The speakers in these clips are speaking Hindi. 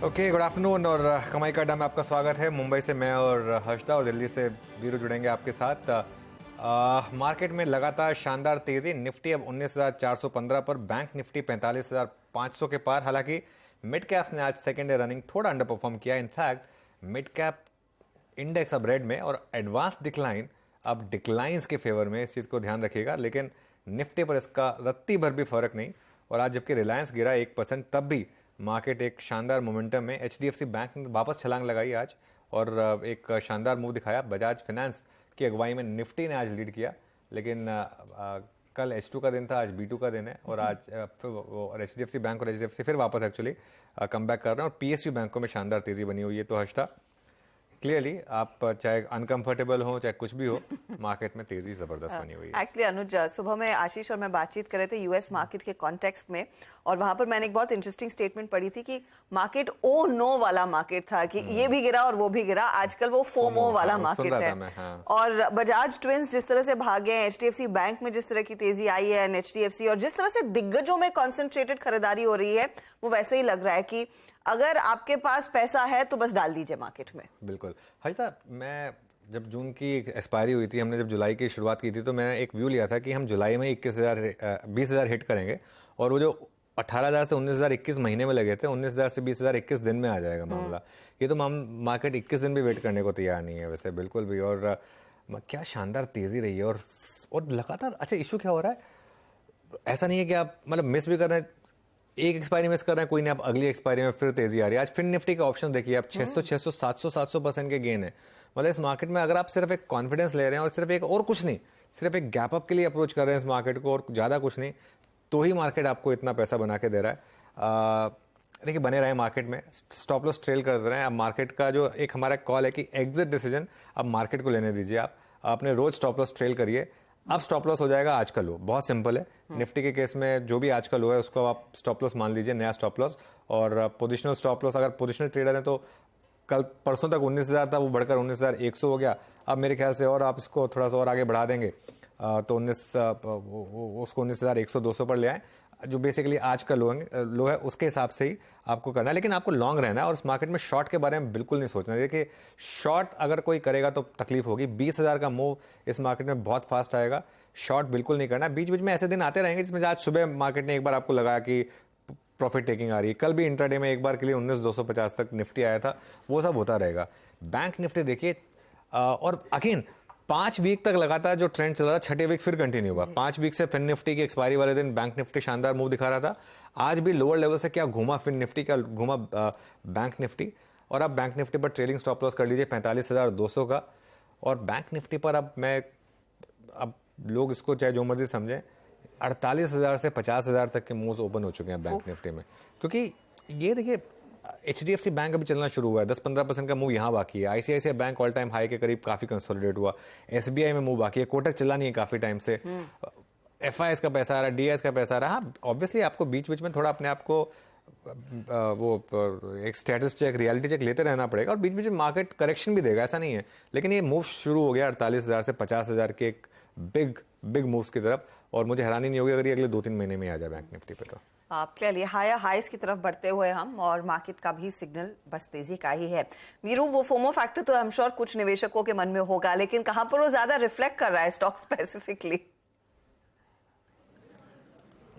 ओके, गुड आफ्टरनून और कमाई का अड्डा में आपका स्वागत है। मुंबई से मैं और हर्षदा और दिल्ली से वीरू जुड़ेंगे आपके साथ। मार्केट में लगातार शानदार तेजी। निफ्टी अब 19,415 पर, बैंक निफ्टी 45,500 के पार। हालांकि मिड कैप्स ने आज सेकेंड डे रनिंग थोड़ा अंडर परफॉर्म किया। इनफैक्ट मिड कैप इंडेक्स अब रेड में और एडवांस डिक्लाइन अब डिक्लाइंस के फेवर में। इस चीज़ को ध्यान रखिएगा। लेकिन निफ्टी पर इसका रत्ती भर भी फर्क नहीं। और आज जबकि रिलायंस गिरा 1%, तब भी मार्केट एक शानदार मोमेंटम में। एचडीएफसी बैंक ने वापस छलांग लगाई आज और एक शानदार मूव दिखाया। बजाज फाइनेंस की अगुवाई में निफ्टी ने आज लीड किया। लेकिन कल H2 का दिन था, आज B2 का दिन है और आज और एचडीएफसी बैंक और एचडीएफसी फिर वापस एक्चुअली कम बैक कर रहे हैं। और पीएसयू बैंकों में शानदार तेजी बनी हुई है। तो हर्षदा, क्लियरली आप चाहे अनकंफर्टेबल हो चाहे कुछ भी हो, मार्केट में तेजी जबरदस्त बनी हुई है। एक्चुअली अनुज, सुबह में आशीष और मैं बातचीत कर रहे थे यूएस मार्केट के कॉन्टेक्स्ट में, और वहां पर मैंने एक बहुत इंटरेस्टिंग स्टेटमेंट पढ़ी थी कि मार्केट ओ नो वाला मार्केट था, कि ये भी गिरा और वो भी गिरा। आजकल वो फोमो वाला मार्केट है। और बजाज ट्विंस जिस तरह से भागे, एचडीएफसी बैंक में जिस तरह की तेजी आई है, एचडीएफसी, और जिस तरह से दिग्गजों में कॉन्सेंट्रेटेड खरीदारी हो रही है, वो वैसे ही लग रहा है कि अगर आपके पास पैसा है तो बस डाल दीजिए मार्केट में। बिल्कुल हर्षदा, मैं जब जून की एक्सपायरी हुई थी, हमने जब जुलाई की शुरुआत की थी, तो मैंने एक व्यू लिया था कि हम जुलाई में 20,000 हिट करेंगे और वो जो 18,000 से 19,000 21 महीने में लगे थे, 19,000 से 20,000 21 दिन में आ जाएगा मामला। ये तो मार्केट 21 दिन भी वेट करने को तैयार नहीं है वैसे, बिल्कुल भी। और क्या शानदार तेजी रही है और लगातार। अच्छा, इशू क्या हो रहा है, ऐसा नहीं है कि आप मतलब मिस भी कर रहे हैं, एक एक्सपायरी मिस कर रहे हैं कोई नहीं, आप अगली एक्सपायरी में फिर तेजी आ रही है। आज फिर निफ्टी का ऑप्शन देखिए, आप 600, 700% के गेन है। मतलब इस मार्केट में अगर आप सिर्फ एक कॉन्फिडेंस ले रहे हैं और सिर्फ एक, और कुछ नहीं, सिर्फ एक गैप अप के लिए अप्रोच कर रहे हैं इस मार्केट को और ज़्यादा कुछ नहीं, तो ही मार्केट आपको इतना पैसा बना के दे रहा है। देखिए, बने रहे मार्केट में, स्टॉप लॉस ट्रेल कर रहे हैं। अब मार्केट का जो एक हमारा कॉल है कि एग्जिट डिसीजन अब मार्केट को लेने दीजिए। आप अपने रोज स्टॉप लॉस ट्रेल करिए। अब स्टॉप लॉस हो जाएगा आज का लो, बहुत सिंपल है। निफ्टी के केस में जो भी आज का लो है उसको आप स्टॉप लॉस मान लीजिए, नया स्टॉप लॉस। और पोजिशनल स्टॉप लॉस, अगर पोजिशनल ट्रेडर है तो कल परसों तक 19,000 था, वो बढ़कर 19,100 हो गया। अब मेरे ख्याल से और आप इसको थोड़ा सा और आगे बढ़ा देंगे तो उसको 19,100 200 पर ले आए, जो बेसिकली आज का लो है, उसके हिसाब से ही आपको करना है। लेकिन आपको लॉन्ग रहना है और इस मार्केट में शॉर्ट के बारे में बिल्कुल नहीं सोचना है। देखिए, शॉर्ट अगर कोई करेगा तो तकलीफ होगी। 20,000 का मूव इस मार्केट में बहुत फास्ट आएगा। शॉर्ट बिल्कुल नहीं करना। बीच बीच में ऐसे दिन आते रहेंगे जिसमें आज सुबह मार्केट ने एक बार आपको लगा कि प्रॉफिट टेकिंग आ रही है। कल भी इंट्राडे में एक बार के लिए 19,250 तक निफ्टी आया था, वो सब होता रहेगा। बैंक निफ्टी देखिए, और अगेन 5 वीक तक लगातार जो ट्रेंड चला था, छठे वीक फिर कंटिन्यू हुआ। 5 वीक से फिन निफ्टी की एक्सपायरी वाले दिन बैंक निफ्टी शानदार मूव दिखा रहा था। आज भी लोअर लेवल से क्या घूमा फिन निफ्टी, क्या घूमा बैंक निफ्टी। और अब बैंक निफ्टी पर ट्रेलिंग स्टॉप लॉस कर लीजिए 45,200 का। और बैंक निफ्टी पर अब लोग इसको चाहे जो मर्जी समझें, 48,000 से 50,000 तक के मूव्स ओपन हो चुके हैं बैंक निफ्टी में। क्योंकि ये देखिए, एचडीएफसी बैंक अभी चलना शुरू हुआ है, 10-15% का मूव यहाँ बाकी है। ICICI bank all time high के करीब काफी कंसोलिडेट हुआ। एसबीआई में मूव बाकी है। कोटक चला नहीं है काफी टाइम से। एफआईएस का पैसा आ रहा है, डीएस का पैसा आ रहा है। हाँ, ऑब्वियसली आपको बीच बीच में थोड़ा अपने आप को वो एक स्टेटस चेक, रियलिटी चेक लेते रहना पड़ेगा और बीच बीच में मार्केट करेक्शन भी देगा, ऐसा नहीं है। लेकिन ये मूव शुरू हो गया 48,000 से 50,000 के एक बिग मूव्स की तरफ, और मुझे हैरानी नहीं होगी अगर ये अगले 2-3 महीने में आ जाए बैंक निफ्टी पे। तो क्लियरली हायर हाइस की तरफ बढ़ते हुए हम, और मार्केट का भी सिग्नल बस तेजी का ही है। वीरू, वो फोमो फैक्टर तो आई एम श्योर कुछ निवेशकों के मन में होगा, लेकिन कहां पर वो ज्यादा रिफ्लेक्ट कर रहा है स्टॉक स्पेसिफिकली?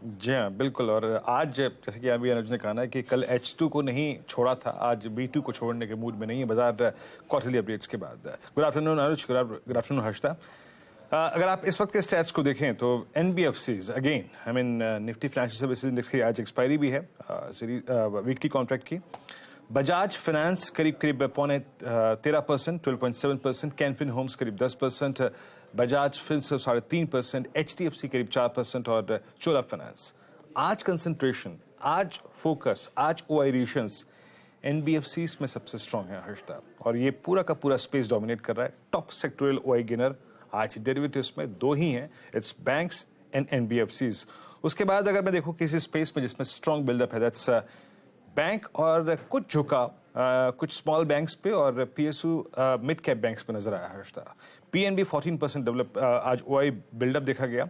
जी हाँ, बिल्कुल। और आज जैसे कि अभी अनुज ने कहा ना कि कल H2 को नहीं छोड़ा था, आज B2 को छोड़ने के मूड में नहीं है बाजार क्वार्टरली अपडेट्स के बाद। गुड आफ्टरनून अनुज, गुड आफ्टरनून हर्षदा। अगर आप इस वक्त के स्टैट्स को देखें तो NBFCs again, I mean Nifty financial services index की आज एक्सपायरी भी है वीकली कॉन्ट्रैक्ट की। बजाज फाइनेंस करीब 13%, 12.7%, कैनफिन होम्स करीब 10%, बजाज फिनसर्व 3.5%, HDFC करीब 4% और चोला फाइनेंस। आज कंसंट्रेशन, आज फोकस, आज ओआईरेशंस NBFCs में सबसे स्ट्रांग है हर्षदा, और ये पूरा का पूरा स्पेस डोमिनेट कर रहा है। टॉप सेक्टोरियल ओआई गेनर आज डेरिवेटिव्स में 2 ही हैं, इट्स बैंक्स एंड NBFCs। उसके बाद अगर मैं देखूं किसी स्पेस में जिसमें स्ट्रांग बिल्डअप है, दैट्स बैंक और कुछ झुका कुछ स्मॉल बैंक्स पे और PSU मिड कैप बैंक्स पे नजर आया हर्षदा। PNB 14% डेवलप, आज ओआई बिल्डअप देखा गया।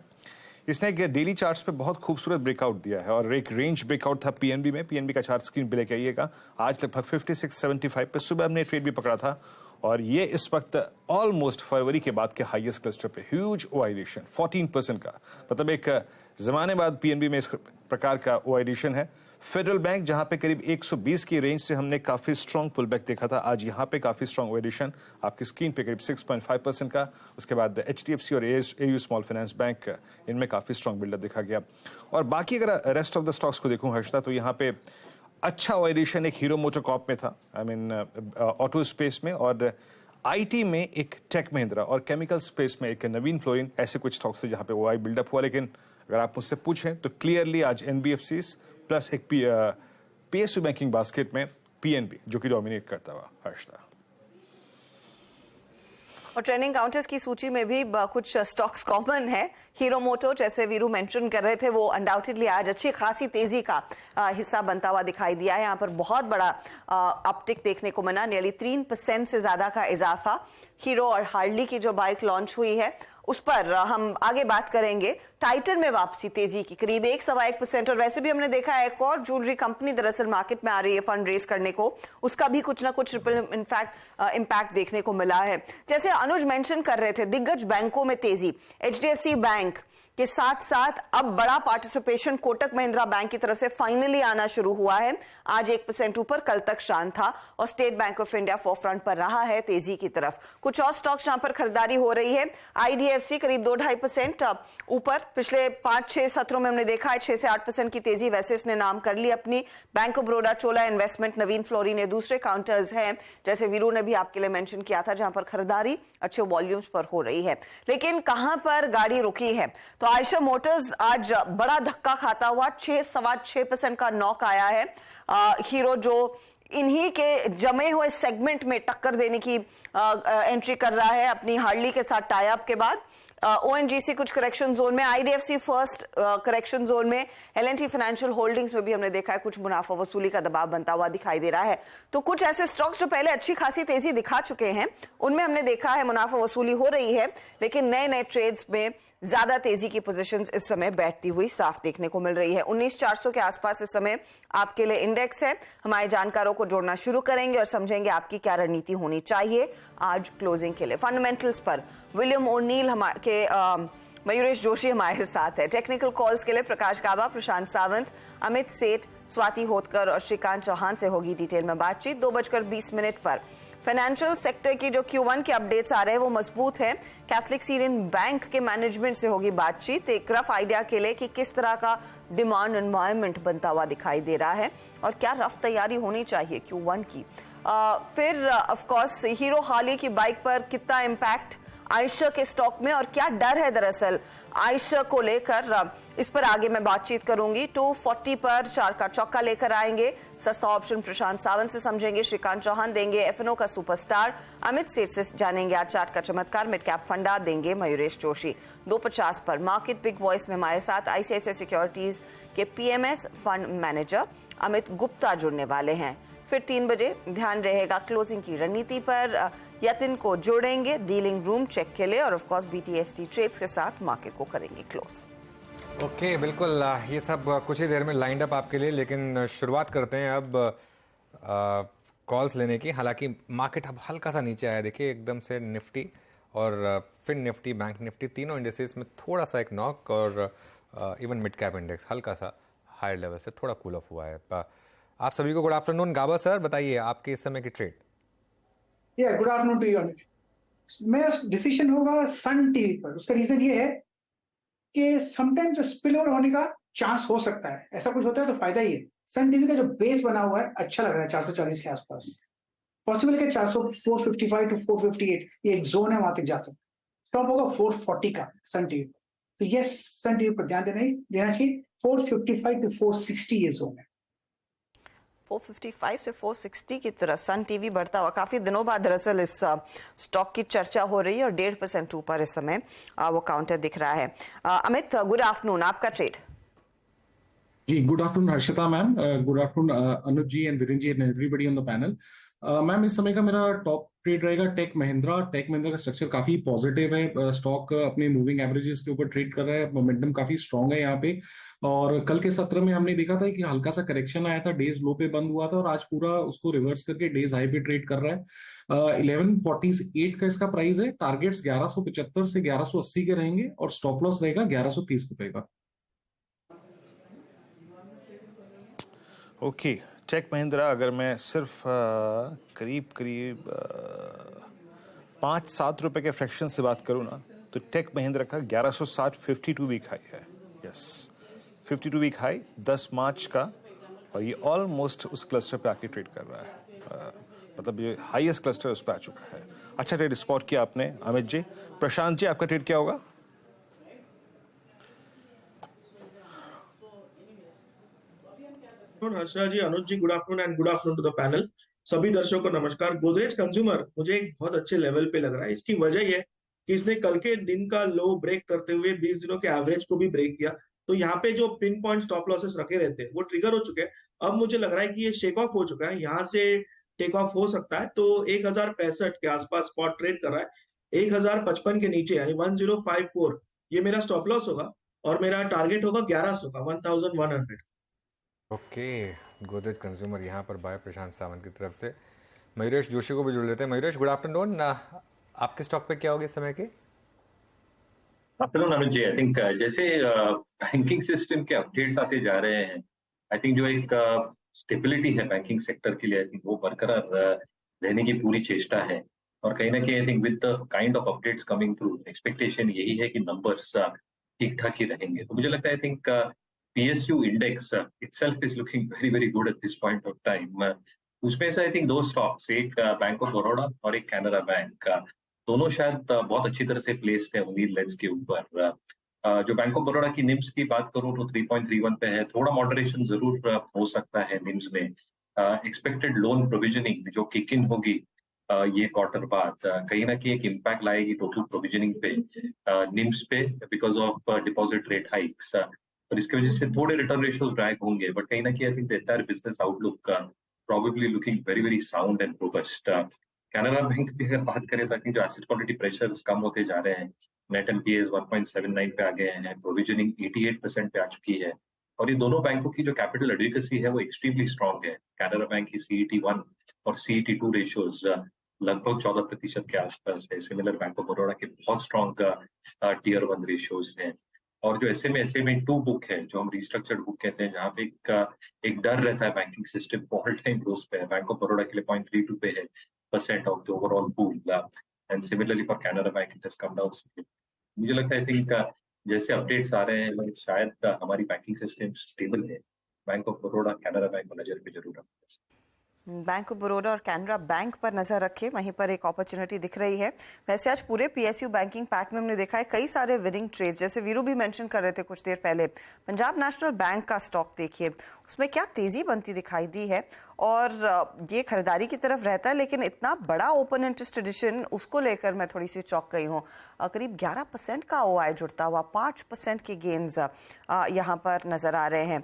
इसने एक डेली चार्ट्स पे बहुत खूबसूरत ब्रेकआउट दिया है और एक रेंज ब्रेकआउट था पीएनबी में। पीएनबी का चार्ट स्क्रीन पे लेके आइएगा। आज लगभग 56.75 पे सुबह हमने ट्रेड भी पकड़ा था और ये इस वक्त ऑलमोस्ट फरवरी के बाद के हाईएस्ट क्लस्टर पे ह्यूज ओआईडेशन 14% का, मतलब एक जमाने बाद पीएनबी में इस प्रकार का ओआईडेशन है। फेडरल बैंक जहां पे करीब 120 की रेंज से हमने काफी स्ट्रॉन्ग पुल बैक देखा था, आज यहां पे काफी स्ट्रॉन्ग ओआईडेशन आपकी स्क्रीन पे करीब 6.5% का। उसके बाद एचडीएफसी और एयू स्मॉल फाइनेंस बैंक, इनमें काफी स्ट्रॉन्ग बिल्डअप देखा गया। और बाकी अगर रेस्ट ऑफ द स्टॉक्स को देखूं हर्षदा, तो यहाँ पे अच्छा ओआईडेशन एक हीरो मोटर कॉर्प में था, आई मीन ऑटो स्पेस में, और आईटी में एक टेक महिंद्रा और केमिकल स्पेस में एक नवीन फ्लोरिन, ऐसे कुछ स्टॉक्स से जहां पे ओआई बिल्डअप हुआ। लेकिन अगर आप मुझसे पूछें तो क्लियरली आज एनबीएफसीज प्लस एक पीएसयू बैंकिंग बास्केट में पीएनबी जो कि डोमिनेट करता हुआ हर्षदा। और ट्रेंडिंग काउंटर्स की सूची में भी कुछ स्टॉक्स कॉमन है। हीरो मोटो, जैसे वीरू मेंशन कर रहे थे, वो अनडाउटेडली आज अच्छी खासी तेजी का हिस्सा बनता हुआ दिखाई दिया है। यहाँ पर बहुत बड़ा अपटिक देखने को मिला, नियरली 3% से ज्यादा का इजाफा। हीरो और हार्ली की जो बाइक लॉन्च हुई है उस पर हम आगे बात करेंगे। टाइटन में वापसी तेजी की करीब 1.25%। और वैसे भी हमने देखा है एक और ज्वेलरी कंपनी दरअसल मार्केट में आ रही है फंड रेज करने को, उसका भी कुछ ना कुछ रिपल इम्पैक्ट देखने को मिला है। जैसे अनुज मेंशन कर रहे थे, दिग्गज बैंकों में तेजी, एचडीएफसी बैंक के साथ साथ अब बड़ा पार्टिसिपेशन कोटक महिंद्रा बैंक की तरफ से फाइनली आना शुरू हुआ है। आज 1% ऊपर, कल तक शांत था। और state bank of India forefront पर रहा है तेजी की तरफ। कुछ और स्टॉक्स जहां पर खरीदारी हो रही है, आईडीएफसी करीब 2-2.5% ऊपर। पिछले 5-6 सत्रों में हमने देखा है 6 से 8% की तेजी, वैसे इसने नाम कर ली अपनी। Bank of Baroda, Chola investment, Naveen fluorine ने दूसरे काउंटर्स हैं, जैसे वीरू ने भी आपके लिए मेंशन किया था, जहां पर खरीदारी अच्छे वॉल्यूम्स पर हो रही है। लेकिन कहां पर गाड़ी रुकी है, तो आयशर मोटर्स आज बड़ा धक्का खाता हुआ 6-6.25% का नॉक आया है। हीरो जो इन्हीं के जमे हुए सेगमेंट में टक्कर देने की एंट्री कर रहा है अपनी हार्ली के साथ टाई अप के बाद। ओएनजीसी कुछ करेक्शन जोन में, आईडीएफसी फर्स्ट करेक्शन जोन में, एलएनटी फाइनेंशियल होल्डिंग्स में भी हमने देखा है कुछ मुनाफा वसूली का दबाव बनता हुआ दिखाई दे रहा है। तो कुछ ऐसे स्टॉक्स जो पहले अच्छी खासी तेजी दिखा चुके हैं, उनमें हमने देखा है मुनाफा वसूली हो रही है, लेकिन नए नए ट्रेड्स में ज्यादा तेजी की पोजीशंस इस समय बैठती हुई साफ देखने को मिल रही है। 19,400 के आसपास इस समय आपके लिए इंडेक्स है। हमारे जानकारों को जोड़ना शुरू करेंगे और समझेंगे आपकी क्या रणनीति होनी चाहिए आज क्लोजिंग के लिए। फंडामेंटल्स पर विलियम ओनील के मयूरेश जोशी हमारे साथ है। टेक्निकल कॉल्स के लिए प्रकाश गाबा, प्रशांत सावंत, अमित सेठ, स्वाति होतकर और श्रीकांत चौहान से होगी डिटेल में बातचीत। 2:20 पर फाइनेंशियल सेक्टर की जो Q1 के अपडेट्स आ रहे हैं वो मजबूत है। कैथलिक सीरियन बैंक के मैनेजमेंट से होगी बातचीत, एक रफ आइडिया के लिए कि किस तरह का डिमांड एनवायरनमेंट बनता हुआ दिखाई दे रहा है और क्या रफ तैयारी होनी चाहिए Q1 की। फिर ऑफ कोर्स हीरो हार्ली की बाइक पर कितना इम्पैक्ट आयशर के स्टॉक में और क्या डर है दरअसल आयशर को लेकर, इस पर आगे मैं बातचीत करूंगी। 240 पर 4 का चौका लेकर आएंगे। सस्ता ऑप्शन प्रशांत सावंत से समझेंगे, श्रीकांत चौहान देंगे एफएनओ का सुपरस्टार, अमित सेठ से जानेंगे आज चार्ट का चमत्कार, मिड कैप फंडा देंगे मयूरेश जोशी। 2:50 पर मार्केट बिग वॉइस में हमारे साथ आईसीआईसीआई सिक्योरिटीज के PMS fund manager Amit Gupta जुड़ने वाले हैं। फिर 3 बजे ध्यान रहेगा क्लोजिंग की रणनीति पर, यतिन को जोड़ेंगे डीलिंग रूम चेक के लिए और ऑफ कोर्स बीटीएसटी ट्रेड्स के साथ मार्केट को करेंगे क्लोज। ओके, बिल्कुल ये सब कुछ ही देर में लाइंड अप आपके लिए, लेकिन शुरुआत करते हैं अब कॉल्स लेने की। हालांकि मार्केट अब हल्का सा नीचे आया, देखिए एकदम से निफ्टी और फिर निफ्टी, बैंक निफ्टी, तीनों इंडेक्सेस में थोड़ा सा एक नॉक और इवन मिड कैप इंडेक्स हल्का सा हायर लेवल से थोड़ा कूल ऑफ हुआ है। आप सभी को गुड आफ्टरनून। गाबा सर, बताइए आपके इस समय की trade. Good afternoon to you. मेरा डिसीजन होगा सन टीवी पर। उसका रीजन ये है कि समटाइम्स स्पिल ओवर होने का चांस हो सकता है, ऐसा कुछ होता है तो फायदा ही है। सन टीवी का जो बेस बना हुआ है अच्छा लग रहा है 440 के आसपास, पॉसिबल है कि 455 टू 458 ये एक जोन है, वहां तक जा सकता है। स्टॉप होगा 440 का सन टीवी। तो यस, सन टीवी पर ध्यान देना चाहिए। 455 टू 460 ये जोन है। 455 से 460 की तरफ सन टीवी बढ़ता हुआ काफी दिनों बाद दरअसल इस स्टॉक की चर्चा हो रही है और 1.5% ऊपर इस समय वो काउंटर दिख रहा है। अमित, गुड आफ्टरनून, आपका ट्रेड। जी, good afternoon Harshita ma'am, good afternoon Anuj ji and Virendra ji and everybody on the panel. Ma'am, इस समय का मेरा टॉप ट्रेड रहेगा टेक महिंद्रा। टेक महिंद्रा का स्ट्रक्चर काफी पॉजिटिव है, स्टॉक अपने मूविंग एवरेजेस के ऊपर ट्रेड कर रहा है, मोमेंटम काफी स्ट्रांग है यहाँ पे। और कल के सत्र में हमने देखा था कि हल्का सा करेक्शन आया था, डेज लो पे बंद हुआ था और आज पूरा उसको रिवर्स करके डेज हाई पे ट्रेड कर रहा है। 1148 का इसका प्राइस है। टारगेट्स 1175 से 1180 के रहेंगे और स्टॉप लॉस रहेगा 1130 रुपए का। ओके, टेक महिंद्रा अगर मैं सिर्फ करीब करीब 5-7 रुपए के फ्रैक्शन से बात करूं ना, तो टेक महिंद्रा का 1160 52 वीक हाई है। यस, 52 वीक हाई 10 मार्च का, और ये ऑलमोस्ट उस क्लस्टर पे आके ट्रेड कर रहा है। मतलब ये हाईएस्ट क्लस्टर उस पर आ चुका है। अच्छा ट्रेड स्पॉट किया आपने अमित जी। प्रशांत जी, आपका ट्रेड क्या होगा? Harsha ji, Anuj ji, good afternoon and good afternoon to the panel. सभी दर्शकों को नमस्कार। गोदरेज कंज्यूमर मुझे एक बहुत अच्छे लेवल पे लग रहा है। इसकी वजह यह है कि इसने कल के दिन का लो ब्रेक करते हुए 20 दिनों के एवरेज को भी ब्रेक किया। तो यहाँ पे जो पिन पॉइंट स्टॉप लॉसेस रखे रहते हैं वो ट्रिगर हो चुके हैं। अब मुझे लग रहा है कि ये शेक ऑफ हो चुका है, यहाँ से टेक ऑफ हो सकता है। तो 1065 के आसपास स्पॉट ट्रेड कर रहा है। 1055 के नीचे यानी 1054 ये मेरा स्टॉप लॉस होगा और मेरा टारगेट होगा 1100 का, 1100। ओके, गोदरेज कंज्यूमर यहाँ पर बाय प्रशांत सावंत की तरफ से। मयूरेश जोशी को भी जुड़ लेते हैं। Mayuresh, good afternoon. आपके स्टॉक पे क्या होगी इस समय की? Afternoon Anuj ji. I think जैसे बैंकिंग सिस्टम के अपडेट्स आते जा रहे हैं, आई थिंक जो एक स्टेबिलिटी है बैंकिंग सेक्टर के लिए, आई थिंक वो बरकरार रहने की पूरी चेष्टा है। और कहीं ना कहीं I think with the kind of updates coming through, expectation यही है कि नंबर्स ठीक ठाक ही रहेंगे। तो मुझे लगता है I think PSU index itself is looking very very good at this point of time. उसमें से आई थिंक 2 स्टॉक्स, एक बैंक ऑफ बड़ौदा और एक कैनरा बैंक, दोनों शायद बहुत अच्छी तरह से प्लेस्ड है उन्हीं लेंस के ऊपर। जो बैंक ऑफ बड़ौदा की निम्स की बात करूं तो 3.31 पे है। थोड़ा मॉडरेशन जरूर हो सकता है निम्स में। एक्सपेक्टेड लोन प्रोविजनिंग जो किक इन होगी ये क्वार्टर बाद, कहीं ना कहीं एक इम्पैक्ट लाएगी टोटल प्रोविजनिंग पे, निम्स पे, because of deposit rate hikes. और इसकी वजह से थोड़े रिटर्न रेशियोज ड्रैग होंगे, बट कहीं ना कहीं आई think the entire business outlook probably looking very very sound and robust. Canara bank की अगर बात करें तो जो एसेट क्वालिटी प्रेशर्स कम होते जा रहे हैं, नेट एनपीएस 1.79 पे आ गए हैं, प्रोविजनिंग 88% पे आ चुकी है। और ये दोनों बैंकों की जो कैपिटल एडिक्वेसी है वो एक्सट्रीमली स्ट्रॉन्ग है। कैनरा बैंक की CET1 और CET2 रेशियोज लगभग 14% के आसपास है। सिमिलर बैंक ऑफ बड़ौदा के बहुत स्ट्रॉन्ग Tier 1 रेशियोज हैं। और जो SMA2 बुक है, जो हम रिस्ट्रक्चर्ड बुक कहते हैं, जहाँ पे एक डर रहता है बैंकिंग सिस्टम को, ऑल टाइम लोस पे है। बैंक ऑफ बड़ौदा के लिए 0.32 पे है % of the overall pool, and similarly for Canara bank it has come down. मुझे लगता है आई थिंक जैसे अपडेट्स आ रहे हैं शायद हमारी बैंकिंग सिस्टम स्टेबल है। Bank of Baroda, Canara bank को नजर पे जरूर रखना। बैंक ऑफ बड़ौदा और कैनरा बैंक पर नजर रखे, वहीं पर एक अपॉर्चुनिटी दिख रही है। वैसे आज पूरे PSU बैंकिंग पैक में हमने देखा है कई सारे विनिंग ट्रेड्स, जैसे वीरू भी मेंशन कर रहे थे कुछ देर पहले। पंजाब नेशनल बैंक का स्टॉक देखिए, उसमें क्या तेजी बनती दिखाई दी है और ये खरीदारी की तरफ रहता है, लेकिन इतना बड़ा ओपन इंटरेस्ट एडिशन, उसको लेकर मैं थोड़ी सी चौंक गई हूँ। करीब 11% का OI जुड़ता हुआ, 5% के गेन्स यहाँ पर नजर आ रहे हैं।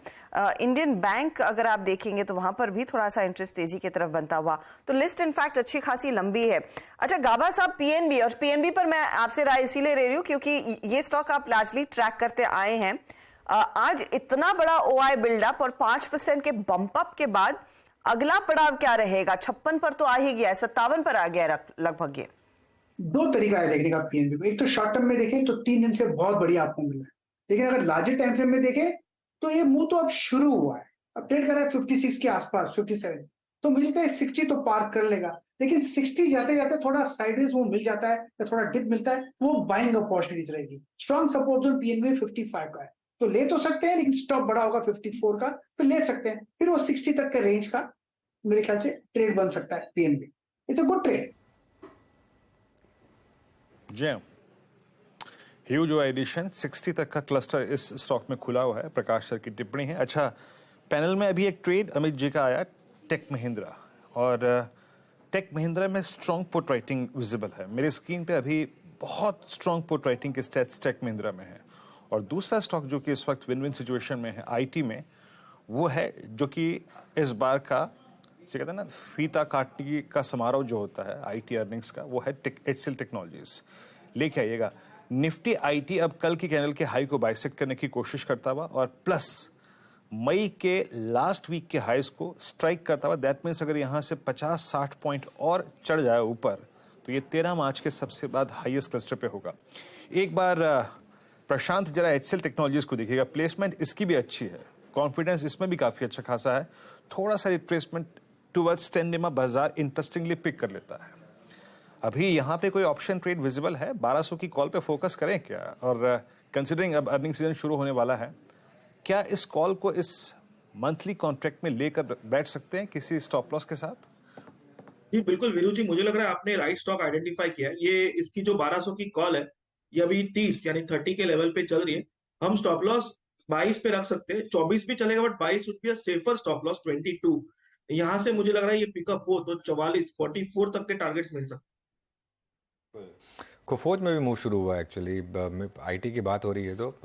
इंडियन बैंक अगर आप देखेंगे तो वहां पर भी थोड़ा सा इंटरेस्ट तेजी की तरफ बनता हुआ। तो लिस्ट इनफैक्ट अच्छी खासी लंबी है। अच्छा गाबा साहब, PNB, और PNB पर मैं आपसे राय इसीलिए ले रही हूँ क्योंकि ये स्टॉक आप लार्जली ट्रैक करते आए हैं। आज इतना बड़ा OI बिल्डअप और 5% के बम्प अप के बाद अगला पड़ाव क्या रहेगा? 56 पर तो आ ही गया है, 57 पर आ गया लगभग। ये 2 तरीका है देखने का PNB को। एक तो शॉर्ट टर्म में देखें तो 3 दिन से बहुत बढ़िया आपको मिला है, लेकिन अगर लार्जर टाइम फ्रेम में देखें तो ये मूव तो अब शुरू हुआ है। अब ट्रेड कर रहा है 56 के आसपास, 57, तो मिल गए 60 तो पार कर लेगा, लेकिन 60 जाते जाते थोड़ा साइडवेज वो मिल जाता है या थोड़ा डिप मिलता है, वो बाइंग अपॉर्चुनिटीज रहेगी। स्ट्रॉन्ग सपोर्ट जोन PNB 55 का है, तो ले तो सकते हैं, लेकिन स्टॉप बड़ा होगा 54 का, फिर ले सकते हैं। फिर वो 60 तक के रेंज का मेरे ख्याल से ट्रेड बन सकता है PNB। It's a good trade. जी ह्यूज एडिशन, 60 तक का क्लस्टर इस स्टॉक में खुला हुआ है। प्रकाश सर की टिप्पणी है। अच्छा, पैनल में अभी एक ट्रेड अमित जी का आया, टेक महिंद्रा, और टेक महिंद्रा में स्ट्रॉन्ग पुट राइटिंग विजिबल है मेरी स्क्रीन पे। अभी बहुत स्ट्रॉन्ग पुट राइटिंग के स्टेट्स टेक महिंद्रा में है। और दूसरा स्टॉक जो कि इस वक्त विन विन सिचुएशन में है IT में, वो है जो कि इस बार का कहते हैं ना, फीता काटने का समारोह जो होता है आईटी अर्निंग्स का, वो है HCL टेक्नोलॉजीज। लेके आइएगा निफ्टी आईटी अब कल की कैंडल के हाई को बाइसेक्ट करने की कोशिश करता हुआ और प्लस मई के लास्ट वीक के हाईस को स्ट्राइक करता हुआ। दैट मीन्स अगर यहाँ से 50-60 पॉइंट और चढ़ जाए ऊपर तो ये 13 मार्च के सबसे बाद हाईएस्ट क्लस्टर पे होगा। एक बार प्रशांत जरा HCL टेक्नोलॉजीज को देखिएगा, प्लेसमेंट इसकी भी अच्छी है, कॉन्फिडेंस इसमें भी काफी अच्छा खासा है। थोड़ा सा रिट्रेसमेंट टुवर्ड्स 10 DMA बाजार इंटरेस्टिंगली पिक कर लेता है। अभी यहाँ पे कोई ऑप्शन ट्रेड विजिबल है? 1200 की कॉल पे फोकस करें क्या? और कंसिडरिंग अब अर्निंग सीजन शुरू होने वाला है, क्या इस कॉल को इस मंथली कॉन्ट्रैक्ट में लेकर बैठ सकते हैं किसी स्टॉप लॉस के साथ? जी बिल्कुल वीरू जी, मुझे लग रहा है आपने राइट स्टॉक आइडेंटिफाई किया है। ये इसकी जो 1200 की कॉल है, ये अभी 30 यानी 30 के लेवल पे चल रही है। हम स्टॉप लॉस 22 पे रख सकते हैं, 24 भी चलेगा, but 22 would be a safer stop loss. 22 यहाँ से मुझे लग रहा है ये पिकअप हो तो 44 तक के टारगेट्स मिल सकते हैं। कुफोज में भी मूव शुरू हुआ है एक्चुअली। आईटी की बात हो रही है तो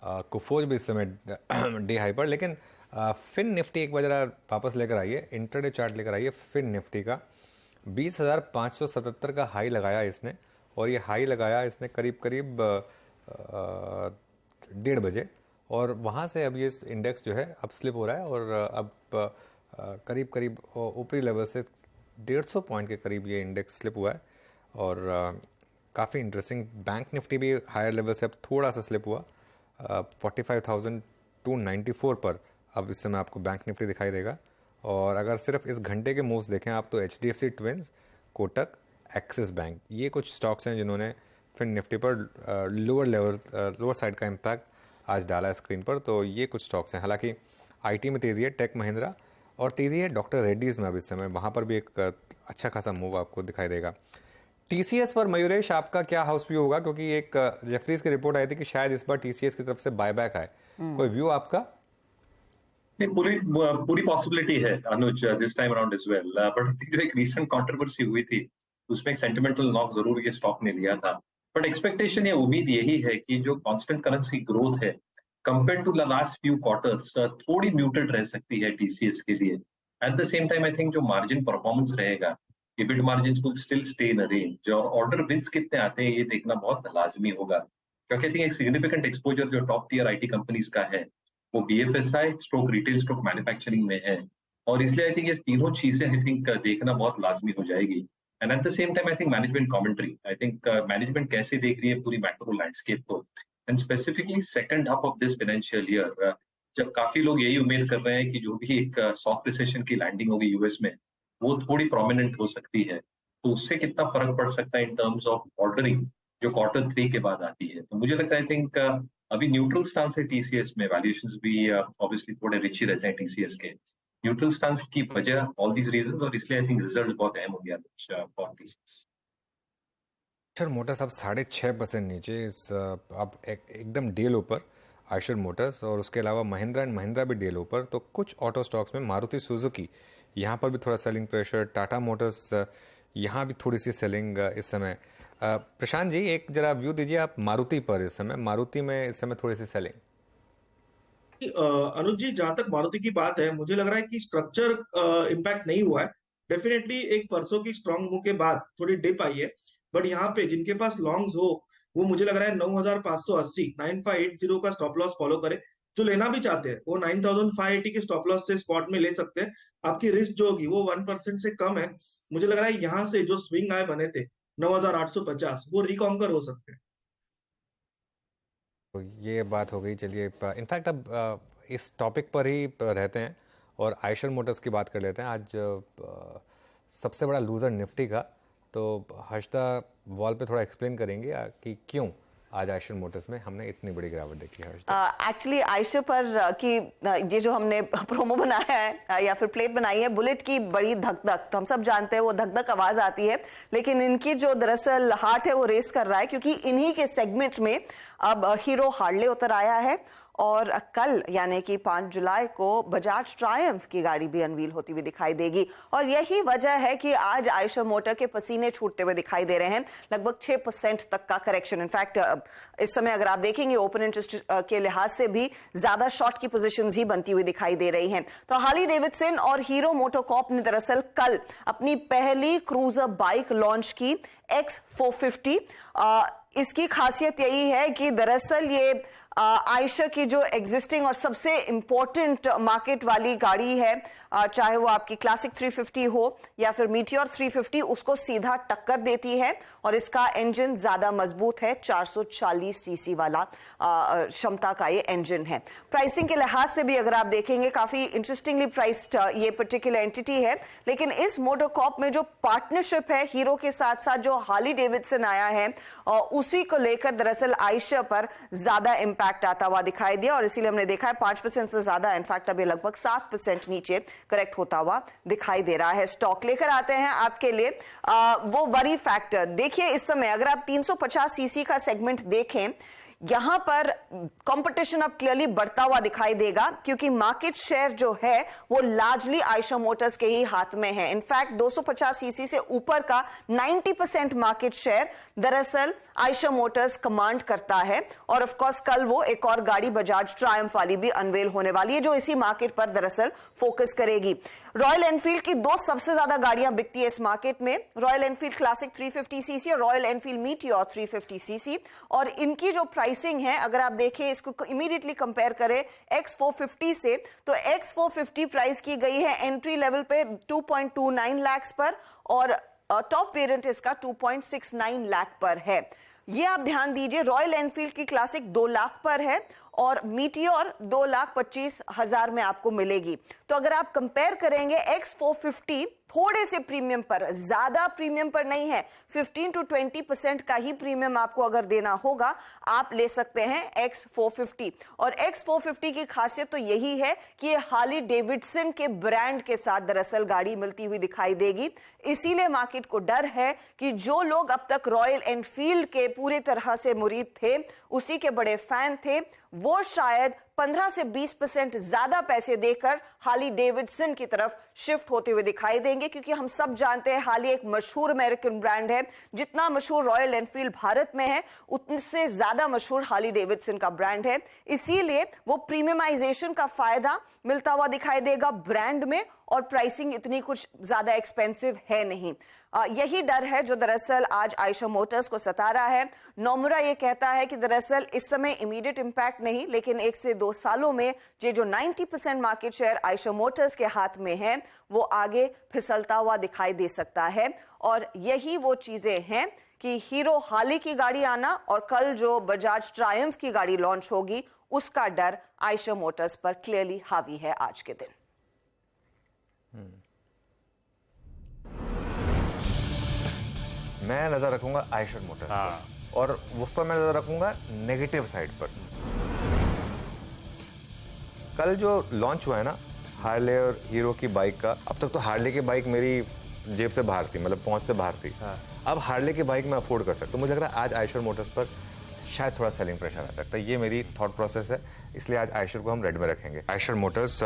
कुफोज भी इस समय डे हाई पर, लेकिन फिन निफ्टी एक बार जरा वापस लेकर आइए, इंटरडे चार्ट लेकर आइए। फिन निफ्टी का 20,577 का हाई लगाया इसने, और ये हाई लगाया इसने करीब 1:30 बजे, और वहाँ से अब ये इंडेक्स जो है अब स्लिप हो रहा है, और अब करीब ऊपरी लेवल से 150 पॉइंट के करीब ये इंडेक्स स्लिप हुआ है। और काफ़ी इंटरेस्टिंग, बैंक निफ्टी भी हायर लेवल से अब थोड़ा सा स्लिप हुआ, 45,294 पर अब इस समय आपको बैंक निफ्टी दिखाई देगा। और अगर सिर्फ इस घंटे के मूव्स देखें आप तो HDFC twins, Kotak, axis bank, ये कुछ स्टॉक्स हैं जिन्होंने फिन निफ्टी पर लोअर साइड का इम्पैक्ट आज डाला है स्क्रीन पर। तो ये कुछ स्टॉक्स हैं। हालांकि आईटी में तेज़ी है, टेक महिंद्रा, और तेज़ी है डॉक्टर रेड्डीज़ में अब इस समय, वहाँ पर भी एक अच्छा खासा मूव आपको दिखाई देगा। TCS पर मयूरेश आपका क्या हाउस व्यू होगा, क्योंकि एक जेफरीज की रिपोर्ट आई थी कि शायद इस बार TCS की तरफ से बायबैक आए, कोई व्यू आपका? नहीं, पूरी पॉसिबिलिटी है Anuj, this time around as well. But जो एक रीसेंट कंट्रोवर्सी हुई थी उसमें एक सेंटिमेंटल नॉक जरूर ये स्टॉक ने लिया था, बट एक्सपेक्टेशन या उम्मीद यही है कि जो कांस्टेंट करेंसी ग्रोथ है compare to last few quarters थोड़ी म्यूटेड रह सकती है TCS के लिए। At the same time I think जो मार्जिन परफॉर्मेंस रहेगा, EBIT margins will still stay in a range, और ऑर्डर विन्स कितने आते हैं ये देखना बहुत लाजमी होगा, क्योंकि आई थिंक एक सिग्निफिकेंट एक्सपोजर जो टॉप टियर IT कंपनीज का है वो BFSI stroke retail stroke manufacturing में है, और इसलिए आई थिंक ये तीनों चीजें आई थिंक देखना बहुत लाजमी हो जाएगी। And eight the same time I think management commentary, I think management कैसे देख रही है पूरी मैक्रो लैंडस्केप को, and specifically second half of this financial year, जब काफी लोग यही उम्मीद कर रहे हैं कि जो भी एक सॉफ्ट रिसेशन की लैंडिंग होगी यूएस में वो थोड़ी प्रोमिनेंट हो सकती है, तो उससे कितना फर्क पड़ सकता है इन टर्म्स ऑफ ऑर्डरिंग जो Q3 के बाद आती है। तो मुझे लगता है आई थिंक अभी न्यूट्रल स्टांस है TCS में, वैल्यूएशंस भी ऑब्वियसली थोड़े रिच ही रहते हैं TCS के। न्यूट्रल स्टांस की वजह ऑल दीज रीजंस, और इसलिए आई थिंक रिजल्ट बहुत अहम हो गया फॉर TCS। आयशर मोटर्स अब 6.5% नीचे, अब एकदम डील ऊपर आयशर मोटर्स, और उसके अलावा महिंद्रा एंड महिंद्रा भी डील ऊपर। तो कुछ ऑटो स्टॉक्स में मारुति सुजुकी, यहाँ पर भी थोड़ा सेलिंग प्रेशर, टाटा मोटर्स यहाँ भी थोड़ी सी सेलिंग इस समय। प्रशांत जी एक जरा व्यू दीजिए आप मारुति पर, इस समय मारुति में इस समय थोड़ी सी सेलिंग। अनुज जी, जहां तक मारुति की बात है, मुझे लग रहा है कि स्ट्रक्चर इम्पैक्ट नहीं हुआ है। डेफिनेटली एक परसों की स्ट्रॉन्ग मूव के बाद थोड़ी डिप आई है, बट यहाँ पे जिनके पास लॉन्ग्स हो वो मुझे लग रहा है 9,580 9580 का स्टॉप लॉस फॉलो करे। जो लेना भी चाहते हैं वो 9,580 के स्टॉप लॉस से स्पॉट में ले सकते हैं। आपकी रिस्क जो होगी वो 1% से कम है। मुझे लग रहा है यहाँ से जो स्विंग आए बने थे 9,850 वो रिकॉन्कर हो सकते हैं। तो ये बात हो गई। चलिए इनफैक्ट अब इस टॉपिक पर ही रहते हैं और आयशर मोटर्स की बात कर लेते हैं। आज सबसे बड़ा लूजर निफ्टी का, तो हर्षदा वॉल पे थोड़ा एक्सप्लेन करेंगे कि क्यों आज आयशर मोटर्स में हमने इतनी बड़ी गिरावट देखी है। एक्चुअली आयशर पर कि ये जो हमने प्रोमो बनाया है या फिर प्लेट बनाई है बुलेट की बड़ी धक धक, तो हम सब जानते हैं वो धक धक आवाज आती है, लेकिन इनकी जो दरअसल हार्ट है वो रेस कर रहा है, क्योंकि इन्हीं के सेगमेंट में अब हीरो हार्ले उतर आया है और कल यानी कि 5 जुलाई को बजाज ट्रायम्फ की गाड़ी भी अनवील होती हुई दिखाई देगी और यही वजह है कि आज आयशर मोटर के पसीने छूटते हुए दिखाई दे रहे हैं। लगभग 6% तक का करेक्शन। इनफैक्ट इस समय अगर आप देखेंगे ओपन इंटरेस्ट के लिहाज से भी ज्यादा शॉर्ट की पोजीशंस ही बनती हुई दिखाई दे रही हैं। तो हार्ली डेविडसन और हीरो मोटोकॉर्प ने दरअसल कल अपनी पहली क्रूजर बाइक लॉन्च की X450। इसकी खासियत यही है कि दरअसल ये आयशर की जो एग्जिस्टिंग और सबसे इंपॉर्टेंट मार्केट वाली गाड़ी है, चाहे वो आपकी क्लासिक 350 हो या फिर मीटियोर 350, उसको सीधा टक्कर देती है और इसका इंजन ज्यादा मजबूत है। 440 सीसी वाला क्षमता का ये इंजन है। प्राइसिंग के लिहाज से भी अगर आप देखेंगे काफी इंटरेस्टिंगली प्राइस्ड ये पर्टिकुलर एंटिटी है। लेकिन इस मोटोकॉर्प में जो पार्टनरशिप है हीरो के साथ साथ जो हार्ली डेविडसन आया है, उसी को लेकर दरअसल आयशर पर ज्यादा इंपैक्ट आता हुआ दिखाई दिया और इसीलिए हमने देखा है 5% से ज्यादा, इनफैक्ट अभी लगभग 7% नीचे करेक्ट होता हुआ दिखाई दे रहा है। स्टॉक लेकर आते हैं आपके लिए वो वरी फैक्टर। देखिए इस समय अगर आप 350 सीसी का सेगमेंट देखें, यहां पर कंपटीशन अब क्लियरली बढ़ता हुआ दिखाई देगा क्योंकि मार्केट शेयर जो है वो लार्जली आयशर मोटर्स के ही हाथ में है। इनफैक्ट 250 सीसी से ऊपर का 90% मार्केट शेयर दरअसल आयशर मोटर्स कमांड करता है और ऑफ कोर्स कल वो एक और गाड़ी बजाज ट्रायम्फ वाली भी अनवेल होने वाली है जो इसी मार्केट पर दरअसल फोकस करेगी। रॉयल एनफील्ड की दो सबसे ज्यादा गाड़ियां बिकती है इस मार्केट में, रॉयल एनफील्ड क्लासिक 350 सीसी और रॉयल एनफील्ड मीटियोर 350 सीसी, और इनकी जो प्राइसिंग है अगर आप देखें इसको इमीडिएटली कंपेयर करें X450 से, तो X450 प्राइस की गई है एंट्री लेवल पे 2.29 लाख पर और टॉप वेरिएंट इसका 2.69 लाख पर है। ये आप ध्यान दीजिए, रॉयल एनफील्ड की क्लासिक 2 लाख पर है और मीटियोर 2,25,000 में आपको मिलेगी। तो अगर आप कंपेयर करेंगे X450 थोड़े से प्रीमियम पर, ज्यादा प्रीमियम पर नहीं है, 15 to 20% का ही प्रीमियम आपको अगर देना होगा आप ले सकते हैं X450। और X450 की खासियत तो यही है कि ये हार्ली डेविडसन के ब्रांड के साथ दरअसल गाड़ी मिलती हुई दिखाई देगी। इसीलिए मार्केट को डर है कि जो लोग अब तक रॉयल एनफील्ड के पूरी तरह से मुरीद थे, उसी के बड़े फैन थे, वो शायद 15 से 20% ज्यादा पैसे देकर हार्ली डेविडसन की तरफ शिफ्ट होते हुए दिखाई देंगे क्योंकि हम सब जानते हैं हार्ली एक मशहूर अमेरिकन ब्रांड है। जितना मशहूर रॉयल एनफील्ड भारत में है उतने ज्यादा मशहूर हार्ली डेविडसन का ब्रांड है। इसीलिए वो प्रीमियमाइजेशन का फायदा मिलता हुआ दिखाई देगा ब्रांड में और प्राइसिंग इतनी कुछ ज्यादा एक्सपेंसिव है नहीं। यही डर है जो दरअसल आज आयशर मोटर्स को सता रहा है। नोमुरा ये कहता है कि दरअसल इस समय इमीडिएट इंपैक्ट नहीं, लेकिन 1 से 2 सालों में ये जो 90% मार्केट शेयर आयशर मोटर्स के हाथ में है वो आगे फिसलता हुआ दिखाई दे सकता है। और यही वो चीजें हैं कि हीरो हार्ली की गाड़ी आना और कल जो बजाज ट्रायम्फ की गाड़ी लॉन्च होगी उसका डर आयशर मोटर्स पर क्लियरली हावी है आज के दिन। मैं नजर रखूंगा आयशर मोटर्स पर और उस पर मैं नजर रखूंगा नेगेटिव साइड पर। कल जो लॉन्च हुआ है ना हार्ले और हीरो की बाइक का, अब तक तो हार्ले की बाइक मेरी जेब से बाहर थी, मतलब पहुंच से बाहर थी। अब हार्ले की बाइक मैं अफोर्ड कर सकता हूँ। मुझे लग रहा है आज आयशर मोटर्स पर शायद थोड़ा सेलिंग प्रेशर आ सकता है। ये मेरी थॉट प्रोसेस है, इसलिए आज आयशर को हम रेड में रखेंगे। आयशर मोटर्स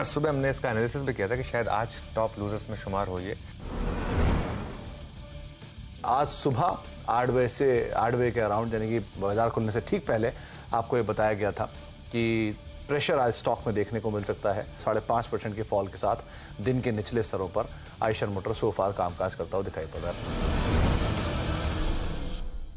सुबह हमने इसका एनालिसिस भी किया था कि शायद आज टॉप लूजर्स में शुमार हो। ये आज सुबह 8 बजे के अराउंड, यानी कि बाजार खुलने से ठीक पहले आपको ये बताया गया था कि प्रेशर आज स्टॉक में देखने को मिल सकता है। 5.5% के फॉल के साथ दिन के निचले स्तरों पर आयशर मोटर सोफार कामकाज करता हुआ दिखाई पड़ रहा है।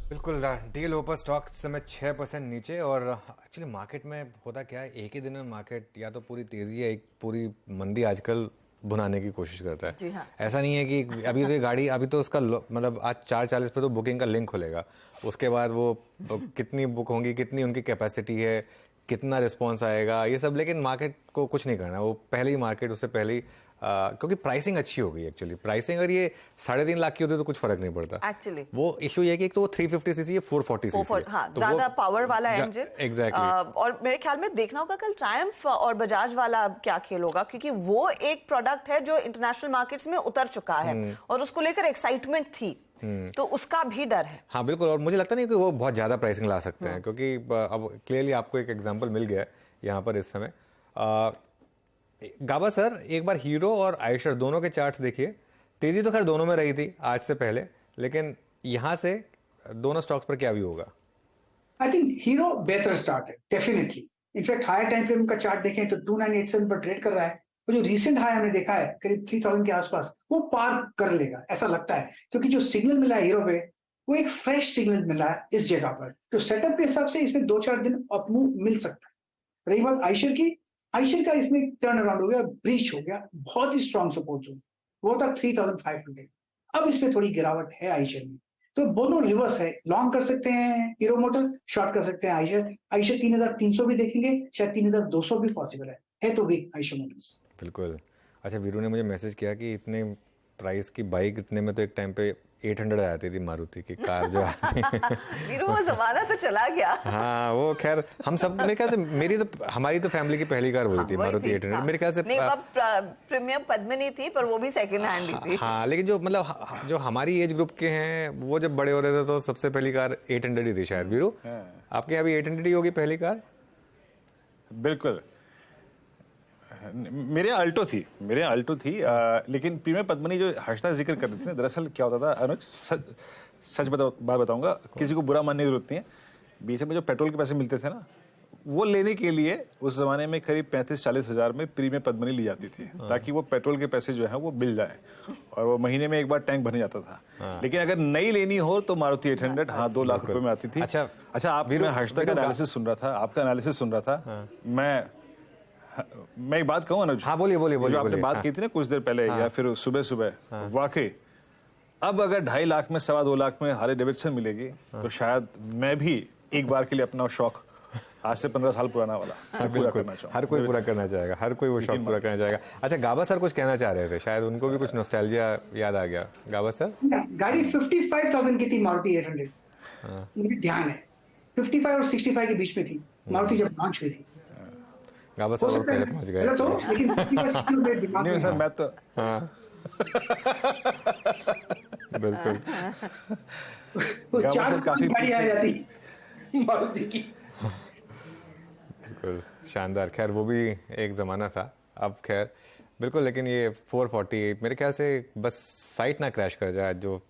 बिल्कुल, डील ओपर स्टॉक इस समय 6% नीचे। और एक्चुअली मार्केट में होता क्या है, एक ही दिन में मार्केट या तो पूरी तेजी है, एक पूरी मंदी आजकल भुनाने की कोशिश करता है। जी हाँ। ऐसा नहीं है कि अभी तो ये गाड़ी, अभी तो उसका मतलब आज 4:40 पे तो बुकिंग का लिंक खुलेगा, उसके बाद वो कितनी बुक होंगी, कितनी उनकी कैपेसिटी है, कितना रिस्पॉन्स आएगा, ये सब। लेकिन मार्केट को कुछ नहीं करना, वो पहले ही मार्केट उससे पहले ही क्योंकि प्राइसिंग अच्छी हो गई एक्चुअली। प्राइसिंग अगर ये 3.5 लाख की होती तो कुछ फर्क नहीं पड़ता एक्चुअली। वो इशू ये कि एक तो वो 350 सीसी है, 440 सीसी है, हाँ, तो ज्यादा पावर वाला इंजन। एग्जैक्टली। और मेरे ख्याल में देखना होगा कल ट्रायम्फ और बजाज वाला अब क्या खेल होगा, क्योंकि वो एक प्रोडक्ट है जो इंटरनेशनल मार्केट्स में उतर चुका है और उसको लेकर एक्साइटमेंट थी तो उसका भी डर है। हाँ बिल्कुल, और मुझे लगता नहीं कि वो बहुत ज़्यादा प्राइसिंग ला सकते हैं, क्योंकि अब क्लियरली आपको एक एग्जांपल मिल गया है यहाँ पर इस समय। गाबा सर, एक बार हीरो और आयशर दोनों के चार्ट्स देखिए। तेज़ी तो खैर दोनों में रही थी आज से पहले, लेकिन यहाँ से दोनों स्टॉक्स पर क्या व्यू होगा? आई थिंक हीरो बेहतर स्टार्ट है definitely. In fact higher time frame का चार्ट देखें तो 2987 पर ट्रेड कर रहा है, और जो रीसेंट हाई हमने देखा है करीब 3000 के आसपास, वो पार कर लेगा ऐसा लगता है, क्योंकि जो सिग्नल मिला है हीरो पे वो एक फ्रेश सिग्नल मिला है इस जगह पर। तो सेटअप के हिसाब से इसमें 2-4 दिन अप मूव मिल सकता है। रही बात आयशर की, आयशर का इसमें टर्न अराउंड हो गया, ब्रीच हो गया, बहुत ही स्ट्रॉन्ग सपोर्ट जोन वो था 3500। अब इसमें थोड़ी गिरावट है आयशर में, तो दोनों रिवर्स है। लॉन्ग कर सकते हैं हीरो मोटर, शॉर्ट कर सकते हैं आयशर। आयशर 3300 भी देखेंगे, शायद 3200 भी पॉसिबल है तो वीक आयशर मोटर्स। बिल्कुल। अच्छा, वीरू ने मुझे मैसेज किया कि इतने प्राइस की बाइक इतने में तो एक टाइम पे 800 आती थी मारुति की कार जो आती वीरू, वो जमाना तो चला गया। हाँ वो खैर हम सब, मेरे ख्याल से हमारी तो फैमिली की पहली कार वही थी, मारुति 800। मेरे ख्याल से नहीं, अब प्रीमियम पद्मिनी थी, पर वो भी सेकंड हैंड ही थी। हाँ, लेकिन जो मतलब जो हमारी एज ग्रुप के हैं वो जब बड़े हो रहे थे तो सबसे पहली कार 800 ही थी शायद। वीरू, आपके यहाँ भी 800 ही होगी पहली कार? बिल्कुल, मेरे अल्टो थी लेकिन प्रीमियम पद्मिनी जो हर्षदा जिक्र कर रही थी ना, दरअसल क्या होता था अनुज, सच बात बताऊंगा, किसी को बुरा मानने की जरूरत नहीं है। बीच में जो पेट्रोल के पैसे मिलते थे ना, वो लेने के लिए उस जमाने में करीब 35-40 हजार में प्रीमियम पद्मिनी ली जाती थी, ताकि वो पेट्रोल के पैसे जो है वो मिल जाए, और वो महीने में एक बार टैंक भरने जाता था। लेकिन अगर नई लेनी हो तो मारुति 800 हाँ 2 लाख रुपए में आती थी। अच्छा, आप मैं हर्षदा का एनालिसिस सुन रहा था, आपका एनालिसिस सुन रहा था। मैं एक बात कहूँ अनुज? हाँ बोलिए। जो आपने बात की थी ना कुछ देर पहले, या फिर सुबह वाकई अब अगर 2.5 लाख में 2.25 लाख में हार्ले डेविडसन मिलेगी तो शायद मैं भी एक बार के लिए अपना शौक आज से 15 साल पुराना वाला पूरा करना चाहूँगा। हर कोई पूरा करना चाहेगा, हर कोई वो शौक पूरा करना चाहेगा। अच्छा, गाबा सर कुछ कहना चाह रहे थे, शायद उनको भी कुछ नॉस्टैल्जिया याद आ गया। गाबा सर, गाड़ी 55,000 की थी मारुति 800, मुझे ध्यान है 55 और 65 के बीच में थी मारुति जब लॉन्च हुई थी। गाबा सर पहले पहुंच गए, लेकिन 55 मेरे दिमाग में सर मैं तो बिल्कुल वो 4 काफी गाड़ी आ जाती मारुति की। बिल्कुल शानदार। खैर वो भी एक ज़माना था, अब खैर बिल्कुल। लेकिन ये 440 मेरे ख्याल से बस साइट ना क्रैश कर जाए जो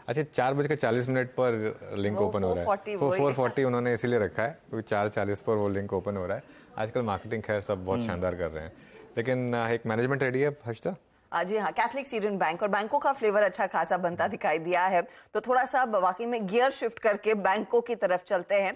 अच्छा 4:40 पर लिंक ओपन हो रहा है। 440 उन्होंने इसीलिए रखा है क्योंकि 4:40 पर वो लिंक ओपन हो रहा है। आजकल मार्केटिंग खैर सब बहुत शानदार कर रहे हैं, लेकिन एक मैनेजमेंट रेडी है हर्षदा? जी हाँ, कैथलिक सीरियन बैंक, और बैंकों का फ्लेवर अच्छा खासा बनता दिखाई दिया है, तो थोड़ा सा वाकई में गियर शिफ्ट करके बैंकों की तरफ चलते हैं।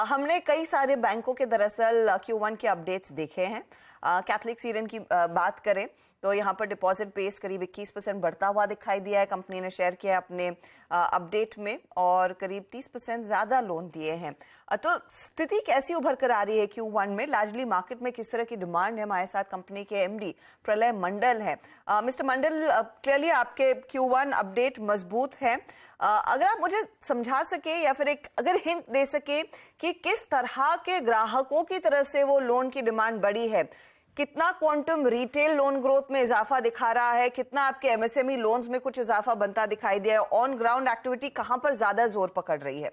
हमने कई सारे बैंकों के दरअसल Q1 के अपडेट्स देखे हैं। कैथलिक सीरियन की बात करें तो यहाँ पर डिपॉजिट बेस करीब 21% बढ़ता हुआ दिखाई दिया है, कंपनी ने शेयर किया अपने अपडेट में, और करीब 30% ज्यादा लोन दिए हैं। तो स्थिति कैसी उभर कर आ रही है Q1 में? लार्जली मार्केट में किस तरह की डिमांड है? हमारे साथ कंपनी के MD प्रलय मंडल है। मिस्टर मंडल, क्लियरली आपके Q1 अपडेट मजबूत है। अगर आप मुझे समझा सके या फिर एक अगर हिंट दे सके कि किस तरह के ग्राहकों की तरफ से वो लोन की डिमांड बढ़ी है, कितना क्वांटम रिटेल लोन ग्रोथ में इजाफा दिखा रहा है, कितना आपके MSME लोन्स में कुछ इजाफा बनता दिखाई दिया है, ऑन ग्राउंड एक्टिविटी कहां पर ज्यादा जोर पकड़ रही है?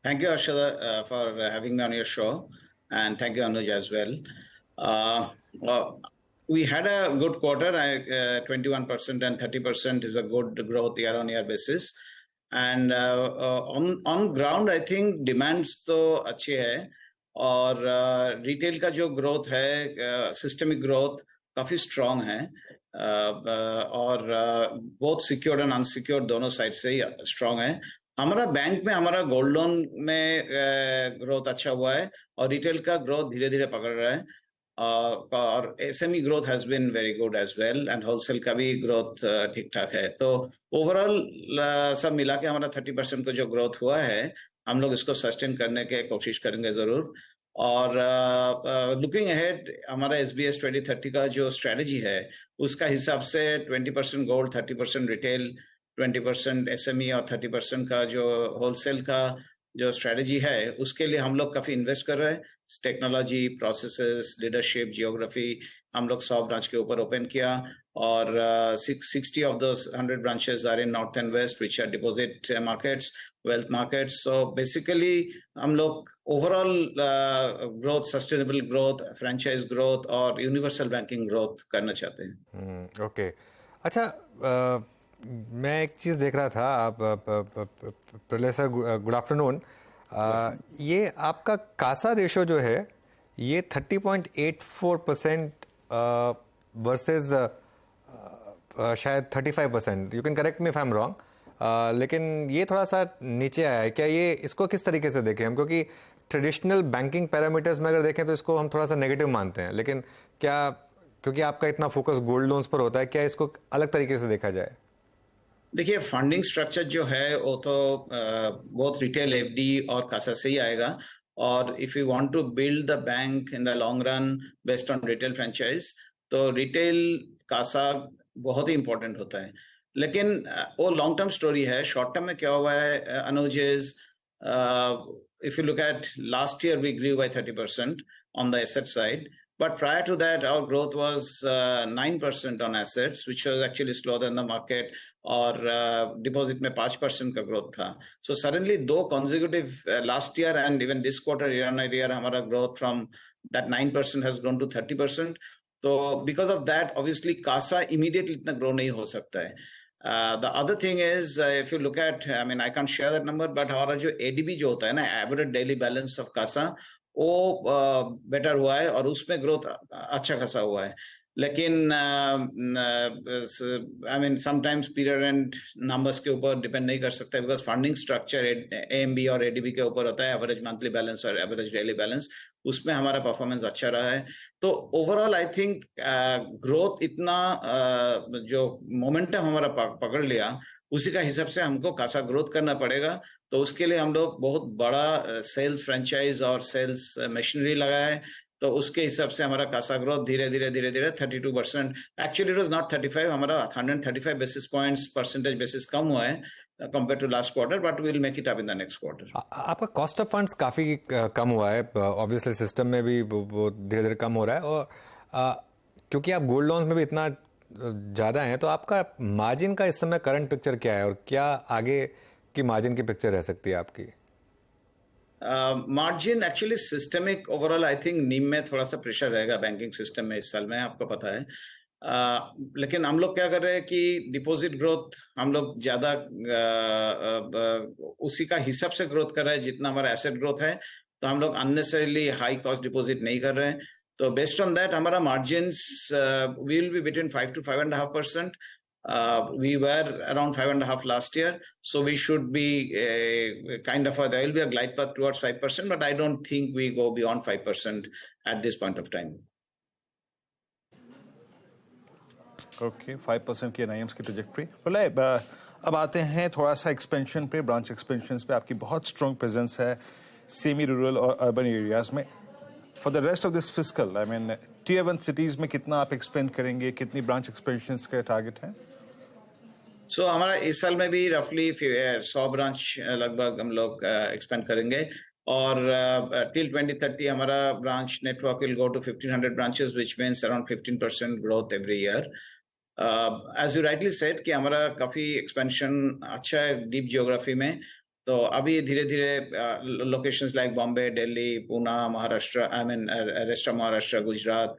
Thank you, Arshada, for having me on your show, and thank you, Anuj, as well. We had a good quarter. 21% and 30% is a good growth year-on-year basis. And on ground, I think demands तो अच्छी है, और रिटेल का जो ग्रोथ है, सिस्टमिक ग्रोथ काफी स्ट्रांग है, और बोथ सिक्योर्ड एंड अनसिक्योर्ड दोनों साइड से ही स्ट्रांग है। हमारा बैंक में हमारा गोल्ड लोन में ग्रोथ अच्छा हुआ है, और रिटेल का ग्रोथ धीरे धीरे पकड़ रहा है, और SME growth has been very good as well, and wholesale का भी ग्रोथ ठीक ठाक है। तो ओवरऑल सब मिला के हमारा 30% का जो ग्रोथ हुआ है, हम लोग इसको सस्टेन करने के कोशिश करेंगे जरूर। और लुकिंग अहेड हमारा SBS 2030 का जो स्ट्रेटजी है, उसका हिसाब से 20% गोल्ड, 30% रिटेल, 20% SME और 30% का जो होलसेल का जो स्ट्रेटजी है, उसके लिए हम लोग काफी इन्वेस्ट कर रहे हैं। टेक्नोलॉजी, प्रोसेसेस, लीडरशिप, जियोग्राफी हम लोग 100 ब्रांच के ऊपर ओपन किया और 60 of those 100 branches are in north and west which are deposit markets, wealth markets. So basically हम लोग overall growth, sustainable growth, franchise growth और यूनिवर्सल बैंकिंग ग्रोथ करना चाहते हैं. ओके. अच्छा, मैं एक चीज़ देख रहा था, आप प्रलय सर, गुड आफ्टरनून. ये आपका कासा रेशो जो है ये 30.84% वर्सेस शायद 35%. You can correct me if I am wrong. लेकिन ये थोड़ा सा नीचे आया है. क्या ये, इसको किस तरीके से देखें हम? क्योंकि ट्रेडिशनल बैंकिंग पैरामीटर्स में अगर देखें तो इसको हम थोड़ा सा नेगेटिव मानते हैं, लेकिन क्या, क्योंकि आपका इतना फोकस गोल्ड लोन्स पर होता है, क्या इसको अलग तरीके से देखा जाए? देखिए, फंडिंग स्ट्रक्चर जो है वो तो बहुत रिटेल एफडी और कासा से ही आएगा. और if you want to build the bank in the long run based on retail franchise, तो रिटेल कासा बहुत ही इंपॉर्टेंट होता है. लेकिन वो लॉन्ग टर्म स्टोरी है. शॉर्ट टर्म में क्या हुआ है Anuj, is if you look at last year, we grew by 30% on the asset side. But prior to that, our growth was 9% on assets, which was actually slower than the market. और deposit में 5% का growth था. So suddenly 2 consecutive last year and even this quarter, year on year, हमारा growth from that 9% has grown to 30%. So because of that, obviously CASA immediately इतना grow नहीं हो सकता है. The other thing is, if you look at, I mean, I can't share that number, but हमारा जो ADB जो होता है ना, average daily balance of CASA, वो बेटर हुआ है और उसमें ग्रोथ अच्छा खासा हुआ है. लेकिन I mean sometimes period and numbers के ऊपर डिपेंड नहीं कर सकता, बिकॉज फंडिंग स्ट्रक्चर एएमबी और एडीबी के ऊपर होता है, एवरेज मंथली बैलेंस और एवरेज डेली बैलेंस. उसमें हमारा परफॉर्मेंस अच्छा रहा है. तो ओवरऑल आई थिंक ग्रोथ इतना जो मोमेंटम हमारा पकड़ लिया, उसी का हिसाब से हमको कासा ग्रोथ करना पड़ेगा. तो उसके लिए हम लोग बहुत बड़ा सेल्स फ्रेंचाइज और सेल्स मशीनरी लगाया है. तो उसके हिसाब से हमारा कासा ग्रोथ धीरे धीरे 32%, एक्चुअली इट वाज नॉट 35, हमारा 135 बेसिस पॉइंट्स परसेंटेज बेसिस कम हुआ है compare to last quarter, but we will make it up in the next quarter. आपका कॉस्ट ऑफ फंड्स काफी कम हुआ है, ऑब्वियसली सिस्टम में भी वो धीरे धीरे कम हो रहा है. और क्योंकि आप गोल्ड लोन्स में भी इतना ज्यादा हैं, तो आपका मार्जिन का इस समय करंट पिक्चर क्या है और क्या आगे की मार्जिन की पिक्चर रह सकती है आपकी? Margin actually systemic overall I think नीम में थोड़ा सा प्रेशर रहेगा बैंकिंग सिस्टम में इस साल में, आपको पता है. लेकिन हम लोग क्या कर रहे हैं कि डिपॉजिट ग्रोथ हम लोग ज्यादा उसी का हिसाब से ग्रोथ कर रहे हैं जितना हमारा एसेट ग्रोथ है. तो हम लोग अननेसेसरीली हाई कॉस्ट डिपॉजिट नहीं कर रहे हैं. तो बेस्ड ऑन दैट हमारा margins will be between 5 to 5.5%. We were around 5.5 last year, so we should be kind of there will be a glide path towards 5%, but I don't think we go beyond 5% at this point of time. Okay, 5% की NIMs की ट्रैजेक्टरी. अब आते हैं थोड़ा सा एक्सपेंशन पे, ब्रांच एक्सपेंशन पे. आपकी बहुत स्ट्रॉन्ग प्रेजेंस है सेमी रूरल और अर्बन एरियाज में. For the rest of this fiscal, I mean tier 1 cities में कितना आप एक्सपेंड करेंगे, कितनी ब्रांच एक्सपेंशन का टारगेट है? सो हमारा इस साल में भी रफली 100 ब्रांच लगभग हम लोग एक्सपेंड करेंगे. और टिल 2030 हमारा branch network will go to 1500 branches, which means around 15% growth every year. As you rightly said कि हमारा काफी एक्सपेंशन अच्छा है डीप जियोग्राफी में. तो अभी धीरे धीरे locations like Bombay, Delhi, Pune, Maharashtra, I mean rest of Maharashtra, Gujarat,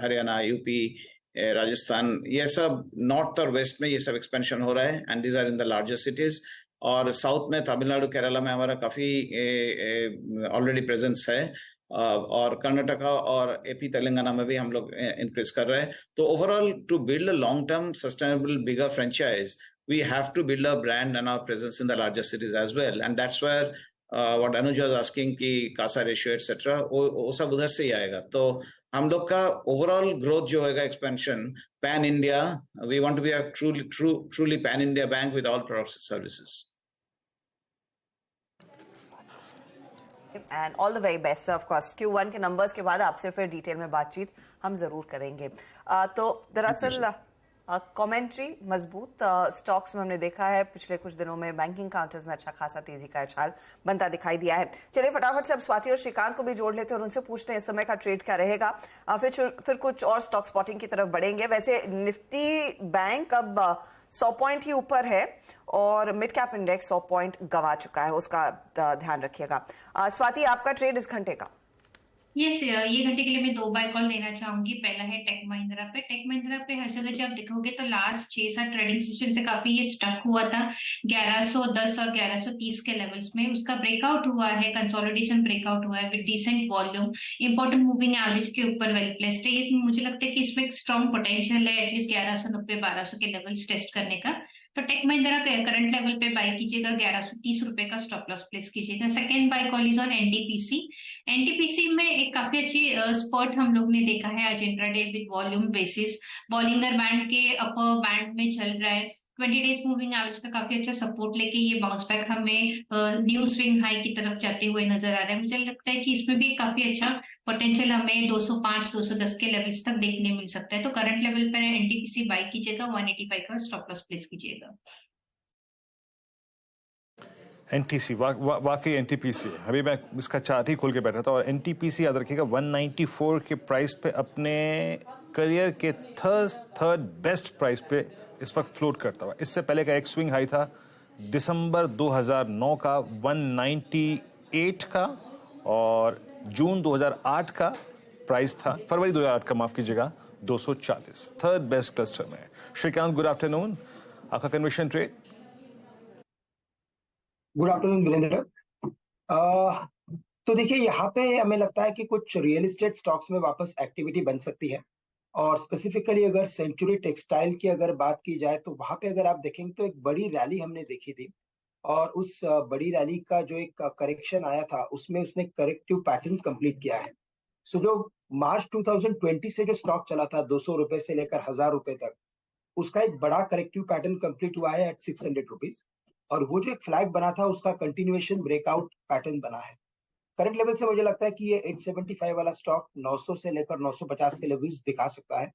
Haryana, UP, Rajasthan, ये सब नॉर्थ और वेस्ट में ये सब एक्सपेंशन हो रहा है. And these are in the largest cities. और साउथ में तमिलनाडु, केरला में हमारा काफी ऑलरेडी प्रेजेंस है. और कर्नाटका और एपी तेलंगाना में भी हम लोग इंक्रीज कर रहे हैं. तो overall to build a long term sustainable bigger franchise, we have to build a brand and our presence in the larger cities as well, and that's where what Anuj was asking कि CASA ratio etc. वो सब उधर से ही आएगा. तो हम लोग का ओवरऑल ग्रोथ जो होगा expansion pan India, we want to be a truly pan India bank with all products and services. And all the very best, of course. Q1 के नंबर्स के बाद आपसे फिर डिटेल में बातचीत हम जरूर करेंगे. तो दरअसल कमेंट्री मजबूत स्टॉक्स में हमने देखा है पिछले कुछ दिनों में बैंकिंग काउंटर्स में अच्छा खासा तेजी का उछाल बनता दिखाई दिया है। चलिए फटाफट से अब स्वाति और श्रीकांत को भी जोड़ लेते हैं और उनसे पूछते हैं इस समय का ट्रेड क्या रहेगा। फिर कुछ और स्टॉक स्पॉटिंग की तरफ बढ़ेंगे। वैसे निफ्टी बैंक अब 100 पॉइंट ही ऊपर है और मिड कैप इंडेक्स 100 पॉइंट गवा चुका है, उसका ध्यान रखिएगा। स्वाति, आपका ट्रेड इस घंटे का? यस, ये घंटे के लिए मैं 2 बाय कॉल देना चाहूंगी। पहला है टेक महिंद्रा पे। टेक महिंद्रा पे हर जगह जब देखोगे तो लास्ट 6-7 ट्रेडिंग सेशन से काफी ये स्टक हुआ था 1110 और 1130 के लेवल्स में। उसका ब्रेकआउट हुआ है, कंसोलिडेशन ब्रेकआउट हुआ है with decent volume, important moving average के ऊपर वेल प्लेस्ड है। ये मुझे लगता है कि इसमें एक स्ट्रॉन्ग पोटेंशियल है एटलीस्ट 1190-1200 के लेवल्स टेस्ट करने का। तो टेक महिंद्रा करंट लेवल पे बाय कीजिएगा, 1130 रुपए का स्टॉप लॉस प्लेस कीजिएगा। Second by call is on NTPC. NTPC में एक काफी अच्छी स्पर्ट हम लोग ने देखा है आज intraday with volume basis. Bollinger band के अपर बैंड में चल रहा है। 20 डेज मूविंग एवरेज का काफी अच्छा सपोर्ट लेके ये बाउंस बैक हमें न्यू स्विंग हाई की तरफ जाते हुए नजर आ रहा है। मुझे लगता है कि इसमें भी काफी अच्छा पोटेंशियल हमें 205-210 के लेवल्स तक देखने मिल सकता है। तो करंट लेवल पर एनटीपीसी बाय कीजिएगा, 185 का स्टॉप लॉस प्लेस कीजिएगा। एनटीसी वाकई एनटीपीसी, अभी मैं इसका चार्ट ही खोल के बैठा था और एनटीपीसी याद रखिएगा 194 के प्राइस पे अपने करियर के थर्ड बेस्ट प्राइस पे इस वक्त फ्लोट करता हुआ। इससे पहले का एक स्विंग हाई था दिसंबर 2009 का 198 का और जून 2008 का प्राइस था, फरवरी 2008 का माफ कीजिएगा, 240। थर्ड बेस्ट क्लस्टर में। श्रीकांत, गुड आफ्टरनून, आपका conviction trade? Good afternoon Virendra. तो देखिए, यहाँ पे हमें लगता है कि कुछ रियल एस्टेट स्टॉक्स में वापस एक्टिविटी बन सकती है और स्पेसिफिकली अगर सेंचुरी टेक्सटाइल की अगर बात की जाए तो वहां पे अगर आप देखेंगे तो एक बड़ी रैली हमने देखी थी और उस बड़ी रैली का जो एक करेक्शन आया था उसमें उसने करेक्टिव पैटर्न कंप्लीट किया है। सो जो मार्च 2020 से जो स्टॉक चला था 200 रुपए से लेकर 1000 रुपए तक, उसका एक बड़ा करेक्टिव पैटर्न कंप्लीट हुआ है एट 600 रुपीज और वो जो एक फ्लैग बना था उसका कंटिन्यूएशन ब्रेकआउट पैटर्न बना है। करंट लेवल से मुझे लगता है कि ये 875 वाला स्टॉक 900 से लेकर 950 के लेवल्स दिखा सकता है,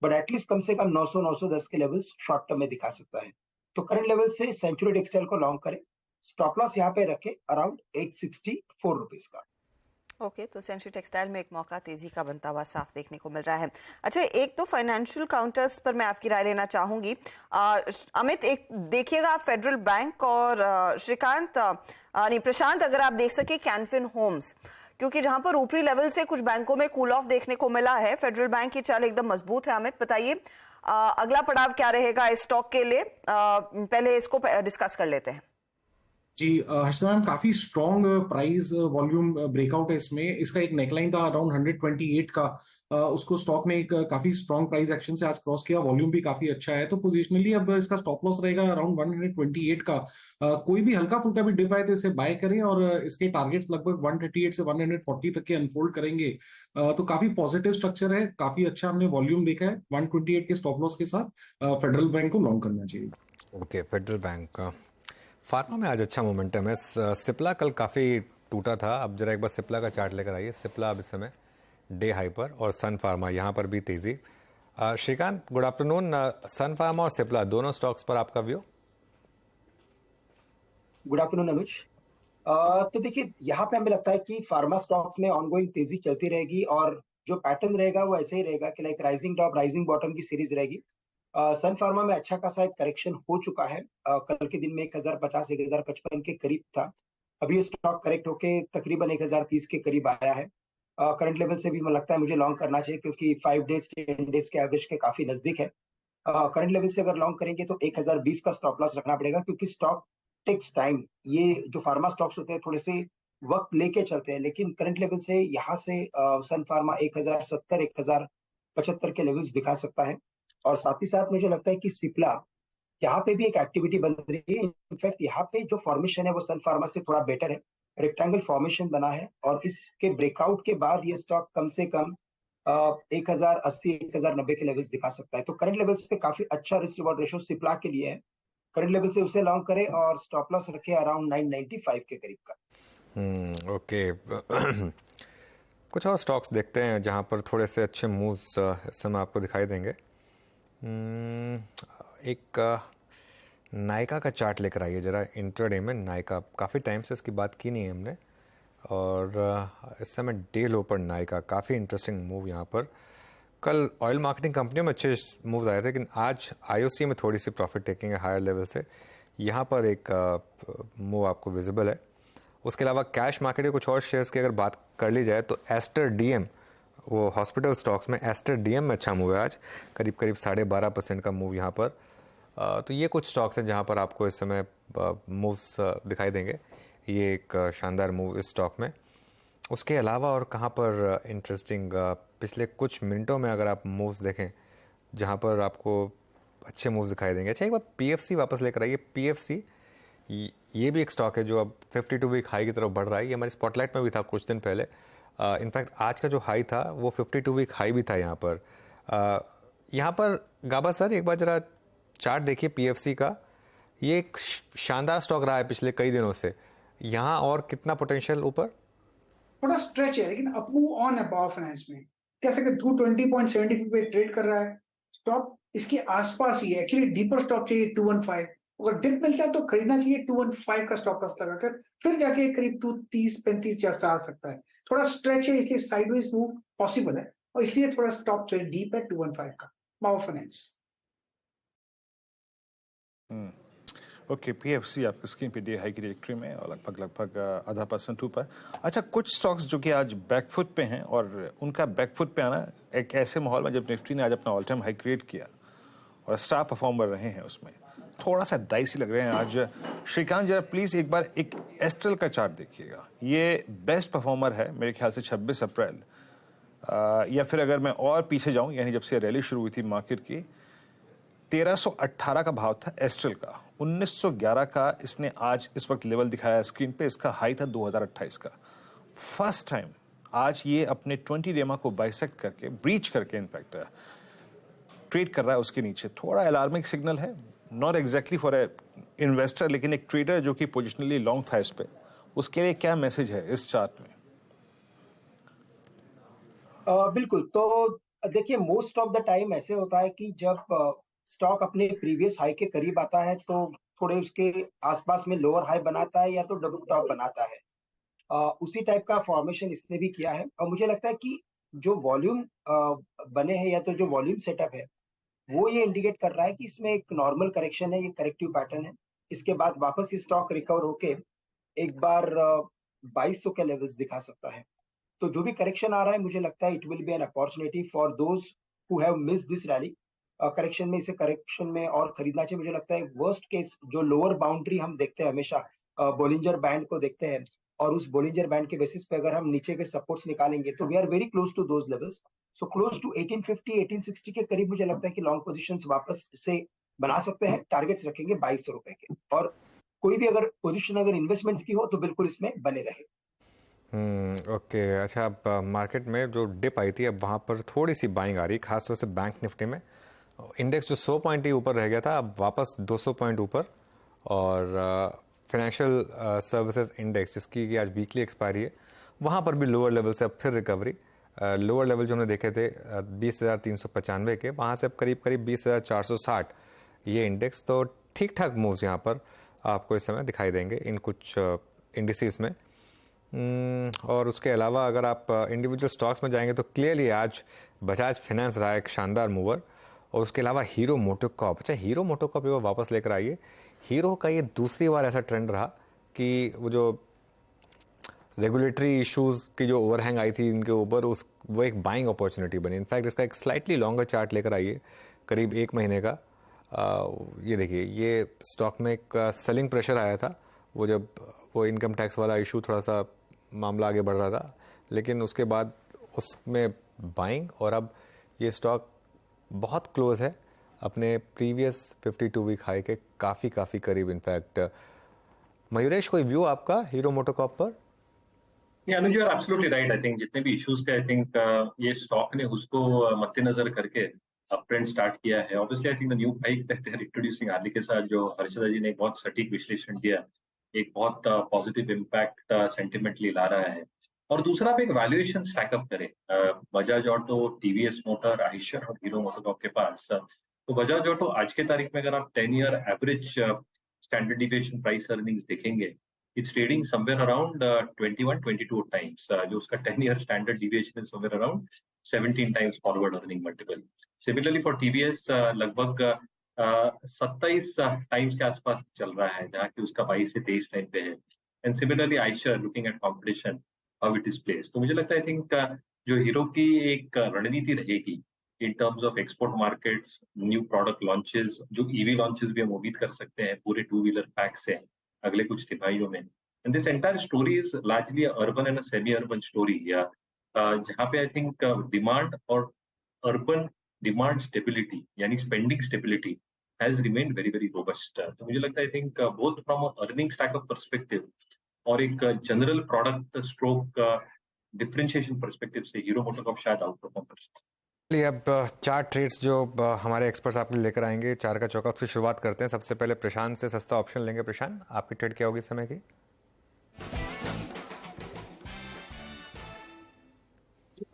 बट एटलीस्ट कम से कम 900-910 के लेवल्स शॉर्ट टर्म में दिखा सकता है। तो करंट लेवल से सेंचुरी टेक्सटाइल को लॉन्ग करें, स्टॉप लॉस यहाँ पे रखे अराउंड 864 रुपीज का। ओके, तो सेंचुरी टेक्सटाइल में एक मौका तेजी का बनता हुआ साफ देखने को मिल रहा है। अच्छा, एक तो फाइनेंशियल काउंटर्स पर मैं आपकी राय लेना चाहूंगी। अमित, एक देखिएगा आप फेडरल बैंक और श्रीकांत नहीं प्रशांत, अगर आप देख सके कैनफिन होम्स, क्योंकि जहां पर ऊपरी लेवल से कुछ बैंकों में कूल ऑफ देखने को मिला है, फेडरल बैंक की चाल एकदम मजबूत है। अमित बताइए अगला पड़ाव क्या रहेगा इस स्टॉक के लिए? पहले इसको डिस्कस कर लेते हैं। जी हर्षदा मैम, काफी स्ट्रॉन्ग प्राइस वॉल्यूम ब्रेकआउट है इसमें। इसका एक नेकलाइन था अराउंड 128 का, उसको स्टॉक ने एक काफी स्ट्रॉन्ग प्राइस एक्शन से आज क्रॉस किया। वॉल्यूम भी काफी अच्छा है, तो पोजिशनली अब इसका स्टॉप लॉस रहेगा अराउंड 128 का। कोई भी हल्का फुल्का भी डिप आए तो इसे बाय करें और इसके टारगेट्स लगभग 138 से 140 तक के अनफोल्ड करेंगे। तो काफी पॉजिटिव स्ट्रक्चर है, काफी अच्छा हमने वॉल्यूम देखा है। 128 के स्टॉप लॉस के साथ फेडरल बैंक को लॉन्ग करना चाहिए। ओके, फेडरल बैंक का फार्मा में आज अच्छा मोमेंटम है। सिप्ला कल काफ़ी टूटा था, अब जरा एक बार सिप्ला का चार्ट लेकर आइए। सिप्ला अब इस समय डे हाई पर और सन फार्मा यहाँ पर भी तेजी। Shrikant, good afternoon. Sun Pharma और सिप्ला दोनों स्टॉक्स पर आपका व्यू? गुड आफ्टरनून अनुज। तो देखिए, यहाँ पे हमें लगता है कि फार्मा स्टॉक्स में ऑनगोइंग तेजी चलती रहेगी और जो पैटर्न रहेगा वो ऐसे ही रहेगा कि like rising top rising bottom की सीरीज रहेगी। सन फार्मा में अच्छा खासा एक करेक्शन हो चुका है। कल के दिन में 1050 1055 के करीब था, अभी ये स्टॉक करेक्ट होके तकरीबन 1030 के करीब आया है। करंट लेवल से भी मुझे लगता है मुझे लॉन्ग करना चाहिए क्योंकि 5 डेज 10 डेज के एवरेज के काफी नजदीक है। करंट लेवल से अगर लॉन्ग करेंगे तो 1020 का स्टॉप लॉस रखना पड़ेगा क्योंकि स्टॉक टेक्स टाइम। ये जो फार्मा स्टॉक्स होते हैं थोड़े से वक्त लेके चलते हैं, लेकिन करंट लेवल से यहाँ से सन फार्मा 1070 1075 के लेवल्स दिखा सकता है। और साथ ही साथ मुझे लगता है कि सिप्ला यहाँ पे भी एक एक्टिविटी बन रही है। इनफैक्ट यहाँ पे जो फॉर्मेशन है वो सन फार्मा से थोड़ा बेटर है, रेक्टेंगल फॉर्मेशन बना है और इसके ब्रेकआउट के बाद ये स्टॉक कम से कम 1080 1090 के लेवल्स दिखा सकता है। तो करंट लेवल्स पे काफी अच्छा रिस्क रिवॉर्ड रेशियो सिप्ला के लिए है। करंट लेवल से उसे लॉन्ग करे और स्टॉप लॉस रखे अराउंड 995 के करीब का। ओके कुछ और स्टॉक्स देखते हैं जहां पर थोड़े से अच्छे मूव्स इस समय आपको दिखाई देंगे। एक नायका का चार्ट लेकर आइए जरा इंट्राडे में। नायका काफ़ी टाइम से इसकी बात की नहीं है हमने, और इस समय डे लो पर नायका काफ़ी इंटरेस्टिंग मूव यहाँ पर। कल ऑयल मार्केटिंग कंपनियों में अच्छे मूव्स आए थे, लेकिन आज आईओसी में थोड़ी सी प्रॉफिट टेकिंग है हायर लेवल से। यहाँ पर एक मूव आपको विजिबल है। उसके अलावा कैश मार्केट के कुछ और शेयर्स की अगर बात कर ली जाए तो एस्टर डीएम, वो हॉस्पिटल स्टॉक्स में एस्टर डीएम में अच्छा मूव है आज, करीब करीब 12.5% का मूव यहाँ पर। तो ये कुछ स्टॉक्स हैं जहाँ पर आपको इस समय मूव्स दिखाई देंगे। ये एक शानदार मूव इस स्टॉक में। उसके अलावा और कहाँ पर इंटरेस्टिंग पिछले कुछ मिनटों में अगर आप मूव्स देखें जहाँ पर आपको अच्छे मूव्स दिखाई देंगे। अच्छा, एक बार पीएफसी वापस लेकर आइए। पीएफसी ये भी एक स्टॉक है जो अब 52 वीक हाई की तरफ बढ़ रहा है। ये हमारी स्पॉटलाइट में भी था कुछ दिन पहले। इनफैक्ट आज का जो हाई था वो 52 वीक हाई भी था यहाँ पर। गाबा सर एक बार जरा चार्ट देखिए पीएफसी का। ये एक शानदार स्टॉक रहा है पिछले कई दिनों से। यहाँ और कितना पोटेंशियल ऊपर? थोड़ा स्ट्रेच है, लेकिन अप मूव ऑन है पावर फाइनेंस में। कैसे कि 220.70 पे ट्रेड कर रहा है। स्टॉक इसके आसपास ही है। एक्चुअली डीपर स्टॉक चाहिए 215। अगर डिप मिलता है तो खरीदना चाहिए 215 का स्टॉप लॉस लगाकर, फिर जाके करीब 230-35 जैसा आ सकता है। थोड़ा स्ट्रेच है, इसलिए साइडवेज मूव पॉसिबल है, और इसलिए थोड़ा स्टॉप जो डीप है 215 का पावर फाइनेंस। ओके, पीएफसी आपकी स्क्रीन पे डे हाई की ट्रेजेक्टरी में और लगभग 0.5% ऊपर। अच्छा, कुछ स्टॉक्स जो कि आज बैकफुट पे हैं, और उनका बैकफुट पे आना एक ऐसे माहौल में जब निफ्टी ने आज अपना ऑल टाइम हाई क्रिएट किया और स्टार परफॉर्मर रहे हैं, उसमें थोड़ा सा डाइसी लग रहे हैं आज। श्रीकांत जरा प्लीज एक बार एक एस्ट्रल का चार्ट देखिएगा। ये बेस्ट परफॉर्मर है मेरे ख्याल से 26 अप्रैल, या फिर अगर मैं और पीछे जाऊं, यानी जब से रैली शुरू हुई थी मार्केट की, 1318 का भाव था एस्ट्रल का। 1911 का इसने आज इस वक्त लेवल दिखाया स्क्रीन पे। इसका हाई था 2028 का। फर्स्ट टाइम आज ये अपने 20 रेमा को बाइसेक्ट करके, ब्रीच करके इनफैक्ट ट्रेड कर रहा है उसके नीचे। थोड़ा अलार्मिंग सिग्नल है, not exactly for a investor, लेकिन एक ट्रेडर जो कि पोजिशनली लॉन्ग था इस पे, उसके लिए क्या मैसेज है इस चार्ट में? बिल्कुल। तो देखिए, मोस्ट ऑफ द टाइम ऐसे होता है कि जब स्टॉक अपने प्रीवियस हाई के करीब आता है तो थोड़े उसके आसपास में लोअर हाई बनाता है या तो डबल टॉप बनाता है। उसी टाइप का फॉर्मेशन इसने भी किया है, और मुझे लगता है कि जो वॉल्यूम बने हैं या तो जो वॉल्यूम सेटअप है वो ये इंडिकेट कर रहा है कि इसमें एक नॉर्मल करेक्शन है, ये करेक्टिव पैटर्न है। इसके बाद वापस ये स्टॉक रिकवर होके एक बार 2200 के लेवल्स दिखा सकता है। तो जो भी करेक्शन आ रहा है, मुझे लगता है it will be an opportunity for those who have missed this rally. Correction में, इसे करेक्शन में और खरीदना चाहिए। मुझे लगता है वर्स्ट केस जो लोअर बाउंड्री हम देखते हैं हमेशा, बोलिंजर बैंड को देखते हैं, और उस बोलिंजर बैंड के बेसिस पे अगर हम नीचे के सपोर्ट्स निकालेंगे तो we are very close to those levels. So close to 1850 1860 के करीब मुझे लगता है कि लॉन्ग पोजीशंस वापस से बना सकते हैं। टारगेट्स रखेंगे 2200 रुपए के, और कोई भी अगर पोजीशन अगर इन्वेस्टमेंट्स की हो तो बिल्कुल इसमें बने रहे। ओके। अच्छा, अब मार्केट में जो डिप आई थी, अब वहाँ पर थोड़ी सी बाइंग आ रही, खासतौर से बैंक निफ्टी में। इंडेक्स जो 100 पॉइंट ही ऊपर रह गया था, अब वापस 200 पॉइंट ऊपर। और फाइनेंशियल सर्विसेज इंडेक्स, जिसकी कि आज वीकली एक्सपायरी है, वहाँ पर भी लोअर लेवल से अब फिर रिकवरी। लोअर लेवल जो हमने देखे थे 20,395 के, वहाँ से अब करीब करीब 20,460 ये इंडेक्स। तो ठीक ठाक मूव्स यहाँ पर आपको इस समय दिखाई देंगे इन कुछ इंडिसेस में। और उसके अलावा अगर आप इंडिविजुअल स्टॉक्स में जाएंगे तो क्लियरली आज बजाज फाइनेंस रहा एक शानदार मूवर, और उसके अलावा हीरो मोटोकॉर्प। अच्छा, हीरो मोटोकॉर्प ये वापस लेकर आइए। हीरो का ये दूसरी बार ऐसा ट्रेंड रहा कि वो जो रेगुलेटरी इश्यूज की जो ओवरहैंग आई थी इनके ऊपर, वो एक बाइंग अपॉर्चुनिटी बनी। इनफैक्ट इसका एक स्लाइटली लॉन्गर चार्ट लेकर आइए, करीब 1 महीने का। ये देखिए, ये स्टॉक में एक सेलिंग प्रेशर आया था वो जब वो इनकम टैक्स वाला इशू थोड़ा सा मामला आगे बढ़ रहा था, लेकिन उसके बाद उसमें बाइंग, और अब ये स्टॉक बहुत क्लोज है अपने प्रीवियस 52 वीक हाई के काफ़ी करीब। इनफैक्ट मयूरेश, कोई व्यू आपका हीरो मोटोकॉर्प पर? Anuj, you are absolutely right. I think जितने भी इश्यूज थे, आई थिंक ये स्टॉक ने उसको मद्देनजर करके अप ट्रेंड स्टार्ट किया है। Obviously I think the new hike that they are introducing early के साथ जो हर्षदा जी ने एक बहुत सटीक विश्लेषण दिया, एक बहुत पॉजिटिव इम्पैक्ट सेंटिमेंटली ला रहा है। और दूसरा आप एक वैल्यूएशन स्टैकअप करें, Bajaj auto, TVS motor, Eicher और हीरो मोटोकॉर्प के पास तो बजाज ऑटो आज के तारीख में अगर आप 10 year average standard deviation price earnings देखेंगे, it's trading somewhere around 21-22 times, जो उसका 10 ईयर स्टैंडर्ड डिविएशन है somewhere around 17 times forward earning multiple. Similarly for TVS लगभग 27 टाइम्स के आसपास चल रहा है, जहाँ की उसका 22 से 23 टाइम पे है। And similarly Eicher looking at competition how it is placed, तो मुझे लगता है आई थिंक जो हीरो की एक रणनीति रहेगी in terms of export markets, new product launches, जो ईवी लॉन्चेस भी हम उम्मीद कर सकते हैं पूरे 2 व्हीलर पैक से अगले कुछ तिमाहियों में। And this entire story is largely urban and semi urban story, या जहाँ पे आई थिंक डिमांड और अर्बन डिमांड स्टेबिलिटी यानी spending stability has remained very very robust. तो मुझे लगता है I think both from earning stack up perspective और एक general product stroke differentiation perspective से हीरो मोटोकॉर्प शायद आउट परफॉर्म कर सकते हैं। चलिए अब 4 ट्रेड्स जो हमारे एक्सपर्ट्स आपके लिए लेकर आएंगे, 4 का चौका से शुरुआत करते हैं। सबसे पहले प्रशांत से सस्ता ऑप्शन लेंगे। प्रशांत, आपकी ट्रेड क्या होगी इस समय की?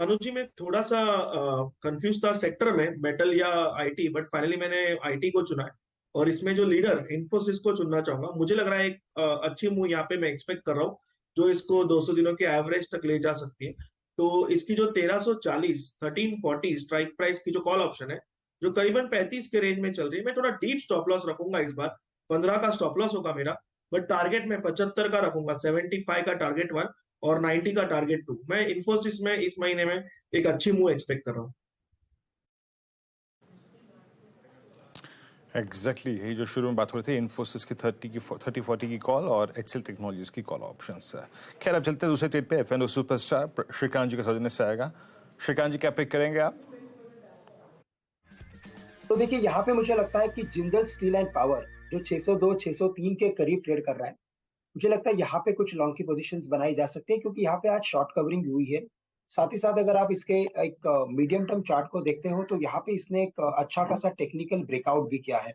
अनुज जी, मैं थोड़ा सा कंफ्यूज था सेक्टर में, मेटल या आईटी, बट फाइनली मैंने आईटी को चुना है और इसमें जो लीडर इन्फोसिस को चुनना चाहूंगा। मुझे लग रहा है एक अच्छी मूव यहाँ पे मैं एक्सपेक्ट कर रहा हूँ जो इसको 200 दिनों के एवरेज तक ले जा सकती है। तो इसकी जो 1340 1340 स्ट्राइक प्राइस की जो कॉल ऑप्शन है, जो करीबन 35 के रेंज में चल रही है, मैं थोड़ा डीप स्टॉप लॉस रखूंगा इस बार। 15 का स्टॉप लॉस होगा मेरा, बट टारगेट में 75 का रखूंगा। 75 का टारगेट 1 और 90 का टारगेट 2। मैं इन्फोसिस में इस महीने में एक अच्छी मूव एक्सपेक्ट कर रहा हूँ। एग्जैक्टली यही जो शुरू में बात हो रही थी, इन्फोसिस की 30-40 की कॉल और एक्सेल टेक्नोलॉजीज की कॉल ऑप्शंस है। खैर अब चलते हैं दूसरे ट्रेड पे। एफएनओ सुपरस्टार श्रीकांत जी का सौजन्य से आएगा। श्रीकांत जी, क्या पिक करेंगे आप? तो देखिए, यहाँ पे मुझे लगता है कि जिंदल स्टील एंड पावर जो 602-603 के करीब ट्रेड कर रहा है, मुझे लगता है यहाँ पे कुछ लॉन्ग की पोजीशंस बनाई जा सकती है, क्योंकि यहाँ पे आज शॉर्ट कवरिंग हुई है। साथ ही साथ अगर आप इसके एक मीडियम टर्म चार्ट को देखते हो तो यहाँ पे इसने एक अच्छा खासा टेक्निकल ब्रेकआउट भी किया है।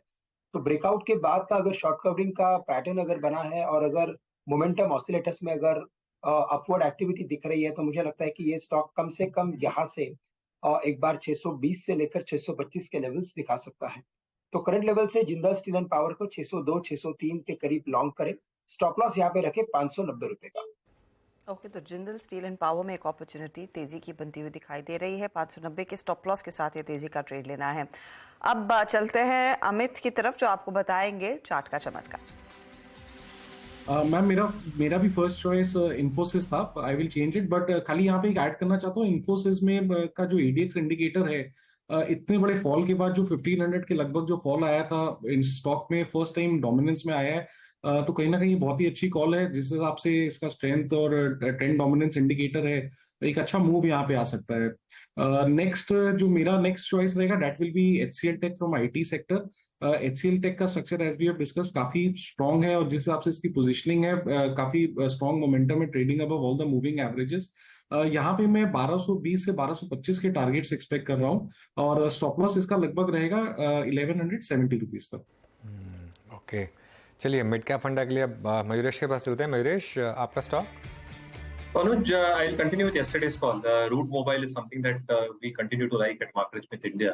तो ब्रेकआउट के बाद का अगर शॉर्ट कवरिंग का पैटर्न अगर बना है और अगर मोमेंटम ऑसिलेटर्स में अगर अपवर्ड एक्टिविटी दिख रही है, तो मुझे लगता है कि ये स्टॉक कम से कम यहाँ से एक बार 620 से लेकर 625 के लेवल्स दिखा सकता है। तो करंट लेवल से जिंदल स्टील एंड पावर को 602-603 के करीब लॉन्ग करे। स्टॉप लॉस यहाँ पे रखे 590 रुपए का। ओके, तो जिंदल स्टील एंड पावर में एक अपॉर्चुनिटी तेजी की बनती हुई दिखाई दे रही है। 590 के स्टॉप लॉस के साथ ये तेजी का ट्रेड लेना है। अब चलते हैं अमित की तरफ, जो आपको बताएंगे चार्ट का चमत्कार। मैम, मेरा भी फर्स्ट चॉइस इन्फोसिस था। I will change it, but खाली यहाँ पे एक ऐड करना चाहता हूँ। इन्फोसिस में का जो एडीएक्स इंडिकेटर है, इतने बड़े फॉल के बाद जो 1500 के लगभग जो फॉल आया था इन स्टॉक में, फर्स्ट टाइम डोमिनेंस में आया है। तो कहीं ना कहीं बहुत ही अच्छी कॉल है। जिस हिसाब से इसका स्ट्रेंथ और ट्रेंड डोमिनेंस इंडिकेटर है, एक अच्छा मूव यहाँ पे आ सकता है। नेक्स्ट जो मेरा नेक्स्ट चॉइस रहेगा, that will be HCL Tech from IT sector. HCL Tech का structure as we have discussed काफी स्ट्रॉन्ग है, और जिस हिसाब से इसकी पोजिशनिंग है, काफी स्ट्रॉन्ग मोमेंटम है, trading above all the moving averages. यहाँ पे मैं 1220 से 1225 के टारगेट्स एक्सपेक्ट कर रहा हूँ, और स्टॉप लॉस इसका लगभग रहेगा 1170 रुपीज पर। ओके, चलिए मिड कैप फंडा के लिए अब मयूरेश के पास चलते हैं। मयूरेश, आपका stock? Anuj, I'll continue with yesterday's call. Root Mobile is something that we continue to like at Market Smith India.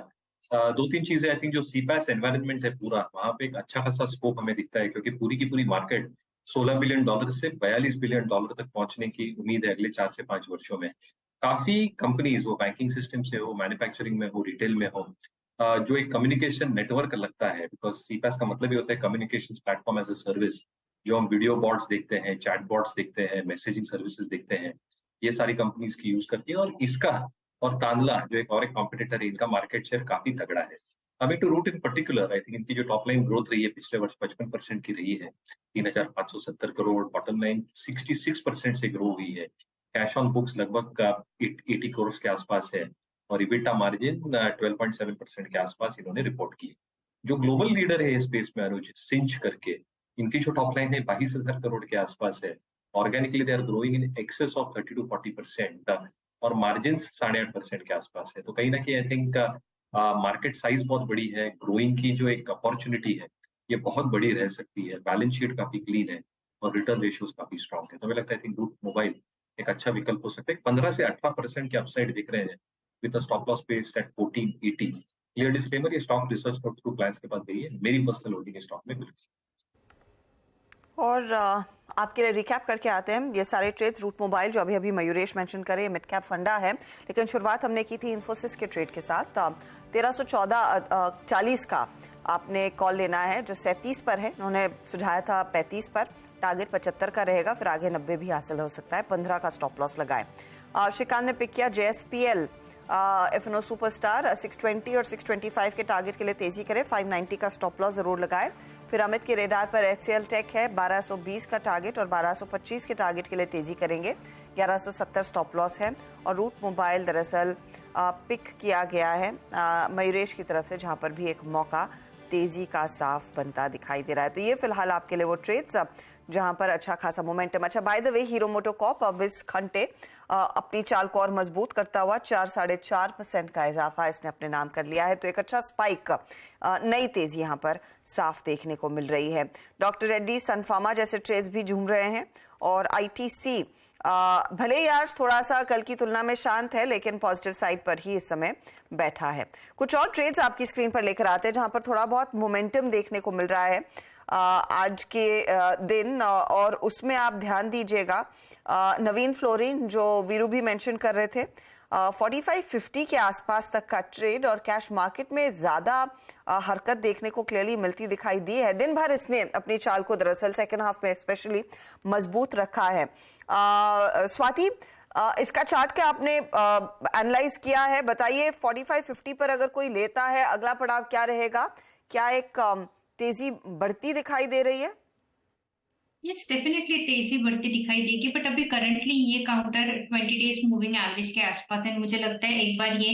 2-3 चीजें आई थिंक, जो सीपैस एनवायरनमेंट है पूरा, वहां पे एक अच्छा खासा स्कोप हमें दिखता है, क्योंकि पूरी की पूरी मार्केट $16 बिलियन से $42 बिलियन तक पहुंचने की उम्मीद है अगले 4 से 5 वर्षों में। काफी कंपनीज, वो बैंकिंग सिस्टम से हो, मैन्युफैक्चरिंग में हो, रिटेल में हो, जो एक कम्युनिकेशन नेटवर्क लगता है, बिकॉज सीपैस का मतलब ही होता है communication platform as a service. जो हम वीडियो बॉट्स देखते हैं, चैट बॉट्स देखते हैं, मैसेजिंग सर्विसेज देखते हैं, ये सारी कंपनीज की यूज करती है। और इसका और तांदला जो एक और एक कॉम्पिटिटर है, इनका मार्केट शेयर काफी तगड़ा है। हमें to route in particular, I think इनकी जो टॉप लाइन ग्रोथ रही है पिछले वर्ष 55% की रही है, 3570 करोड़। बॉटम लाइन 66% से ग्रो हुई है। कैश ऑन बुक्स लगभग 80 करोड़ के आसपास है, और इबिटा मार्जिन 12.7% के आसपास इन्होंने रिपोर्ट की। जो ग्लोबल लीडर है इस स्पेस में, अनुज, सिंच करके, इनकी जो टॉप लाइन है 22,000 करोड़ के आसपास है। Organically they are growing in excess of 30-40%, और मार्जिन 8.5% के आसपास है। तो कहीं ना कहीं आई थिंक मार्केट साइज बहुत बड़ी है, ग्रोइंग की जो एक अपॉर्चुनिटी है ये बहुत बड़ी रह सकती है। बैलेंस शीट काफी क्लीन है और रिटर्न रेशियोज काफी स्ट्रॉन्ग है। तो मुझे लगता है आई थिंक रूट मोबाइल एक अच्छा विकल्प हो सकता है। 15 से 18% के अपसाइड दिख रहे हैं, with a stop loss based at 1480. Clear disclaimer, ये stock research for true clients के पास गई है, मेरी पर्सनल होल्डिंग स्टॉक में बिल्कुल। और आपके लिए रिकैप करके आते हैं ये सारे ट्रेड्स। रूट मोबाइल जो अभी अभी मयूरेश मेंशन करे, मिड कैप फंडा है, लेकिन शुरुआत हमने की थी इन्फोसिस के ट्रेड के साथ। 1314.40 का आपने कॉल लेना है जो 37 पर है, उन्होंने सुझाया था 35 पर, टारगेट 75 का रहेगा, फिर आगे 90 भी हासिल हो सकता है। 15 का स्टॉप लॉस लगाए। श्रीकांत ने पिक किया JSPL FNO सुपरस्टार 620 और 625 के टारगेट के लिए तेजी करे, 590 का स्टॉप लॉस जरूर लगाए। फिर अमित के रेडार पर HCL टेक है, 1220 का टारगेट और 1225 के टारगेट के लिए तेजी करेंगे, 1170 स्टॉप लॉस है। और रूट मोबाइल दरअसल पिक किया गया है मयूरेश की तरफ से, जहां पर भी एक मौका तेजी का साफ बनता दिखाई दे रहा है। तो ये फिलहाल आपके लिए वो ट्रेड्स जहां पर अच्छा खासा मोमेंटम। अच्छा, by the way, hero MotoCorp विस खंटे अपनी चाल को और मजबूत करता हुआ 4-4.5% का इजाफा इसने अपने नाम कर लिया है। तो एक अच्छा स्पाइक, नई तेजी यहां पर साफ देखने को मिल रही है। डॉक्टर रेड्डी, सन फार्मा जैसे ट्रेड्स भी झूम रहे हैं। और ITC भले ही आज थोड़ा सा कल की तुलना में शांत है, लेकिन पॉजिटिव साइड पर ही इस समय बैठा है। कुछ और ट्रेड्स आपकी स्क्रीन पर लेकर आते हैं जहां पर थोड़ा बहुत मोमेंटम देखने को मिल रहा है आज के दिन, और उसमें आप ध्यान दीजिएगा नवीन फ्लोरिन जो वीरू भी मेंशन कर रहे थे, 4550 के आसपास तक का ट्रेड, और कैश मार्केट में ज्यादा हरकत देखने को क्लियरली मिलती दिखाई दी है। दिन भर इसने अपनी चाल को दरअसल सेकंड हाफ में स्पेशली मजबूत रखा है। स्वाति, इसका चार्ट क्या आपने एनालाइज किया है, बताइए 4550 पर अगर कोई लेता है अगला पड़ाव क्या रहेगा? क्या एक तेजी बढ़ती दिखाई दे रही है? यस, डेफिनेटली तेजी बढ़ती दिखाई देगी, बट अभी करंटली ये काउंटर 20 डेज मूविंग एवरेज के आसपास है। मुझे लगता है एक बार ये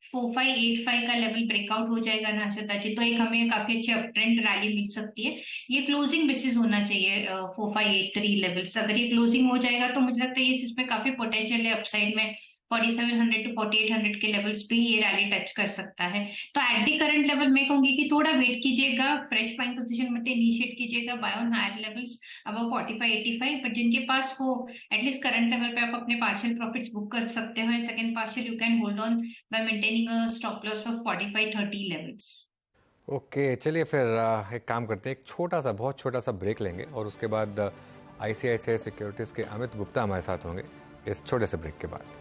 4585 का लेवल ब्रेकआउट हो जाएगा ना हर्षदा जी, तो एक हमें काफी अच्छी अपट्रेंड रैली मिल सकती है। ये क्लोजिंग बेसिस होना चाहिए 4583 लेवल्स। अगर ये क्लोजिंग हो जाएगा तो मुझे लगता है इसमें काफी पोटेंशियल है अपसाइड में। 4700 to 4800 के लेवल्स पे ये रैली टच कर सकता है। तो एट दी करंट लेवल मैं कहूंगी कि थोड़ा वेट कीजिएगा, फ्रेश बाइंग पोजीशन मत इनिशिएट कीजिएगा, bye on higher levels above 4585, but जिनके पास हो एटलीस्ट करंट लेवल पे आप अपने पार्शियल प्रॉफिट्स बुक कर सकते हो। And second partial you can hold on by maintaining a stop loss of 4530 levels. Okay, चलिए फिर एक काम करते हैं, एक छोटा सा, बहुत छोटा सा ब्रेक लेंगे और उसके बाद ICICI सिक्योरिटीज़ के अमित गुप्ता हमारे साथ होंगे इस छोटे से ब्रेक के बाद।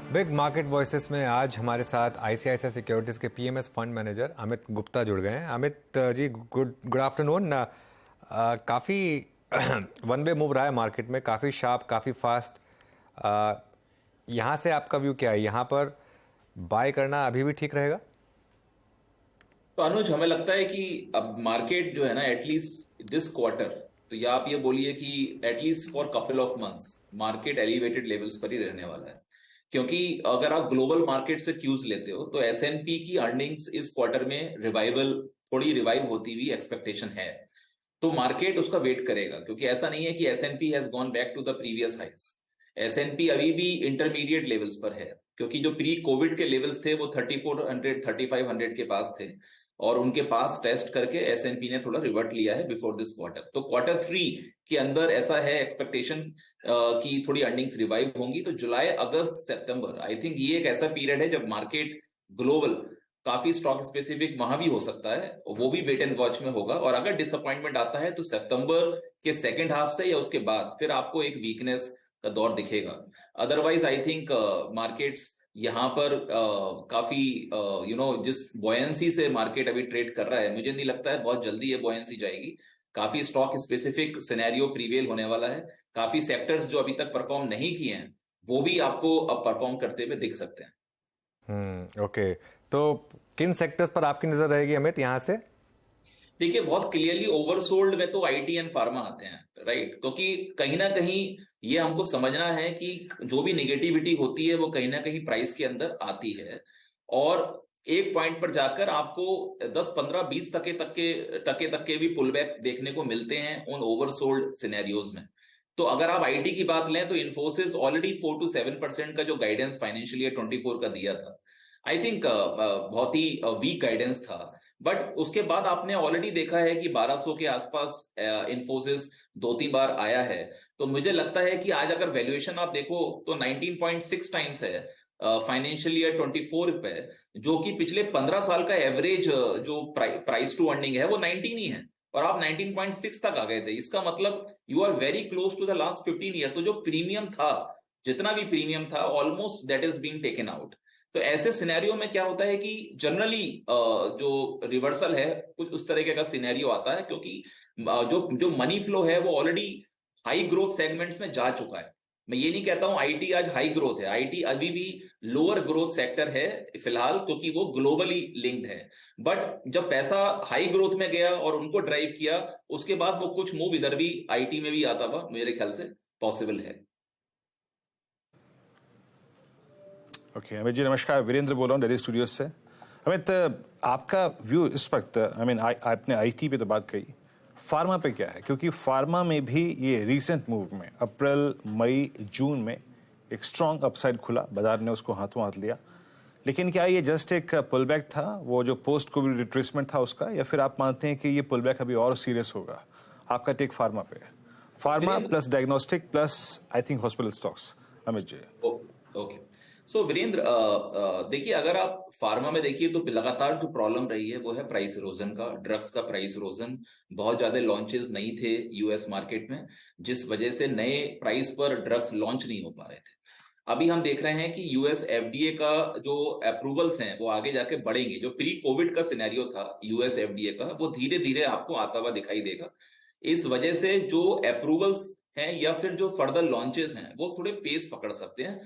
बिग मार्केट वॉइसेस में आज हमारे साथ ICICI सिक्योरिटीज़ के PMS fund manager Amit Gupta जुड़ गए हैं। Amit ji, good afternoon. काफ़ी वन वे मूव रहा है मार्केट में, काफ़ी शार्प, काफ़ी फास्ट। यहाँ से आपका व्यू क्या है? यहाँ पर बाय करना अभी भी ठीक रहेगा? तो अनुज, हमें लगता है कि अब मार्केट जो है ना, एटलीस्ट दिस क्वार्टर, तो या आप ये बोलिए कि at least for couple of months market elevated levels पर ही रहने वाला है। क्योंकि अगर आप ग्लोबल मार्केट से क्यूज लेते हो तो S&P की अर्निंग्स इस क्वार्टर में थोड़ी रिवाइव होती हुई एक्सपेक्टेशन है, तो मार्केट उसका वेट करेगा। क्योंकि ऐसा नहीं है कि S&P has gone back to the previous heights. S&P अभी भी इंटरमीडिएट लेवल्स पर है, क्योंकि जो प्री कोविड के लेवल्स थे वो 3400 3500 के पास थे, और उनके पास टेस्ट करके S&P ने थोड़ा रिवर्ट लिया है बिफोर दिस क्वार्टर। तो क्वार्टर 3 के अंदर ऐसा है एक्सपेक्टेशन की थोड़ी अर्निंग्स रिवाइव होंगी। तो जुलाई, अगस्त, सितंबर, आई थिंक ये एक ऐसा पीरियड है जब मार्केट ग्लोबल, काफी स्टॉक स्पेसिफिक वहां भी हो सकता है, वो भी वेट एंड वॉच में होगा। और अगर डिसअपॉइंटमेंट आता है तो सितंबर के सेकेंड हाफ से या उसके बाद फिर आपको एक वीकनेस का दौर दिखेगा। अदरवाइज आई थिंक मार्केट्स यहाँ पर काफी जिस बॉयंसी से मार्केट अभी ट्रेड कर रहा है, मुझे नहीं लगता है बहुत जल्दी ये बॉयंसी जाएगी। काफी स्टॉक स्पेसिफिक सिनेरियो प्रीवेल होने वाला है। काफी सेक्टर्स जो अभी तक परफॉर्म नहीं किए हैं वो भी आपको अब परफॉर्म करते हुए दिख सकते हैं। ओके, तो किन सेक्टर्स पर आपकी नजर रहेगी अमित यहाँ से? देखिए, बहुत क्लियरली ओवरसोल्ड में तो IT एंड फार्मा आते हैं, राइट? क्योंकि कहीं ना कहीं ये हमको समझना है कि जो भी निगेटिविटी होती है वो कहीं ना कहीं प्राइस के अंदर आती है, और एक पॉइंट पर जाकर आपको 10, 15, 20 टके तक के भी पुल बैक देखने को मिलते हैं उन ओवरसोल्ड सिनेरियोज में। तो अगर आप IT की बात लें तो इन्फोसिस ऑलरेडी 4 to 7% का जो गाइडेंस फाइनेंशियल ईयर 24 का दिया था, आई थिंक बहुत ही वीक गाइडेंस था। बट उसके बाद आपने ऑलरेडी देखा है कि 1200 के आसपास इन्फोसिस 2-3 बार आया है, तो मुझे लगता है कि आज अगर वैल्यूएशन आप देखो तो 19.6 टाइम्स है फाइनेंशियल ईयर 24 पे, जो कि पिछले 15 साल का एवरेज जो प्राइस टू अर्निंग है वो 19 ही है, और आप 19.6 तक आ गए थे। इसका मतलब you are very close to the last 15 year. तो जो प्रीमियम था, जितना भी प्रीमियम था, almost that is being taken out. तो ऐसे सिनेरियो में क्या होता है कि जनरली जो रिवर्सल है कुछ उस तरीके का सिनेरियो आता है, क्योंकि जो मनी फ्लो है वो ऑलरेडी हाई ग्रोथ सेगमेंट्स में जा चुका है। मैं ये नहीं कहता हूं आईटी आज हाई ग्रोथ है, आईटी अभी भी लोअर ग्रोथ सेक्टर है फिलहाल, क्योंकि वो ग्लोबली लिंक्ड है। बट जब पैसा हाई ग्रोथ में गया और उनको ड्राइव किया, उसके बाद वो कुछ मूव इधर भी आईटी में भी आता हुआ मेरे ख्याल से पॉसिबल है। ओके अमित जी नमस्कार, वीरेंद्र बोल रहा हूँ दिल्ली स्टूडियो से। अमित, आपका व्यू इस वक्त, आपने आईटी पे तो बात कही, फार्मा पे क्या है? क्योंकि फार्मा में भी ये रीसेंट मूव में अप्रैल मई जून में एक स्ट्रॉन्ग अपसाइड खुला, बाजार ने उसको हाथों हाथ लिया, लेकिन क्या ये जस्ट एक पुल बैक था, वो जो पोस्ट कोविड रिट्रेसमेंट था उसका, या फिर आप मानते हैं कि ये पुल बैक अभी और सीरियस होगा? आपका टेक फार्मा पे, pharma plus diagnostic plus I think hospital stocks. Amit ji okay, so Virendra, देखिए अगर आप फार्मा में देखिए तो लगातार जो प्रॉब्लम रही है वो है प्राइस इरोजन का, ड्रग्स का प्राइस इरोजन। बहुत ज्यादा लॉन्चेस नहीं थे यूएस मार्केट में, जिस वजह से नए प्राइस पर ड्रग्स लॉन्च नहीं हो पा रहे थे। अभी हम देख रहे हैं कि यूएस एफडीए का जो अप्रूवल्स हैं वो आगे जाके बढ़ेंगे। जो प्री कोविड का सिनेरियो था यूएस एफडीए का, वो धीरे धीरे आपको आता हुआ दिखाई देगा। इस वजह से जो अप्रूवल्स हैं या फिर जो फर्दर लॉन्चेस हैं वो थोड़े पेस पकड़ सकते हैं।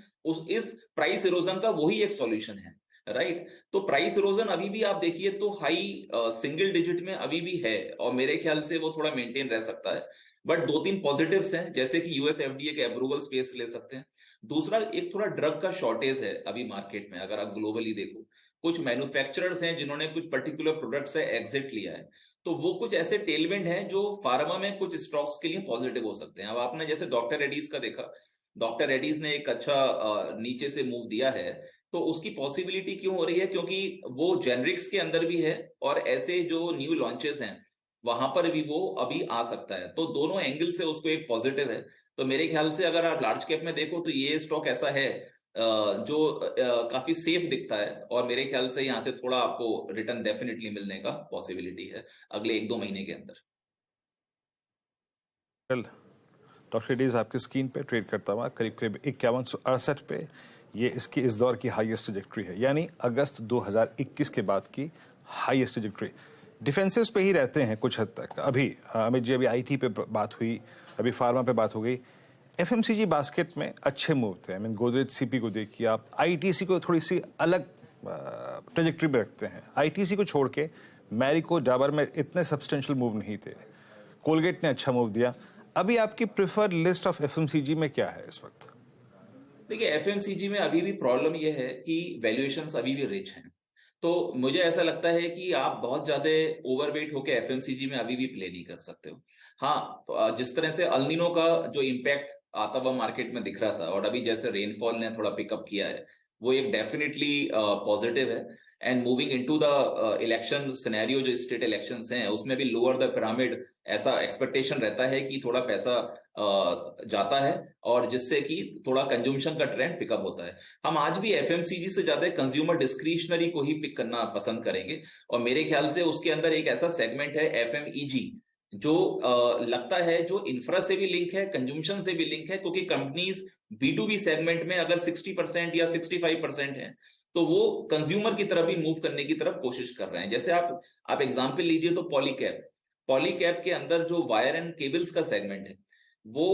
इस प्राइस इरोजन का वही एक सॉल्यूशन है, राइट? तो प्राइस इरोजन अभी भी आप देखिए तो हाई सिंगल डिजिट में अभी भी है, और मेरे ख्याल से वो थोड़ा मेंटेन रह सकता है। बट 2-3 पॉजिटिव्स हैं, जैसे कि यूएस एफडीए के अप्रूवल स्पेस ले सकते हैं। दूसरा, एक थोड़ा ड्रग का शॉर्टेज है अभी मार्केट में। अगर आप ग्लोबली देखो, कुछ मैन्युफैक्चरर्स हैं जिन्होंने कुछ पर्टिकुलर प्रोडक्ट्स से एग्जिट लिया है, तो वो कुछ ऐसे टेलविंड हैं जो फार्मा में कुछ स्टॉक्स के लिए पॉजिटिव हो सकते हैं। अब आपने जैसे डॉक्टर रेड्डीज का देखा, डॉक्टर रेड्डीज ने एक अच्छा नीचे से मूव दिया है, तो उसकी पॉसिबिलिटी क्यों हो रही है? क्योंकि वो जेनरिक्स के अंदर भी है और ऐसे जो न्यू लॉन्चेस हैं वहां पर भी वो अभी आ सकता है। तो दोनों एंगल से उसको एक पॉजिटिव है। तो मेरे ख्याल से अगर आप लार्ज कैप में देखो तो ये स्टॉक ऐसा है जो काफी सेफ दिखता है, और मेरे ख्याल से यहाँ से थोड़ा आपको रिटर्न डेफिनेटली मिलने का पॉसिबिलिटी है अगले 1-2 महीने के अंदर। डॉक्टर रेड्डीज आपकी स्क्रीन पे ट्रेड करता हुआ करीब करीब 5168 पे, ये इसकी इस दौर की हाईएस्ट ट्रैजेक्टरी है, यानी अगस्त 2021 के बाद की हाईएस्ट ट्रैजेक्टरी। डिफेंसिव्स पे ही रहते हैं कुछ हद तक। अभी अमित जी, अभी आईटी पे बात हुई, अभी फार्मा पे बात हो गई, एफएमसीजी बास्केट में अच्छे मूव थे। गोदरेज सीपी को देखिए आप, आईटीसी को थोड़ी सी अलग ट्रैजेक्टरी पे रखते हैं। आईटीसी को छोड़ के मैरिको, डाबर में इतने सब्सटेंशियल मूव नहीं थे। कोलगेट ने अच्छा मूव दिया। अभी आपकी प्रेफर्ड लिस्ट ऑफ एफएमसीजी में क्या है इस वक्त? देखिए एफएमसीजी में अभी भी प्रॉब्लम यह है कि वैल्यूएशंस अभी भी रिच हैं। तो मुझे ऐसा लगता है कि आप बहुत ज्यादा ओवरवेट होकर एफएमसीजी में अभी भी प्ले नहीं कर सकते हो। हाँ, जिस तरह से अल्निनो का जो इम्पैक्ट आता हुआ मार्केट में दिख रहा था, और अभी जैसे रेनफॉल ने थोड़ा पिकअप किया है, वो एक डेफिनेटली पॉजिटिव है। And moving into the election scenario, जो स्टेट इलेक्शंस हैं उसमें भी लोअर द पिरामिड ऐसा एक्सपेक्टेशन रहता है कि थोड़ा पैसा जाता है, और जिससे कि थोड़ा कंज्यूमशन का ट्रेंड पिकअप होता है। हम आज भी एफएमसीजी से ज्यादा कंज्यूमर डिस्क्रिशनरी को ही पिक करना पसंद करेंगे, और मेरे ख्याल से उसके अंदर एक ऐसा सेगमेंट है एफएमईजी जो लगता है जो इंफ्रा से भी लिंक है, कंज्यूमशन से भी लिंक है, क्योंकि कंपनीज B2B सेगमेंट में अगर 60% या 65% है तो वो कंज्यूमर की तरफ भी मूव करने की तरफ कोशिश कर रहे हैं। जैसे आप एग्जांपल लीजिए तो पॉलीकैब के अंदर जो वायर एंड केबल्स का सेगमेंट है वो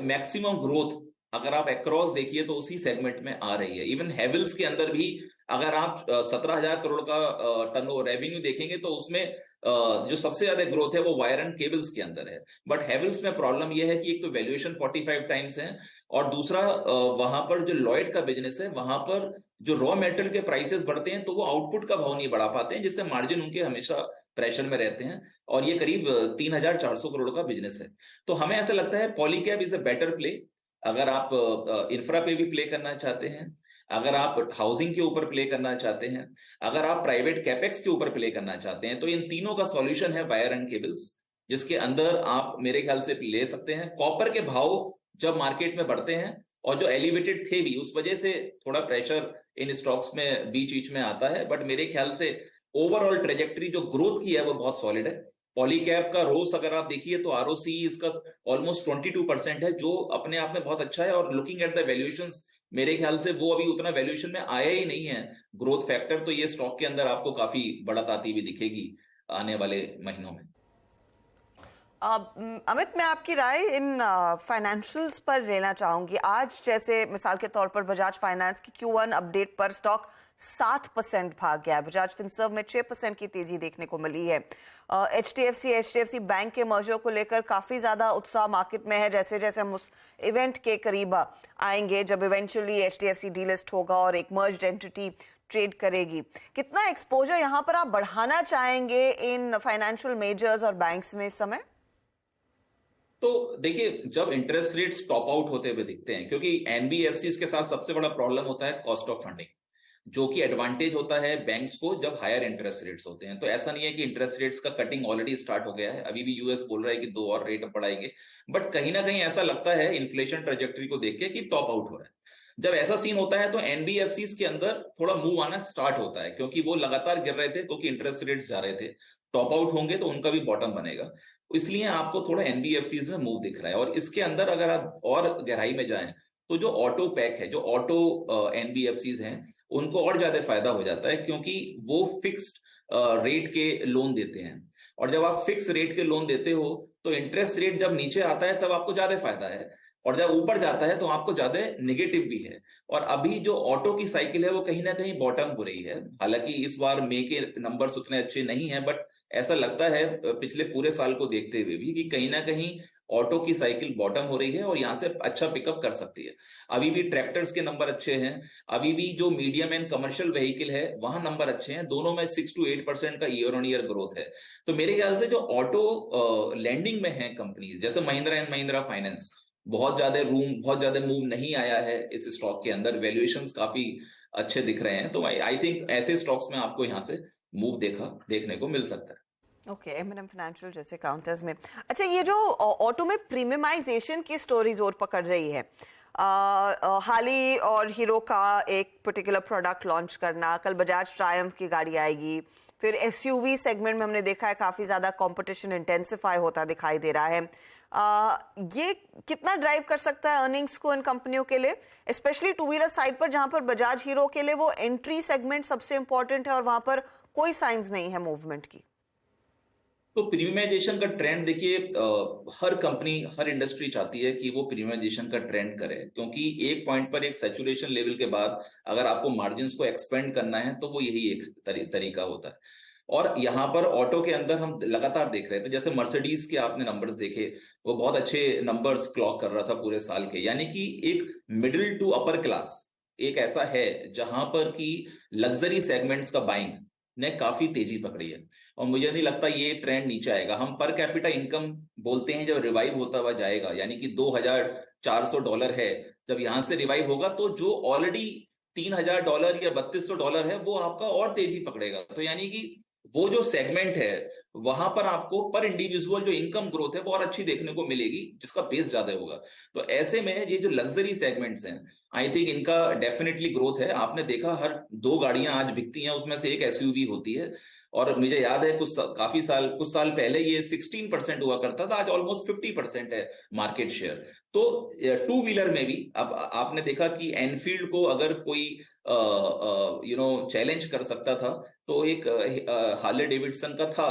मैक्सिमम ग्रोथ अगर आप अक्रॉस देखिए तो उसी सेगमेंट में आ रही है। इवन हेवल्स के अंदर भी अगर आप 17,000 करोड़ का टर्न रेवेन्यू देखेंगे तो उसमें जो सबसे ज्यादा ग्रोथ है वो वायर एंड केबल्स के अंदर है। बट हेवल्स में प्रॉब्लम यह है कि एक तो वैल्यूएशन 45 टाइम्स है, और दूसरा वहां पर जो लॉयड का बिजनेस है वहां पर जो रॉ मेटेरियल के प्राइसेस बढ़ते हैं तो वो आउटपुट का भाव नहीं बढ़ा पाते हैं, जिससे मार्जिन उनके हमेशा प्रेशर में रहते हैं, और ये करीब 3,400 करोड़ का बिजनेस है। तो हमें ऐसा लगता है Polycab is a better play. अगर आप इंफ्रा पे भी प्ले करना चाहते हैं, अगर आप हाउसिंग के ऊपर प्ले करना चाहते हैं, अगर आप प्राइवेट कैपेक्स के ऊपर प्ले करना चाहते हैं, तो इन तीनों का सॉल्यूशन है वायर एंड केबल्स। जिसके अंदर आप मेरे ख्याल से ले सकते हैं। कॉपर के भाव जब मार्केट में बढ़ते हैं और जो एलिवेटेड थे भी, उस वजह से थोड़ा प्रेशर इन स्टॉक्स में बीच में आता है, बट मेरे ख्याल से ओवरऑल ट्रेजेक्टरी जो ग्रोथ की है वो बहुत सॉलिड है। पॉलीकैब का रोस अगर आप देखिए तो आरओसी इसका ऑलमोस्ट 22% है, जो अपने आप में बहुत अच्छा है। और लुकिंग एट द वैल्यूएशंस, मेरे ख्याल से वो अभी उतना वैल्यूएशन में आया ही नहीं है ग्रोथ फैक्टर, तो ये स्टॉक के अंदर आपको काफी बढ़त आती हुई दिखेगी आने वाले महीनों में। अमित, मैं आपकी राय इन फाइनेंशियल्स पर लेना चाहूंगी। आज जैसे मिसाल के तौर पर बजाज फाइनेंस की Q1 अपडेट पर स्टॉक 7% भाग गया है। बजाज फिनसर्व में 6% की तेजी देखने को मिली है। HDFC बैंक के मर्जर को लेकर काफी ज्यादा उत्साह मार्केट में है। जैसे जैसे हम उस इवेंट के करीब आएंगे जब इवेंचुअली HDFC डीलिस्ट होगा और एक मर्ज्ड एंटिटी ट्रेड करेगी, कितना एक्सपोजर यहाँ पर आप बढ़ाना चाहेंगे इन फाइनेंशियल मेजर्स और बैंक्स में इस समय? तो देखिए, जब इंटरेस्ट रेट्स टॉप आउट होते हुए दिखते हैं, क्योंकि एनबीएफसीज के साथ सबसे बड़ा प्रॉब्लम होता है कॉस्ट ऑफ फंडिंग, जो कि एडवांटेज होता है बैंक्स को जब हायर इंटरेस्ट रेट्स होते हैं। तो ऐसा नहीं है कि इंटरेस्ट रेट्स का कटिंग ऑलरेडी स्टार्ट हो गया है, अभी भी यूएस बोल रहा है कि 2 और रेट बढ़ाएंगे, बट कहीं ना कहीं ऐसा लगता है इन्फ्लेशन ट्रेजेक्टरी को देख के कि टॉप आउट हो रहा है। जब ऐसा सीन होता है तो एनबीएफसीज के अंदर थोड़ा मूव आना स्टार्ट होता है, क्योंकि वो लगातार गिर रहे थे क्योंकि इंटरेस्ट रेट्स जा रहे थे। टॉप आउट होंगे तो उनका भी बॉटम बनेगा, इसलिए आपको थोड़ा एनबीएफसीज में मूव दिख रहा है। और इसके अंदर अगर आप और गहराई में जाएं तो जो ऑटो पैक है, जो ऑटो एनबीएफसीज हैं, उनको और ज्यादा फायदा हो जाता है, क्योंकि वो फिक्स्ड रेट के लोन देते हैं। और जब आप फिक्स रेट के लोन देते हो तो इंटरेस्ट रेट जब नीचे आता है तब आपको ज्यादा फायदा है, और जब ऊपर जाता है तो आपको ज्यादा नेगेटिव भी है। और अभी जो ऑटो की साइकिल है वो कहीं ना कहीं बॉटम हो रही है। हालांकि इस बार मई के नंबर्स उतने अच्छे नहीं है, बट ऐसा लगता है पिछले पूरे साल को देखते हुए भी कि कहीं ना कहीं ऑटो की साइकिल बॉटम हो रही है और यहाँ से अच्छा पिकअप कर सकती है। अभी भी ट्रैक्टर्स के नंबर अच्छे हैं, अभी भी जो मीडियम एंड कमर्शियल व्हीकल है वहां नंबर अच्छे हैं, दोनों में 6 to 8% का ईयर ऑन ईयर ग्रोथ है। तो मेरे ख्याल से जो ऑटो लैंडिंग में है कंपनीज जैसे महिंद्रा एंड महिंद्रा फाइनेंस, बहुत ज्यादा मूव नहीं आया है इस स्टॉक के अंदर, वैल्यूएशंस काफी अच्छे दिख रहे हैं। तो आई थिंक ऐसे स्टॉक्स में आपको यहाँ से मूव देखने को मिल सकता है। ओके, M&M फाइनेंशियल जैसे काउंटर्स में। अच्छा, ये जो ऑटो में प्रीमियमाइजेशन की स्टोरी जोर पकड़ रही है, हाली और हीरो का एक पर्टिकुलर प्रोडक्ट लॉन्च करना, कल बजाज ट्रायम्फ की गाड़ी आएगी, फिर एसयूवी सेगमेंट में हमने देखा है काफी ज्यादा कंपटीशन इंटेंसिफाई होता दिखाई दे रहा है। ये कितना ड्राइव कर सकता है अर्निंग्स को इन कंपनियों के लिए, स्पेशली टू व्हीलर साइड पर, जहां पर बजाज हीरो के लिए वो एंट्री सेगमेंट सबसे इंपॉर्टेंट है और वहां पर कोई साइंस नहीं है मूवमेंट की? तो प्रीमियमाइजेशन का ट्रेंड देखिए, हर कंपनी हर इंडस्ट्री चाहती है कि वो प्रीमियमाइजेशन का ट्रेंड करे, क्योंकि एक पॉइंट पर एक सैचुरेशन लेवल के बाद अगर आपको मार्जिन्स को एक्सपेंड करना है तो वो यही एक तरीका होता है। और यहाँ पर ऑटो के अंदर हम लगातार देख रहे थे, जैसे मर्सिडीज के आपने नंबर्स देखे, वो बहुत अच्छे नंबर्स क्लॉक कर रहा था पूरे साल के, यानी कि एक मिडिल टू अपर क्लास एक ऐसा है जहां पर कि लग्जरी सेगमेंट्स का बाइंग ने काफी तेजी पकड़ी है। और मुझे नहीं लगता ये ट्रेंड नीचे आएगा। हम पर कैपिटा इनकम बोलते हैं जब रिवाइव होता हुआ जाएगा, यानी कि $2,400 है, जब यहां से रिवाइव होगा तो जो ऑलरेडी $3,000 या $3,200 है वो आपका और तेजी पकड़ेगा। तो यानी कि वो जो सेगमेंट है वहां पर आपको पर इंडिविजुअल जो इनकम ग्रोथ है वो और अच्छी देखने को मिलेगी, जिसका बेस ज्यादा होगा। तो ऐसे में ये जो लग्जरी सेगमेंट्स हैं, आई थिंक इनका डेफिनेटली ग्रोथ है। आपने देखा हर 2 गाड़ियां आज बिकती हैं, उसमें से एक एसयूवी होती है। और मुझे याद है कुछ साल पहले ये 16% हुआ करता था, आज ऑलमोस्ट 50% है मार्केट शेयर। तो टू व्हीलर में भी अब आपने देखा कि एनफील्ड को अगर कोई चैलेंज कर सकता था तो एक हार्ले डेविडसन का था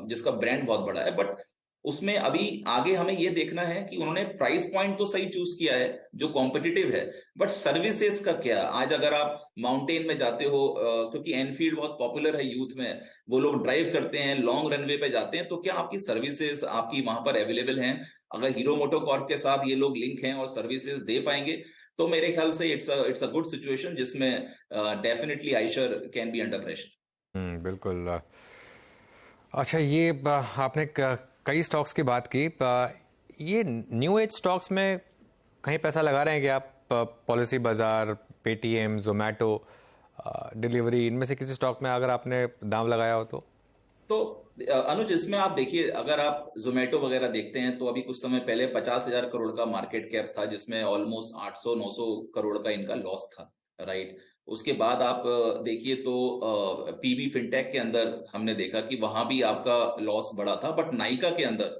जिसका ब्रांड बहुत बड़ा है, बट उसमें अभी आगे हमें ये देखना है कि उन्होंने प्राइस पॉइंट तो सही चूज किया है जो कॉम्पिटिटिव है, बट सर्विसेज का क्या। आज अगर आप माउंटेन में जाते हो, क्योंकि एनफील्ड बहुत पॉपुलर है यूथ में, वो लोग ड्राइव करते हैं, लॉन्ग रनवे पे जाते हैं, तो क्या आपकी सर्विसेज आपकी वहां पर अवेलेबल हैं? अगर हीरो मोटोकॉर्प के साथ ये लोग लिंक हैं और सर्विसेज दे पाएंगे तो मेरे ख्याल से इट्स अ गुड सिचुएशन जिसमें definitely Eicher can be under pressure. बिल्कुल। अच्छा, ये आपने कई स्टॉक्स की बात की, ये न्यू एज स्टॉक्स में कहीं पैसा लगा रहे हैं कि आप? पॉलिसी बाजार, पेटीएम, जोमैटो, डिलीवरी, इनमें से किसी स्टॉक में अगर आपने दाम लगाया हो तो अनुज, इसमें आप देखिए, अगर आप जोमेटो वगैरह देखते हैं तो अभी कुछ समय पहले 50,000 करोड़ का मार्केट कैप था, जिसमें ऑलमोस्ट 800-900 करोड़ का इनका लॉस था, राइट। उसके बाद आप देखिए तो पीबी फिनटेक के अंदर हमने देखा कि वहां भी आपका लॉस बढ़ा था, बट नाइका के अंदर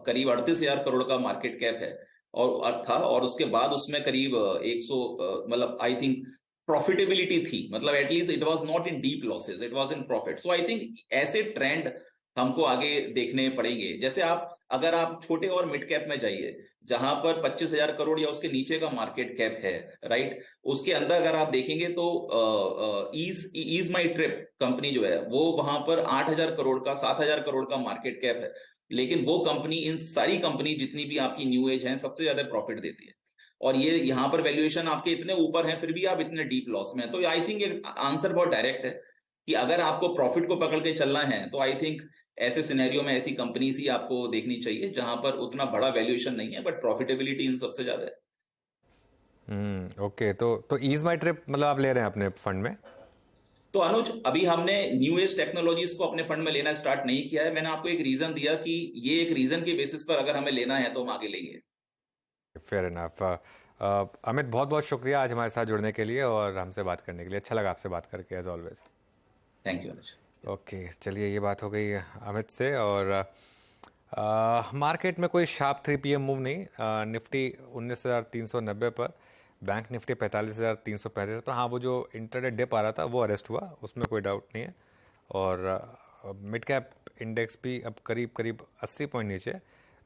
करीब 38,000 करोड़ का मार्केट कैप है और उसके बाद उसमें करीब 100 मतलब आई थिंक प्रॉफिटेबिलिटी थी, मतलब at least it was not in deep losses, it was in profit. So I think ऐसे ट्रेंड हमको आगे देखने पड़ेंगे। जैसे अगर आप छोटे और मिड कैप में जाइए, जहां पर 25,000 करोड़ या उसके नीचे का मार्केट कैप है, राइट, उसके अंदर अगर आप देखेंगे तो ईज माई ट्रिप कंपनी जो है वो वहां पर 8,000 करोड़ का 7,000 करोड़ का मार्केट कैप है, लेकिन वो कंपनी, इन सारी कंपनी जितनी भी आपकी न्यू एज है, सबसे ज्यादा प्रॉफिट देती है। और ये यहाँ पर वैल्यूएशन आपके इतने ऊपर है, फिर भी आप इतने डीप लॉस में हैं। तो आई थिंक आंसर बहुत डायरेक्ट है कि अगर आपको प्रॉफिट को पकड़ के चलना है तो आई थिंक ऐसे सिनेरियो में ऐसी कंपनीज ही आपको देखनी चाहिए जहां पर उतना बड़ा वैल्यूएशन नहीं है, बट प्रॉफिटेबिलिटी इन सबसे ज्यादा है। ओके, तो ईज माई ट्रिप मतलब आप ले रहे हैं अपने फंड में? तो अनुज, अभी हमने न्यू एज टेक्नोलॉजीज को अपने फंड में लेना स्टार्ट नहीं किया है। मैंने आपको एक रीजन दिया कि ये एक रीजन के बेसिस पर अगर हमें लेना है तो हम आगे लेंगे। Fair enough. अमित, बहुत बहुत शुक्रिया आज हमारे साथ जुड़ने के लिए और हमसे बात करने के लिए। अच्छा लगा आपसे बात करके as always. Thank you Anuj. Okay, चलिए, ये बात हो गई अमित से। और मार्केट में कोई शार्प 3 PM मूव नहीं। निफ्टी 19,390 पर, बैंक निफ्टी 45,335 पर। हाँ, वो जो इंटरडे डिप आ रहा था वो अरेस्ट हुआ, उसमें कोई डाउट नहीं है। और मिड कैप इंडेक्स भी अब करीब करीब 80 पॉइंट नीचे,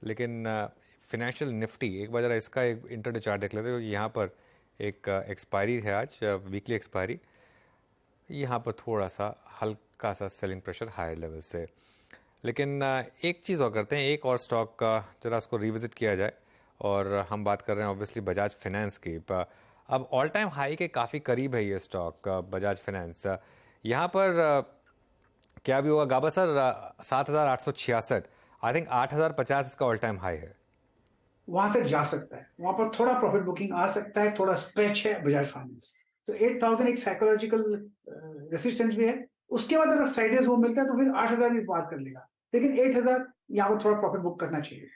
लेकिन फिनेंशियल निफ्टी, एक बार जरा इसका एक इंटरडे चार्ट देख लेते हो। यहाँ पर एक एक्सपायरी है आज, वीकली एक्सपायरी। यहाँ पर थोड़ा सा हल्का सा सेलिंग प्रेशर हायर लेवल से। लेकिन एक चीज़ और करते हैं, एक और स्टॉक का जरा उसको रिविजिट किया जाए। और हम बात कर रहे हैं ऑब्वियसली बजाज फाइनेंस की। अब ऑल टाइम हाई के काफ़ी करीब है ये स्टॉक, बजाज फाइनेंस। यहाँ पर क्या भी होगा गाबा सर? 7,866, आई थिंक 8,050 इसका ऑल टाइम हाई है। वहां तक जा सकता है, वहां पर थोड़ा प्रॉफिट बुकिंग आ सकता है, थोड़ा स्ट्रेच है बजाज फाइनेंस। तो 8,000 एक साइकोलॉजिकल रेसिस्टेंस भी है। उसके बाद अगर साइडेज वो मिलता है तो फिर 8,000 भी पार कर लेगा, लेकिन 8,000 यहाँ पर थोड़ा प्रॉफिट बुक करना चाहिए।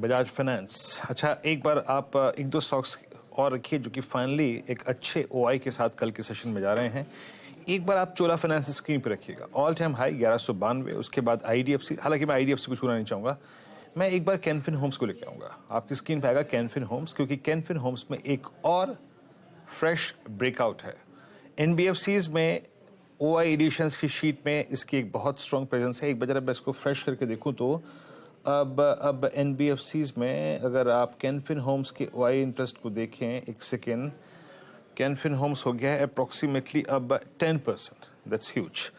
बजाज फाइनेंस। अच्छा, एक बार आप एक दो स्टॉक्स और रखिए जो कि फाइनली एक अच्छे ओआई के साथ कल के सेशन में जा रहे हैं। एक बार आप चोला फाइनेंस स्क्रीन पे रखिएगा, ऑल टाइम हाई 1192। उसके बाद आईडीएफसी, हालांकि मैं आईडीएफसी को छूना नहीं चाहूंगा, मैं एक बार कैनफिन होम्स को लेके आऊंगा। आपकी स्क्रीन पे आएगा कैनफिन होम्स, क्योंकि कैनफिन होम्स में एक और फ्रेश ब्रेकआउट है। एनबीएफसीज में ओआई एडिशंस की शीट में इसकी एक बहुत स्ट्रॉन्ग प्रेजेंस है। एक बार मैं इसको फ्रेश करके देखूं तो अब एनबीएफसीज में अगर आप कैनफिन होम्स के ओआई इंटरेस्ट को देखें, एक सेकेंड, कैनफिन होम्स हो गया है अप्रोक्सीमेटली अब 10%। That's huge.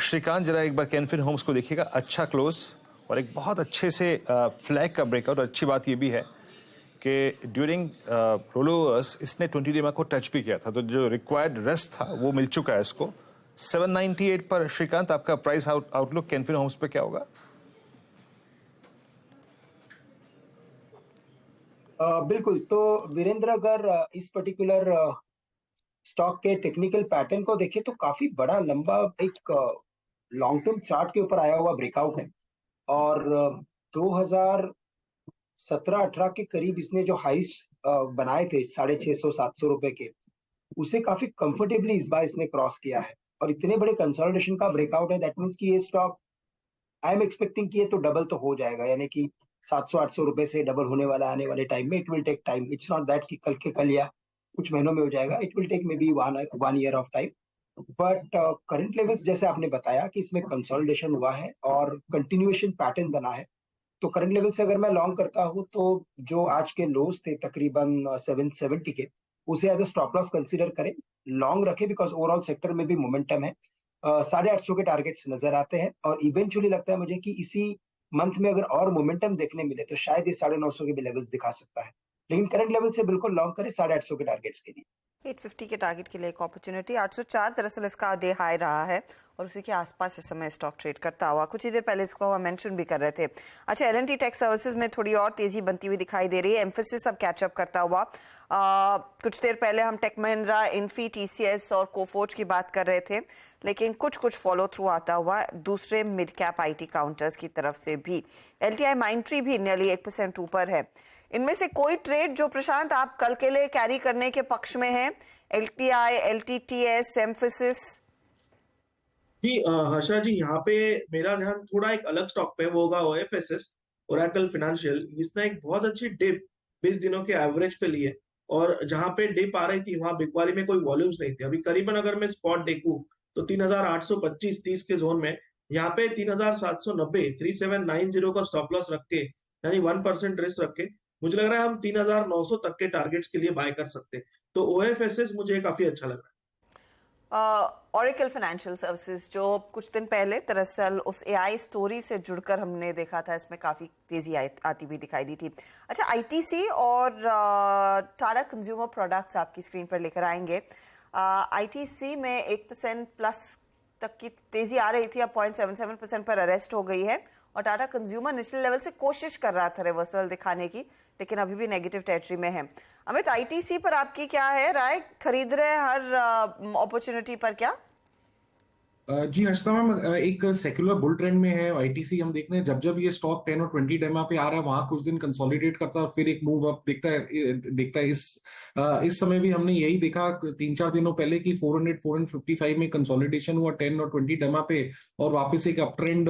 श्रीकांत, जरा एक बार कैनफिन होम्स को देखिएगा, अच्छा क्लोज और एक बहुत अच्छे से फ्लैग का ब्रेकआउट। अच्छी बात ये भी है कि ड्यूरिंग रोलोवर्स इसने 20 DMA को टच भी किया था, तो जो रिक्वायर्ड रेस्ट था वो मिल चुका है इसको। 798 पर श्रीकांत, आपका प्राइस आउटलुक कैनफिन होम्स पे क्या होगा? बिल्कुल। तो वीरेंद्र, अगर इस पर्टिकुलर स्टॉक के टेक्निकल पैटर्न को देखें तो काफी बड़ा लंबा एक लॉन्ग टर्म चार्ट के ऊपर आया हुआ ब्रेकआउट है। और 2017-18 के करीब इसने जो हाइस बनाए थे 650-700 रुपए के, उसे काफी कंफर्टेबली इस बार इसने क्रॉस किया है। और इतने बड़े कंसोलिडेशन का ब्रेकआउट है, दैट मीन्स कि ये स्टॉक आई एम एक्सपेक्टिंग कि ये तो डबल तो हो जाएगा, यानी कि 700-800 रुपए से डबल होने वाला आने वाले टाइम में। It will take time, it's not that कि कल के कल या कुछ महीनों में हो जाएगा। It will take maybe 1 year of time. But current levels जैसे आपने बताया कि इसमें कंसोलिडेशन हुआ है और कंटिन्यूएशन पैटर्न बना है, तो करंट लेवल से अगर मैं लॉन्ग करता हूं तो जो आज के लोज थे तकरीबन 770 के, उसे as a stop loss consider करें, लॉन्ग रखें, बिकॉज ओवरऑल सेक्टर में भी मोमेंटम है। 850 के टारगेट्स नजर आते हैं और इवेंचुअली लगता है मुझे कि इसी मंथ में अगर और मोमेंटम देखने मिले तो शायद ये 950 के भी लेवल्स दिखा सकता है। लेकिन करंट लेवल से बिल्कुल लॉन्ग करें 850 के टारगेट्स के लिए। 850 के टारगेट के लिए एक अपॉर्चुनिटी। 804 दरअसल इसका डे हाई रहा है और उसी के आसपास इस समय स्टॉक ट्रेड करता हुआ। कुछ ही देर पहले इसको हम मेंशन भी कर रहे थे। अच्छा, L&T टेक सर्विसेज में थोड़ी और तेजी बनती हुई दिखाई दे रही है। एम्फेसिस अब कैचअप करता हुआ कुछ देर पहले हम टेक महिंद्रा, इन्फी, टीसीएस और कोफोर्ज की बात कर रहे थे, लेकिन कुछ फॉलो थ्रू आता हुआ दूसरे मिड कैप आईटी काउंटर्स की तरफ से भी। एलटीआई माइंट्री भी नियरली 1% ऊपर है। इनमें से कोई ट्रेड जो प्रशांत आप कल के लिए कैरी करने के पक्ष में है? LTI, LTTS, Mphasis? जी हर्षा जी, यहाँ पे मेरा ध्यान थोड़ा एक अलग स्टॉक पे, वो होगा ओएफएसएस, ओरेकल फाइनेंशियल। इसने एक बहुत अच्छी डिप 20 दिनों के एवरेज पे ली है, और जहां पे डिप आ रही थी वहां बिग वाली में कोई वॉल्यूम्स नहीं थे। अभी करीबन अगर मैं स्पॉट देखूं तो 3825-30 के जोन में, यहाँ पे 3790 3790 का स्टॉप लॉस रख के, यानी 1% रिस्क रख के, मुझे लग रहा है हम 3900 तक के टारगेट्स के लिए बाय कर सकते हैं। तो ओएफएसएस मुझे काफी अच्छा लग रहा है। ओरेकल फाइनेंशियल सर्विसेज जो कुछ दिन पहले दरअसल उस एआई स्टोरी से जुड़कर हमने देखा था, इसमें काफी तेजी आती हुई दिखाई दी थी। अच्छा, आईटीसी और टाटा कंज्यूमर प्रोडक्ट्स आपकी स्क्रीन पर लेकर आएंगे। आईटीसी में 1% प्लस तक की तेजी आ रही थी, अब 0.77% पर अरेस्ट हो गई है, और टाटा कंज्यूमर नेशनल लेवल से कोशिश कर रहा था रिवर्सल दिखाने की, लेकिन अभी भी नेगेटिव टेरिटरी में है। अमित, आईटीसी पर आपकी क्या है राय? खरीद रहे हर अपॉर्चुनिटी पर क्या? जी हर्षिता मैम, एक सेक्युलर बुल ट्रेंड में है आईटीसी। हम देख रहे हैं जब ये स्टॉक 10 और 20 डेमा पे आ रहा है, वहां कुछ दिन कंसोलिडेट करता है और फिर एक मूव अप दिखता है। इस समय भी हमने यही देखा 3-4 दिनों पहले कि 400-455 में कंसोलिडेशन हुआ 10 और 20 डेमा पे, और वापस एक अप ट्रेंड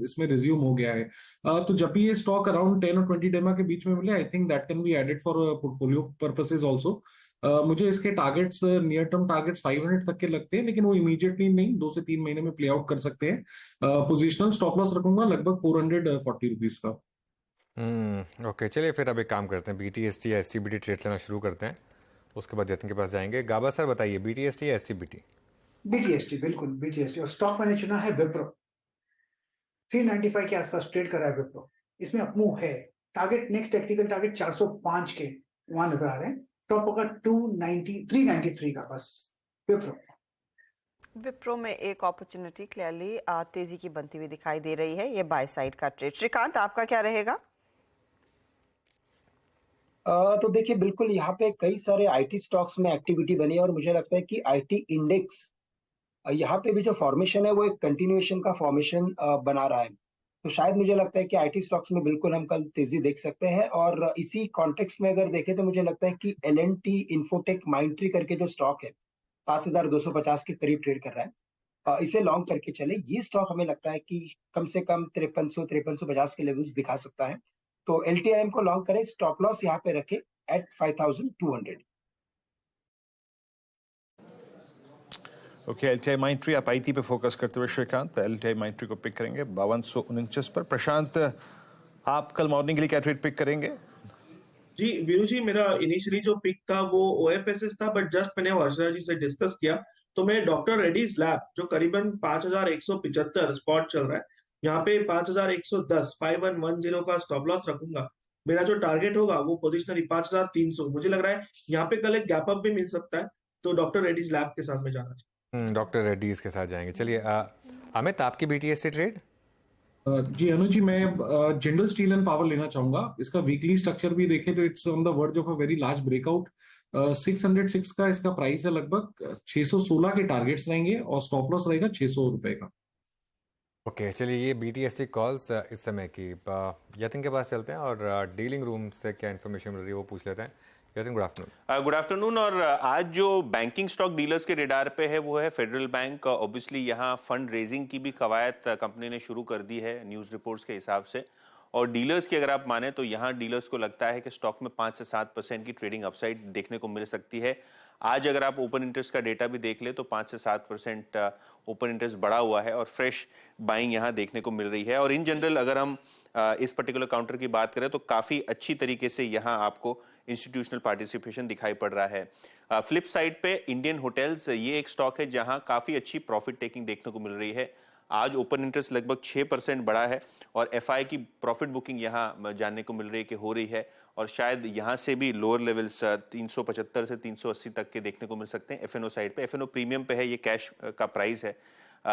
इसमें रिज्यूम हो गया है। तो जब भी ये स्टॉक अराउंड 10 और 20 डेमा के बीच में मिले, I think that can be added for portfolio purposes also. मुझे इसके टारगेट्स, नियर टर्म टारगेट्स 500 तक के लगते हैं, लेकिन वो इमीडिएटली नहीं, 2 से 3 महीने में प्ले आउट कर सकते हैं। पोजिशनल स्टॉप लॉस रखूंगा लगभग 440 रुपीज का। ओके, चलिए फिर अब एक काम करते हैं, बीटीएसटी या एसटीबीटी ट्रेड लेना शुरू करते हैं, उसके बाद जतिन के पास जाएंगे। गाबा सर बताइए, बीटीएसटी या एसटीबीटी? बीटीएसटी, बिल्कुल बीटीएसटी। और स्टॉक मैंने चुना है विप्रो। 395 के आसपास ट्रेड कर रहा है विप्रो। इसमें अपमूव है। टारगेट, नेक्स्ट टेक्निकल टारगेट 405 के वहां नजर आ रहे हैं। टॉप होगा 393 का बस विप्रो में एक अपॉर्चुनिटी क्लियरली तेजी की बनती हुई दिखाई दे रही है, ये बाय साइड का ट्रेड। श्रीकांत, आपका क्या रहेगा? तो देखिए, बिल्कुल यहाँ पे कई सारे आईटी स्टॉक्स में एक्टिविटी बनी है, और मुझे लगता है कि आईटी इंडेक्स यहाँ पे भी जो फॉर्मेशन है वो एक कंटिन्यूएशन का फॉर्मेशन बना रहा है। तो शायद मुझे लगता है कि आईटी स्टॉक्स में बिल्कुल हम कल तेजी देख सकते हैं। और इसी कॉन्टेक्स्ट में अगर देखें तो मुझे लगता है कि एल&टी इन्फोटेक माइंट्री करके जो स्टॉक है 5250 के करीब ट्रेड कर रहा है, इसे लॉन्ग करके चले। ये स्टॉक हमें लगता है कि कम से कम 5350 के लेवल्स दिखा सकता है। तो एलटीआईएम को लॉन्ग करें, स्टॉप लॉस यहाँ पे रखें एट 5200। ओके, एलटीआई माइंट्री, आप आईटी पे फोकस करते हुए श्रीकांत एलटीआई माइंट्री को पिक करेंगे 5249 पर। प्रशांत, आप कल मॉर्निंग के लिए क्या ट्रेड पिक करेंगे? जी वीरू जी, मेरा इनिशियली जो पिक था वो ओएफएसएस था, बट जस्ट मैंने वर्षा जी से डिस्कस किया तो मैं डॉक्टर रेड्डीज लैब, जो करीबन 5175 स्पॉट चल रहा है, यहाँ पे 5110 5110 का स्टॉप लॉस रखूंगा। मेरा जो टारगेट होगा वो पोजिशनली 5300। मुझे लग रहा है यहाँ पे कल एक गैप अप भी मिल सकता है, तो डॉक्टर रेड्डीज लैब के साथ में जाना चाहिए। डॉक्टर रेड्डीज के साथ जाएंगे। चलिए अमित, आपकी बीटीएसटी ट्रेड? जी अनुज जी, मैं जिंदल स्टील एंड पावर लेना चाहूंगा। इसका वीकली स्ट्रक्चर भी देखें तो it's on the verge of a very large breakout. 606 का इसका प्राइस है, लगभग 616 के टारगेट्स रहेंगे और स्टॉप लॉस रहेगा 600 रुपए का। ओके, चलिए ये बीटीएसटी कॉल्स इस समय की। यतिन के पास चलते हैं और डीलिंग रूम से क्या इन्फॉर्मेशन मिल रही है वो पूछ लेते हैं। Yatin, good afternoon. Good afternoon. और आज जो बैंकिंग स्टॉक डीलर्स के रेडार पे है वो है फेडरल बैंक। ऑब्वियसली यहाँ फंड रेजिंग की भी कवायद कंपनी ने शुरू कर दी है न्यूज़ रिपोर्ट्स के हिसाब से, और डीलर्स की अगर आप माने तो यहाँ डीलर्स को लगता है कि स्टॉक में 5 से 7% की ट्रेडिंग अपसाइड देखने को मिल सकती है। आज अगर आप ओपन इंटरेस्ट का डेटा भी देख ले तो 5 से 7% ओपन इंटरेस्ट बढ़ा हुआ है और फ्रेश बाइंग यहाँ देखने को मिल रही है। और इन जनरल अगर हम इस पर्टिकुलर काउंटर की बात करें तो काफ़ी अच्छी तरीके से यहाँ आपको इंस्टीट्यूशनल पार्टिसिपेशन दिखाई पड़ रहा है। फ्लिप साइड पे इंडियन होटल्स, ये एक स्टॉक है जहां काफ़ी अच्छी प्रॉफिट टेकिंग देखने को मिल रही है। आज ओपन इंटरेस्ट लगभग 6% बढ़ा है और एफआई की प्रॉफिट बुकिंग यहाँ जानने को मिल रही है कि हो रही है, और शायद यहाँ से भी लोअर लेवल्स 375 से 380 तक के देखने को मिल सकते हैं। एफएनओ साइड पे, एफएनओ प्रीमियम पे है, ये कैश का प्राइस है,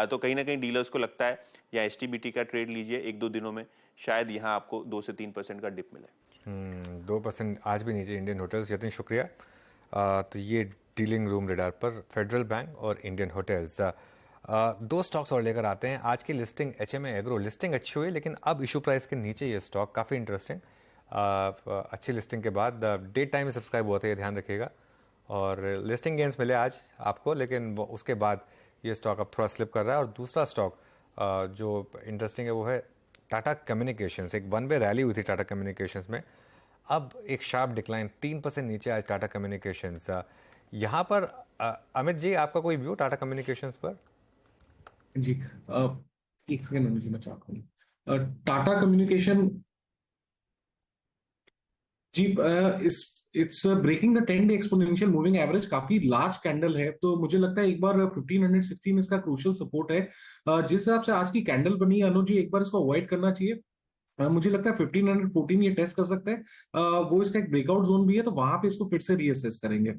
तो कहीं ना कहीं डीलर्स को लगता है या एसटीबीटी का ट्रेड लीजिए 1-2 दिनों में, शायद यहाँ आपको 2 से 3% का डिप मिले। 2% आज भी नीचे इंडियन होटल्स। यतिन शुक्रिया। तो ये डीलिंग रूम रेडार पर फेडरल बैंक और इंडियन होटल्स। दो स्टॉक्स और लेकर आते हैं। आज की लिस्टिंग HMA एग्रो लिस्टिंग अच्छी हुई, लेकिन अब इशू प्राइस के नीचे ये स्टॉक काफ़ी इंटरेस्टिंग। अच्छी लिस्टिंग के बाद डेट टाइम में सब्सक्राइब हुआ था, ये ध्यान रखिएगा। और लिस्टिंग गेंस मिले आज आपको, लेकिन उसके बाद ये स्टॉक अब थोड़ा स्लिप कर रहा है। और दूसरा स्टॉक जो इंटरेस्टिंग है वो है टाटा कम्युनिकेशंस। एक वन वे रैली हुई थी टाटा कम्युनिकेशंस में, अब एक शार्प डिक्लाइन, 3% नीचे आज टाटा कम्युनिकेशंस। यहाँ पर अमित जी, आपका कोई व्यू टाटा कम्युनिकेशंस पर? जी, एक सेकंड अनुज जी, मैं चाहता हूँ Tata communication ji, it's breaking the 10-day exponential moving average. काफी लार्ज कैंडल है, तो मुझे लगता है एक बार 1516 इसका क्रूशियल सपोर्ट है। जिस हिसाब से आज की कैंडल बनी है अनुज जी, एक बार इसको अवॉइड करना चाहिए। मुझे लगता है 1514 ये टेस्ट कर सकते हैं। वो इसका एक ब्रेकआउट जोन भी है, तो वहां पे इसको फिर से रीअसेस करेंगे।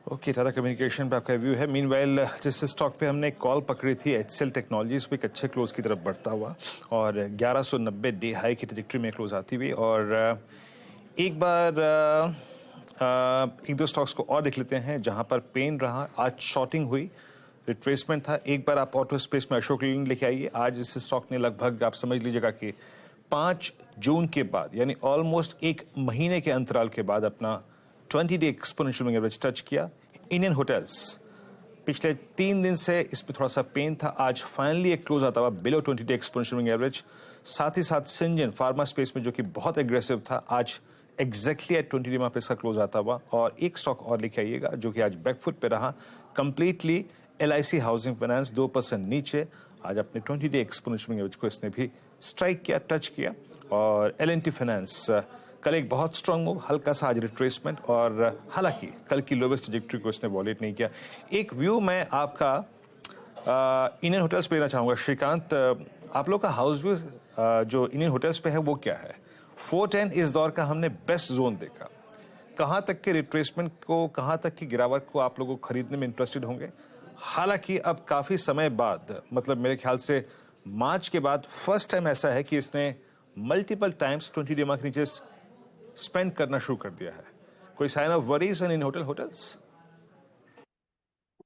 ओके, टाटा कम्युनिकेशन पे आपका व्यू है। मीनवाइल जिस स्टॉक पे हमने कॉल पकड़ी थी HCL टेक्नोलॉजीज पे, एक अच्छे क्लोज की तरफ बढ़ता हुआ और 1190 डे हाई की ट्रैजेक्टरी में क्लोज आती हुई। और एक बार एक दो स्टॉक्स को और देख लेते हैं जहां पर पेन रहा। आज शॉर्टिंग हुई, रिट्रेसमेंट था। एक बार आप ऑटो स्पेस में अशोक लेलैंड लेके आइए। आज इस स्टॉक ने लगभग आप समझ लीजिएगा कि 5 जून के बाद, यानी ऑलमोस्ट एक महीने के अंतराल के बाद अपना 20-day exponential moving average touch किया। इंडियन होटल्स पिछले 3 दिन से इस पे थोड़ा सा पेन था, आज फाइनली एक क्लोज आता हुआ below 20-day exponential moving average. साथ ही साथ सिंजन फार्मा स्पेस में जो कि बहुत एग्रेसिव था, आज एग्जैक्टली एट 20-day वहां पे इसका क्लोज आता हुआ। और एक स्टॉक और लेके आइएगा जो कि आज बैकफुट पे रहा कंप्लीटली, LIC हाउसिंग फाइनेंस 2% नीचे, आज अपने 20-day एक्सपोनेंशियल मूविंग एवरेज को इसने भी स्ट्राइक किया, टच किया। और L&T फाइनेंस कल एक बहुत स्ट्रांग मूव, हल्का सा आज रिट्रेसमेंट, और हालांकि कल की लोवेस्ट ट्रैजेक्टरी को इसने वॉलेट नहीं किया। एक व्यू मैं आपका इंडियन होटल्स पे लेना चाहूँगा। श्रीकांत, आप लोग का हाउस व्यू जो इंडियन होटल्स पे है वो क्या है? 410 इस दौर का हमने बेस्ट जोन देखा। कहाँ तक के रिट्रेसमेंट को, कहाँ तक की गिरावट को आप लोगों को खरीदने में इंटरेस्टेड होंगे? हालांकि अब काफ़ी समय बाद, मतलब मेरे ख्याल से मार्च के बाद फर्स्ट टाइम ऐसा है कि इसने मल्टीपल टाइम्स 20-day मार्क के नीचे स्पेंड करना शुरू कर दिया है। कोई sign of worries in hotels?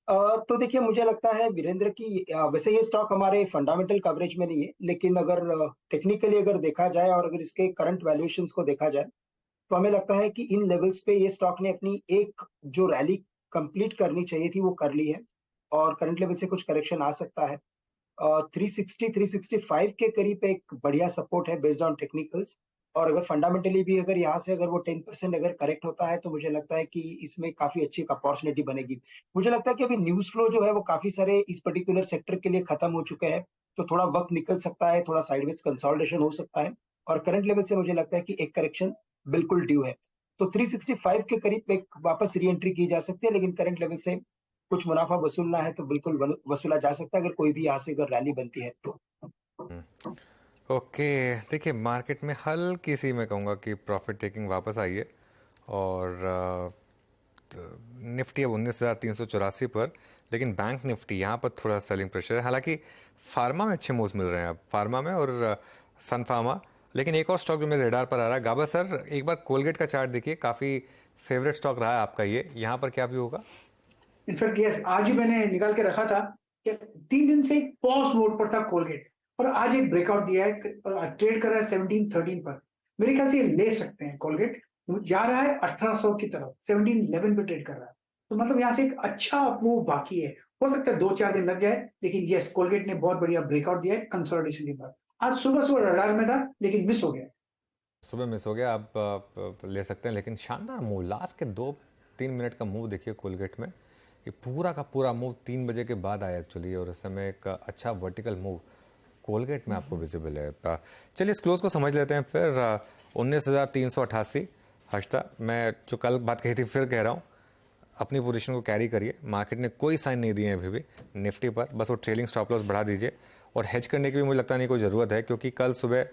तो देखिए, मुझे लगता है वीरेंद्र की वैसे ये स्टॉक हमारे फंडामेंटल कवरेज में नहीं है, लेकिन अगर टेक्निकली अगर देखा जाए और अगर इसके करंट वैल्यूएशंस को देखा जाए, तो हमें लगता है कि इन लेवल्स पे ये स्टॉक ने अपनी एक जो रैली कंप्लीट करनी चाहिए थी वो कर ली है, और करंट लेवल से कुछ करेक्शन आ सकता है। 360-365 के करीब एक बढ़िया सपोर्ट है बेस्ड ऑन टेक्निकल्स, और अगर फंडामेंटली भी अगर यहाँ से अगर वो 10% अगर करेक्ट होता है, तो मुझे लगता है कि इसमें काफी अच्छी अपॉर्चुनिटी बनेगी। मुझे लगता है कि अभी न्यूज फ्लो जो है वो काफी सारे इस पर्टिकुलर सेक्टर के लिए खत्म हो चुके हैं, तो थोड़ा वक्त निकल सकता है, थोड़ा साइडवेज कंसोलिडेशन हो सकता है, और करंट लेवल से मुझे लगता है कि एक करेक्शन बिल्कुल ड्यू है। तो 365 के करीब एक वापस री एंट्री की जा सकती है, लेकिन करंट लेवल से कुछ मुनाफा वसूलना है तो बिल्कुल वसूला जा सकता है, अगर कोई भी यहाँ से अगर रैली बनती है तो। ओके, देखिए मार्केट में हल्की सी मैं कहूँगा कि प्रॉफिट टेकिंग वापस आई है, और निफ्टी अब 19,384 पर, लेकिन बैंक निफ्टी यहाँ पर थोड़ा सेलिंग प्रेशर है। हालांकि फार्मा में अच्छे मूव्स मिल रहे हैं अब, फार्मा में और सन फार्मा। लेकिन एक और स्टॉक जो मेरे रेडार पर आ रहा है, गाबा सर एक बार कोलगेट का चार्ट देखिए, काफ़ी फेवरेट स्टॉक रहा है आपका ये, यहाँ पर क्या व्यू होगा? इनफैक्ट यस, आज ही मैंने निकाल के रखा था कि 3 दिन से एक पॉज मोड पर था कोलगेट, और आज एक ब्रेकआउट दिया है, ट्रेड कर रहा है 1713 पर। मेरे ख्याल से ले सकते हैं, कोलगेट जा रहा है 1800 की तरफ, 1711 पे ट्रेड कर रहा है, तो मतलब यहाँ से एक अच्छा मूव बाकी है। हो सकता है 2-4 दिन लग जाए, लेकिन यस, कोलगेट ने बहुत बढ़िया ब्रेकआउट दिया है कंसोलिडेशन के बाद। आज सुबह रडार में था, लेकिन मिस हो गया, सुबह मिस हो गया। आप ले सकते हैं, लेकिन शानदार मूव, लास्ट के 2-3 मिनट का मूव देखिए कोलगेट में, ये पूरा का पूरा मूव 3 बजे के बाद आया एक्चुअली, और इस समय एक अच्छा वर्टिकल मूव कोलगेट में आपको विजिबल है। चलिए इस क्लोज को समझ लेते हैं फिर। 19,388 हर्षदा, मैं जो कल बात कही थी फिर कह रहा हूँ, अपनी पोजीशन को कैरी करिए। मार्केट ने कोई साइन नहीं दिए हैं अभी भी निफ्टी पर, बस वो ट्रेलिंग स्टॉप लॉस बढ़ा दीजिए, और हेज करने की भी मुझे लगता नहीं कोई ज़रूरत है, क्योंकि कल सुबह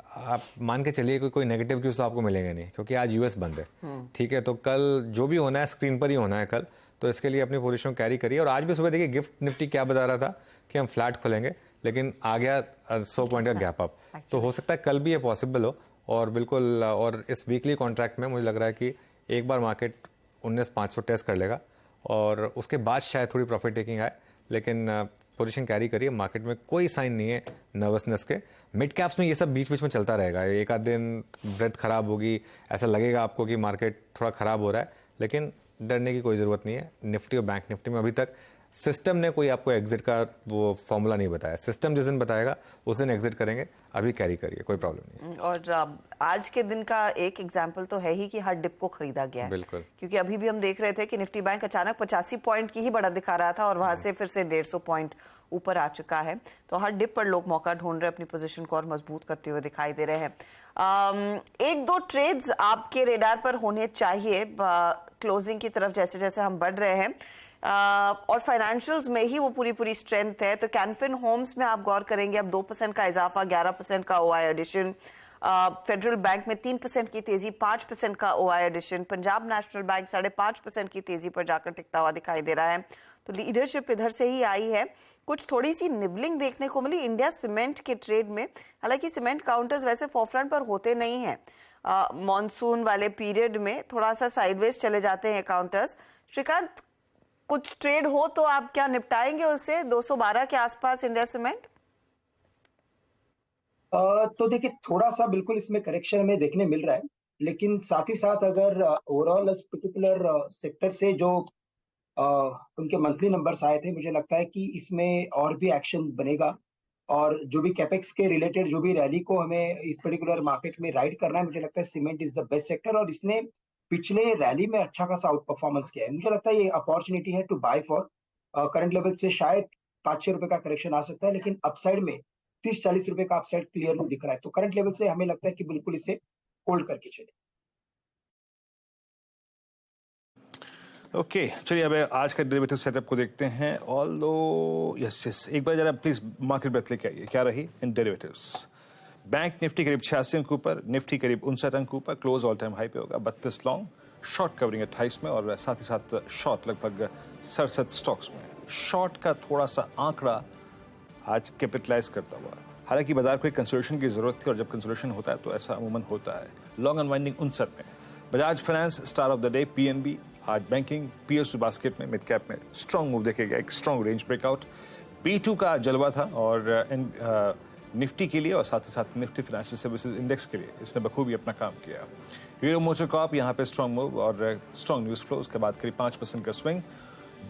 आप मान के चलिए कोई नेगेटिव न्यूज़ तो आपको मिलेंगे नहीं, क्योंकि आज यूएस बंद है। ठीक है, तो कल जो भी होना है स्क्रीन पर ही होना है कल, तो इसके लिए अपनी पोजीशन कैरी करिए। और आज भी सुबह देखिए गिफ्ट निफ्टी क्या बता रहा था कि हम फ्लैट खोलेंगे, लेकिन आ गया 100 पॉइंट का गैप अप। तो हो सकता है कल भी ये पॉसिबल हो, और बिल्कुल, और इस वीकली कॉन्ट्रैक्ट में मुझे लग रहा है कि एक बार मार्केट 19,500 टेस्ट कर लेगा और उसके बाद शायद थोड़ी प्रॉफिट टेकिंग आए, लेकिन पोजीशन कैरी करिए। मार्केट में कोई साइन नहीं है नर्वसनेस के। मिड कैप्स में ये सब बीच बीच में चलता रहेगा, एक आध दिन ब्रेथ खराब होगी, ऐसा लगेगा आपको कि मार्केट थोड़ा खराब हो रहा है, लेकिन डरने की कोई ज़रूरत नहीं है। निफ्टी और बैंक निफ्टी में अभी तक सिस्टम ने कोई आपको एग्जिट का वो फॉर्मूला नहीं बताया। सिस्टम जिस दिन बताएगा उस दिन एग्जिट करेंगे, अभी कैरी करिए, कोई प्रॉब्लम नहीं है। और आज के दिन का एक एग्जाम्पल तो है ही कि हर डिप को खरीदा गया है, बिल्कुल, क्योंकि अभी भी हम देख रहे थे कि निफ्टी बैंक अचानक 85 पॉइंट की ही बढ़त दिखा रहा था और वहां से फिर से 150 पॉइंट ऊपर आ चुका है। तो हर डिप पर लोग मौका ढूंढ रहे हैं, अपनी पोजीशन को और मजबूत करते हुए दिखाई दे रहे हैं। एक दो ट्रेड्स आपके रेडार पर होने चाहिए क्लोजिंग की तरफ जैसे जैसे हम बढ़ रहे हैं, और फाइनेंशियल्स में ही वो पूरी स्ट्रेंथ है। तो कैनफिन होम्स में आप गौर करेंगे, अब 2% का इजाफा, 11% का ओआई एडिशन। फेडरल बैंक में 3% की तेजी, 5% का OI addition. Punjab National Bank 5.5% की तेजी पर जाकर टिकता हुआ दिखाई दे रहा है। तो लीडरशिप इधर से ही आई है। कुछ थोड़ी सी निबलिंग देखने को मिली इंडिया सीमेंट के ट्रेड में, हालांकि सीमेंट काउंटर्स वैसे फोरफ्रंट पर होते नहीं हैं। मॉनसून वाले पीरियड में थोड़ा सा साइडवेज चले जाते हैं काउंटर्स। श्रीकांत, कुछ ट्रेड हो तो आप क्या निपटाएंगे उससे 212 के आसपास इंडिया सीमेंट? तो देखिए, थोड़ा सा बिल्कुल इसमें करेक्शन हमें देखने मिल रहा है, लेकिन साथ ही साथ अगर ओवरऑल इस पर्टिकुलर सेक्टर से जो उनके मंथली नंबर्स आए थे, मुझे लगता है कि इसमें और भी एक्शन बनेगा, और जो भी कैपेक्स के रिलेटेड जो भी रैली को हमें इस पर्टिकुलर मार्केट में राइड करना है, मुझे लगता है cement is the best sector, और इसने पिछले रैली में अच्छा खासा आउट परफॉर्मेंस किया है। मुझे लगता है ये अपॉर्चुनिटी है to buy for current level से शायद 5-6 रुपए का करेक्शन आ सकता है, लेकिन अपसाइड में 30-40 रुपए का अपसाइड क्लियरली दिख रहा है। तो करंट लेवल से हमें लगता है कि बिल्कुल इसे होल्ड करके चले। ओके, चलिए अब आज का डेरिवेटिव सेटअप को देखते हैं। ऑल्दो यस, एक बार जरा प्लीज मार्केट ब्रेथ लेके आइए, क्या रही इन डेरिवेटिव्स। बैंक निफ्टी करीब 86 अंक ऊपर, निफ्टी करीब 59 अंक ऊपर, क्लोज ऑल टाइम हाई पे होगा 32 लॉन्ग, शॉर्ट कवरिंग 28 में, और साथ ही साथ शॉर्ट लगभग 67 स्टॉक्स में। शॉर्ट का थोड़ा सा आंकड़ा आज कैपिटलाइज करता हुआ, हालांकि बाजार को एक कंसोलिडेशन की जरूरत थी और जब कंसोलिडेशन होता है तो ऐसा अमूमन होता है। लॉन्ग अनवाइंडिंग 59 में, Bajaj finance star of the day, PNB आज बैंकिंग, पीएसयू बास्केट में मिड कैप में स्ट्रॉन्ग मूव देखेगा, एक स्ट्रॉन्ग रेंज ब्रेकआउट। B2 का जलवा था और निफ्टी के लिए और साथ ही साथ निफ्टी फाइनेंशियल सर्विसेज इंडेक्स के लिए इसने बखूबी अपना काम किया। हीरो मोटर कॉर्प यहाँ पे स्ट्रॉन्ग मूव और स्ट्रॉन्ग न्यूज फ्लो, उसके बाद करीब 5% का स्विंग।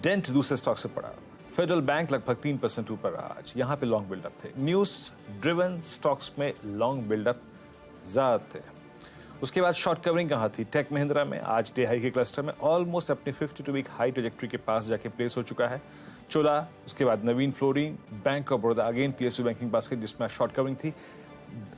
डेंट दूसरे स्टॉक से पड़ा। फेडरल बैंक लगभग 3% ऊपर रहा आज, यहाँ पे लॉन्ग बिल्डअप थे। न्यूज ड्रिवन स्टॉक्स में लॉन्ग बिल्डअप ज्यादा थे। उसके बाद शॉर्ट कवरिंग कहाँ थी? टेक महिंद्रा में आज डे हाई के क्लस्टर में ऑलमोस्ट अपनी 52 वीक हाई ट्रेजेक्ट्री के पास जाके प्लेस हो चुका है। चोला, उसके बाद Navin Fluorine, bank of Baroda, again PSU banking basket जिसमें शॉर्ट कवरिंग थी।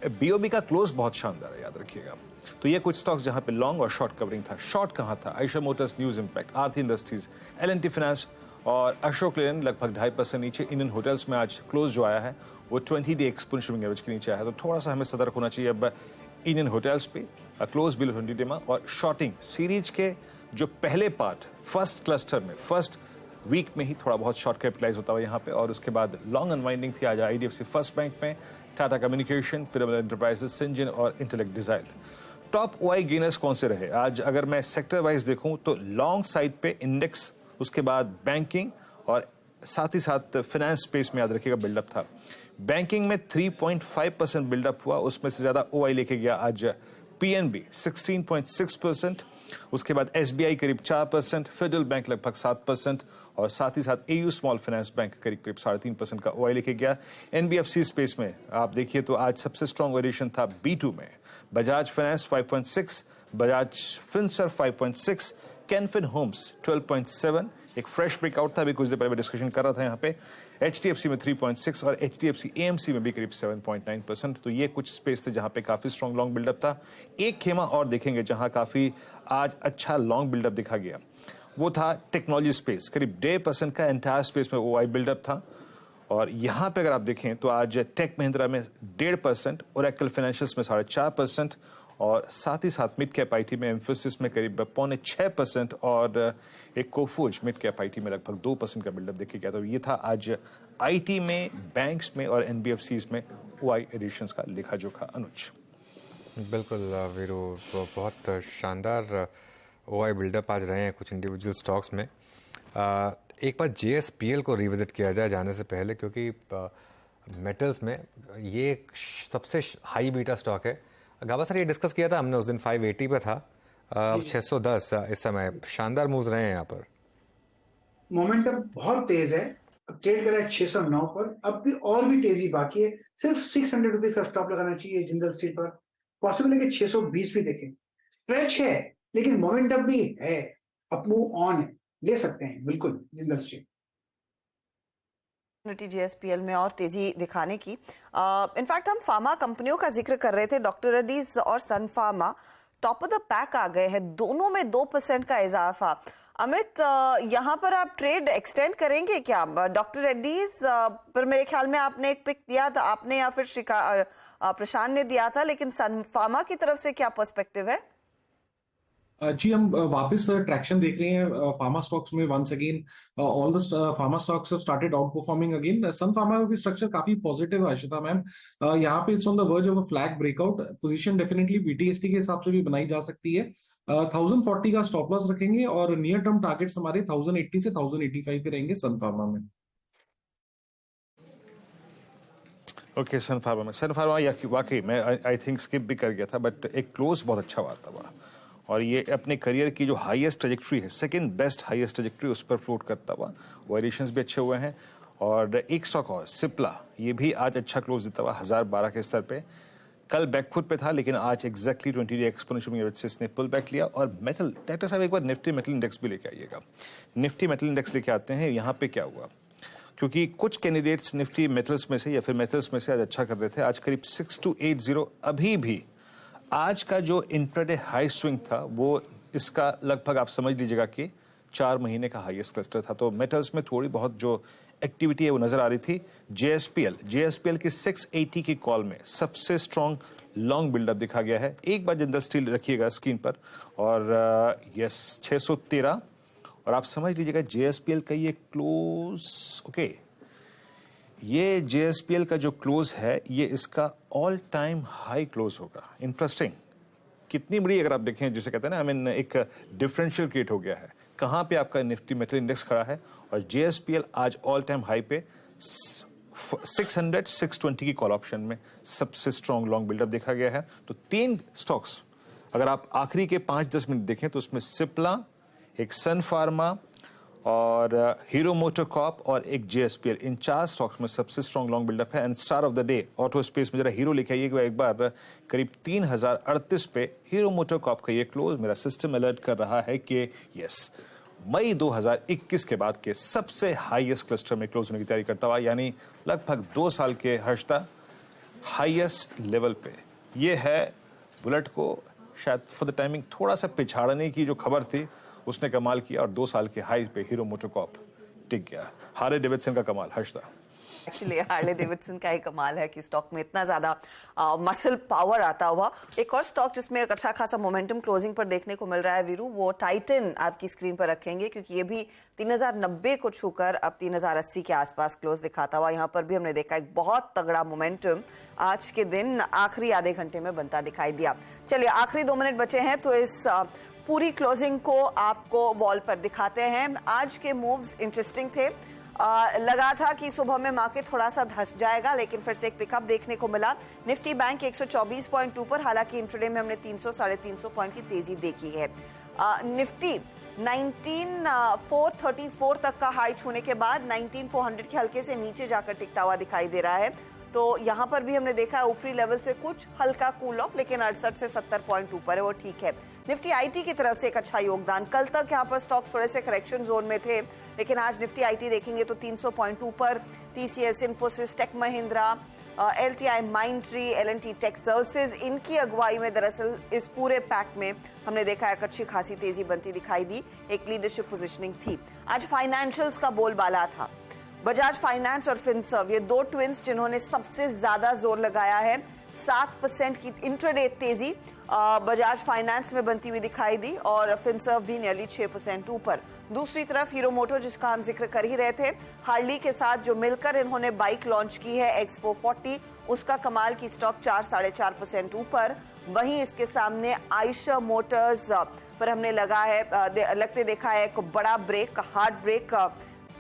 बीओबी का क्लोज बहुत शानदार है, याद रखिएगा। तो ये कुछ स्टॉक्स जहां पे लॉन्ग और शॉर्ट कवरिंग था। शॉर्ट कहां था? आयशा मोटर्स, न्यूज इंपैक्ट, आरती इंडस्ट्रीज, एल&टी फाइनेंस और अशोक लेलैंड लगभग 2.5% नीचे। इंडियन होटल्स में आज क्लोज जो आया है वो 20 डे एक्सपोनेंशियल मूविंग एवरेज के नीचे आया है, तो थोड़ा सा हमें सतर्क होना चाहिए अब इंडियन होटल्स पे। क्लोज बिलो 20 डे में। और शॉर्टिंग सीरीज के जो पहले पार्ट फर्स्ट क्लस्टर में फर्स्ट वीक में ही थोड़ा बहुत शॉर्ट कैपिटलाइज होता हुआ यहाँ पे, और उसके बाद लॉन्ग अनवाइंडिंग थी आज आईडीएफसी फर्स्ट बैंक में, टाटा कम्युनिकेशन, पिरामिड एंटरप्राइजेस, सिंजन और Intellect Design. Top OI gainers कौन से रहे आज? अगर मैं सेक्टर वाइज देखूं तो लॉन्ग साइड पे इंडेक्स, उसके बाद बैंकिंग और साथ ही साथ फाइनेंस स्पेस में याद रखिएगा बिल्डअप था। बैंकिंग में 3.5% बिल्डअप हुआ, उसमें से ज्यादा ओआई लेके गया आज पीएनबी 16.6%, उसके बाद एसबीआई करीब 4%, फेडरल बैंक लगभग 7% और साथ ही साथ एयू स्मॉल फाइनेंस बैंक करीब 3.5% का ओआई लेके गया। एनबीएफसी स्पेस में आप देखिए तो आज सबसे स्ट्रॉन्ग वेरिएशन था B2 में, Bajaj Finance 5.6, Bajaj Finserv 5.6, Can Fin Homes 12.7, एक फ्रेश ब्रेकआउट था, अभी कुछ देर पहले डिस्कशन कर रहा था यहाँ पे। एचडीएफसी में 3.6 और एचडीएफसी एएमसी में भी करीब 7.9%। तो ये कुछ स्पेस थे जहां पे काफी स्ट्रॉन्ग लॉन्ग बिल्डअप था। एक खेमा और देखेंगे जहां काफी आज अच्छा लॉन्ग बिल्डअप दिखा गया, वो था टेक्नोलॉजी स्पेस, करीब 1.5% का एंटायर स्पेस में ओआई बिल्डअप था। और यहां पे अगर आप देखें तो आज टेक महिंद्रा में 1.5%, ओरेकल फाइनेंशियल्स में 4.5% और साथ ही साथ मिड कैप आईटी में एम्फोसिस में करीब 6.25% और एक कोफोज मिड कैप आईटी में लगभग 2% का बिल्डअप देखा गया। तो ये था आज आईटी में, बैंक्स में और एनबीएफसीज में ओआई एडिशंस का लेखा जोखा। अनुज। बिल्कुल वीरू, बहुत शानदार ओआई बिल्डअप आज रहे हैं कुछ इंडिविजुअल स्टॉक्स में। एक बार जेएसपीएल को रिविजिट किया जाए जाने से पहले, क्योंकि मेटल्स में ये सबसे हाई बीटा स्टॉक है। गाबा सर, ये डिस्कस किया था हमने उस दिन, 580 पे था, अब 610 इस समय। शानदार मूव्स रहे हैं यहाँ पर। मोमेंटम बहुत तेज है, अब ट्रेड कर रहा है 609 पर, अब भी और भी तेजी बाकी है। सिर्फ 600 रुपीज का स्टॉप लगाना चाहिए जिंदल स्टील पर। पॉसिबल है कि 620 भी देखें, स्ट्रेच है लेकिन मोमेंटम भी है, अप मूव ऑन है, ले सकते हैं बिल्कुल जिंदल स्टील। जेएसपीएल में और तेजी दिखाने की। इनफैक्ट हम फार्मा कंपनियों का जिक्र कर रहे थे, डॉक्टर रेड्डीज और Sun Pharma top of the pack आ गए हैं, दोनों में 2% का इजाफा। अमित, यहाँ पर आप ट्रेड एक्सटेंड करेंगे क्या? डॉक्टर रेड्डीज पर मेरे ख्याल में आपने एक पिक दिया था, आपने या फिर प्रशांत ने दिया था, लेकिन सन फार्मा की तरफ से क्या पर्सपेक्टिव है? जी, हम वापस ट्रैक्शन देख रहे हैं फार्मा स्टॉक्स में। Once again all the pharma stocks have started outperforming again. Sun Pharma का भी स्ट्रक्चर काफी पॉजिटिव है अर्शिता मैम। यहाँ पे it's on the verge of a flag breakout. Position definitely BTST के हिसाब से भी बनाई जा सकती है। 1040 का स्टॉप लॉस रखेंगे और नियर टर्म टारगेट्स हमारे 1080 से 1085 पे रहेंगे सन फार्मा में। ओके, सन फार्मा वाकई मैं आई थिंक स्किप भी कर गया था, बट एक क्लोज बहुत अच्छा हुआ था और ये अपने करियर की जो हाईएस्ट ट्रेजेक्ट्री है, सेकंड बेस्ट हाईएस्ट ट्रेजेक्ट्री, उस पर फ्लोट करता हुआ। वेरिएशंस भी अच्छे हुए हैं। और एक स्टॉक और सिप्ला, ये भी आज अच्छा क्लोज देता हुआ 1012 के स्तर पे। कल बैकफुट पे था लेकिन आज exactly 20 day exponential moving average से इसने पुल बैक लिया। और मेटल डायरेक्टर साहब एक बार निफ्टी मेटल इंडेक्स भी लेके आइएगा। निफ्टी मेटल इंडेक्स लेके आते हैं। यहाँ पे क्या हुआ, क्योंकि कुछ कैंडिडेट्स निफ्टी मेटल्स में से या फिर मेटल्स में से आज अच्छा कर रहे थे। आज करीब 6280, अभी भी आज का जो इंट्राडे हाई स्विंग था वो इसका लगभग आप समझ लीजिएगा कि 4 महीने का हाईएस्ट क्लस्टर था। तो मेटल्स में थोड़ी बहुत जो एक्टिविटी है वो नजर आ रही थी। जेएसपीएल की 680 की कॉल में सबसे स्ट्रॉन्ग लॉन्ग बिल्डअप दिखा गया है। एक बार जिंदल स्टील रखिएगा स्क्रीन पर और यस 613, और आप समझ लीजिएगा जेएसपीएल का ये क्लोज, ओके, ये जेएसपीएल का जो क्लोज है ये इसका ऑल टाइम हाई क्लोज होगा। इंटरेस्टिंग, कितनी बड़ी, अगर आप देखें जिसे कहते हैं ना, आई मीन एक डिफरेंशियल क्रिएट हो गया है। कहाँ पे आपका निफ्टी मेटल इंडेक्स खड़ा है और जेएसपीएल आज ऑल टाइम हाई पे 620 की कॉल ऑप्शन में सबसे स्ट्रॉन्ग लॉन्ग बिल्डअप देखा गया है। तो 3 स्टॉक्स अगर आप आखिरी के 5-10 मिनट देखें तो उसमें सिप्ला, एक सन फार्मा और हीरो मोटोकॉर्प और एक जेएसपीएल, इन 4 स्टॉक्स में सबसे स्ट्रॉन्ग लॉन्ग बिल्डअप है। And star of the day auto space में जरा हीरो लिखे आइएगा एक बार, करीब 3038 पे हीरो मोटोकॉर्प का ये क्लोज। मेरा सिस्टम अलर्ट कर रहा है कि यस, मई 2021 के बाद के सबसे हाईएस्ट क्लस्टर में क्लोज होने की तैयारी करता हुआ, यानी लगभग 2 साल के हर्षता हाईएस्ट लेवल पे। ये है बुलेट को शायद फॉर द टाइमिंग थोड़ा सा पिछाड़ने की जो खबर थी उसने कमाल किया और 2 साल के हाई पे हीरो मोटोकॉर्प टिक गया। हार्ले डेविडसन का कमाल हर्षदा। एक्चुअली हार्ले डेविडसन का ही कमाल है कि स्टॉक में इतना ज्यादा मसल पावर आता हुआ। एक और स्टॉक जिसमें एक अच्छा खासा मोमेंटम क्लोजिंग पर देखने को मिल रहा है वीरू, वो टाइटन आपकी स्क्रीन पर रखेंगे, क्योंकि ये भी 3090 को छूकर अब 3080 के आसपास क्लोज दिखाता हुआ। यहाँ पर भी हमने देखा एक बहुत तगड़ा मोमेंटम आज के दिन आखिरी आधे घंटे में बनता दिखाई दिया। चलिए, आखिरी 2 मिनट बचे हैं तो इस पूरी क्लोजिंग को आपको वॉल पर दिखाते हैं। आज के मूव्स इंटरेस्टिंग थे। लगा था कि सुबह में मार्केट थोड़ा सा धस जाएगा, लेकिन फिर से एक पिकअप देखने को मिला। निफ्टी बैंक 124.2 पर, हालांकि इंट्राडे में हमने 300-350 पॉइंट की तेजी देखी है। निफ्टी 19434 तक का हाई छूने के बाद 19400 के हल्के से नीचे जाकर टिकता हुआ दिखाई दे रहा है। तो यहाँ पर भी हमने देखा है ऊपरी लेवल से कुछ हल्का कूल ऑफ, लेकिन 68 से 70 पॉइंट ऊपर है, वो ठीक है। निफ्टी आईटी की तरफ से एक अच्छा योगदान। कल तक यहाँ पर स्टॉक्स थोड़े से करेक्शन जोन में थे, लेकिन आज निफ्टी आईटी देखेंगे तो 300 पॉइंट ऊपर। TCS, Infosys, Tech Mahindra, LTI, Mindtree, L&T Tech Services, इनकी अगुवाई में दरअसल इस पूरे पैक में हमने देखा एक अच्छी खासी तेजी बनती दिखाई दी। एक लीडरशिप पोजीशनिंग थी। आज फाइनेंशियल्स का बोलबाला था। बजाज फाइनेंस और फिनसर्व, ये 2 ट्विंस जिन्होंने सबसे ज्यादा जोर लगाया है। 7% की इंट्राडे तेजी बजाज फाइनेंस में बनती हुई दिखाई दी और फिनसर्व भी नियरली 6% ऊपर। दूसरी तरफ हीरो मोटो, जिसका हम जिक्र कर ही रहे थे, हार्ली के साथ जो मिलकर इन्होंने बाइक लॉन्च की है X440, उसका कमाल की स्टॉक 4-4.5% ऊपर। वहीं इसके सामने आयशर मोटर्स पर हमने लगते देखा है एक बड़ा ब्रेक, हार्ड ब्रेक,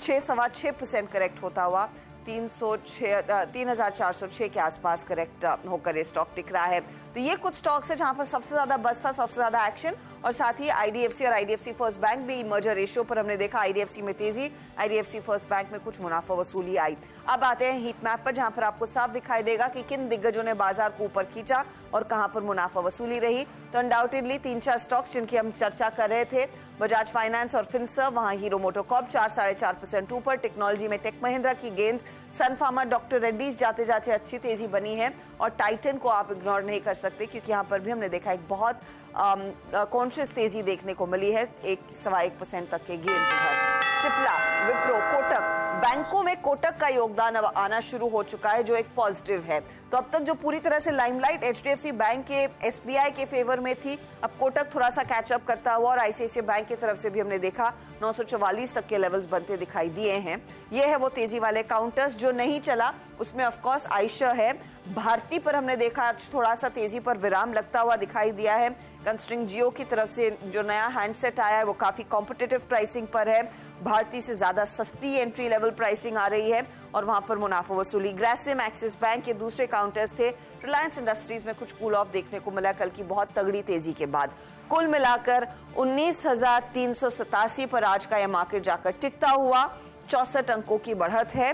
6-6.25% करेक्ट होता हुआ 3,406 के आसपास करेक्ट होकर ये स्टॉक टिक रहा है। तो ये कुछ स्टॉक्स है जहां पर सबसे ज्यादा बस था, सबसे ज्यादा एक्शन, और साथ ही आईडीएफसी और आईडीएफसी फर्स्ट बैंक भी मर्जर रेशियो पर हमने देखा आईडीएफसी में तेजी, आईडीएफसी फर्स्ट बैंक में कुछ मुनाफा वसूली आई। अब आते हैं हीट मैप पर, जहां पर आपको साफ दिखाई देगा कि किन दिग्गजों ने बाजार को ऊपर खींचा और कहां पर मुनाफा वसूली रही। तो अनडाउटेडली 3-4 स्टॉक्स जिनकी हम चर्चा कर रहे थे, बजाज फाइनेंस और फिनसर्व, वहां हीरो मोटोकॉर्प 4-4.5% ऊपर, टेक्नोलॉजी में टेक महिंद्रा की गेंस, सन फार्मा, डॉक्टर रेड्डीज जाते जाते अच्छी तेजी बनी है, और टाइटन को आप इग्नोर नहीं कर सकते क्योंकि यहाँ पर भी हमने देखा एक बहुत कॉन्शियस तेजी देखने को मिली है, 1-1.25% तक के गेंस उधर। सिप्ला, विप्रो, कोटक, बैंकों में कोटक का योगदान अब आना शुरू हो चुका है, जो एक पॉजिटिव है। तो अब तक जो पूरी तरह से लाइमलाइट एचडीएफसी बैंक के, एसबीआई के फेवर में थी, अब कोटक थोड़ा सा कैचअप करता हुआ, और आईसीआईसीआई बैंक की तरफ से भी हमने देखा 944 तक के लेवल्स बनते दिखाई दिए हैं। ये है वो तेजी वाले काउंटर्स। जो नहीं चला उसमें ऑफकोर्स आयशर है। भारती पर हमने देखा थोड़ा सा तेजी पर विराम लगता हुआ दिखाई दिया है, कंस्ट्रिंग जियो की तरफ से जो नया हैंडसेट आया है वो काफी कॉम्पिटिटिव प्राइसिंग पर है, भारती से ज्यादा सस्ती एंट्री लेवल प्राइसिंग आ रही है और वहां पर मुनाफा वसूली। ग्रासिम, एक्सिस बैंक के दूसरे काउंटर्स थे। रिलायंस इंडस्ट्रीज में कुछ कूल ऑफ देखने को मिला कल की बहुत तगड़ी तेजी के बाद। कुल मिलाकर 19,387 पर आज का यह मार्केट जाकर टिकता हुआ, 64 अंकों की बढ़त है।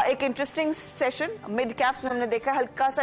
एक इंटरेस्टिंग सेशन मिड कैप्स में हमने देखा हल्का सा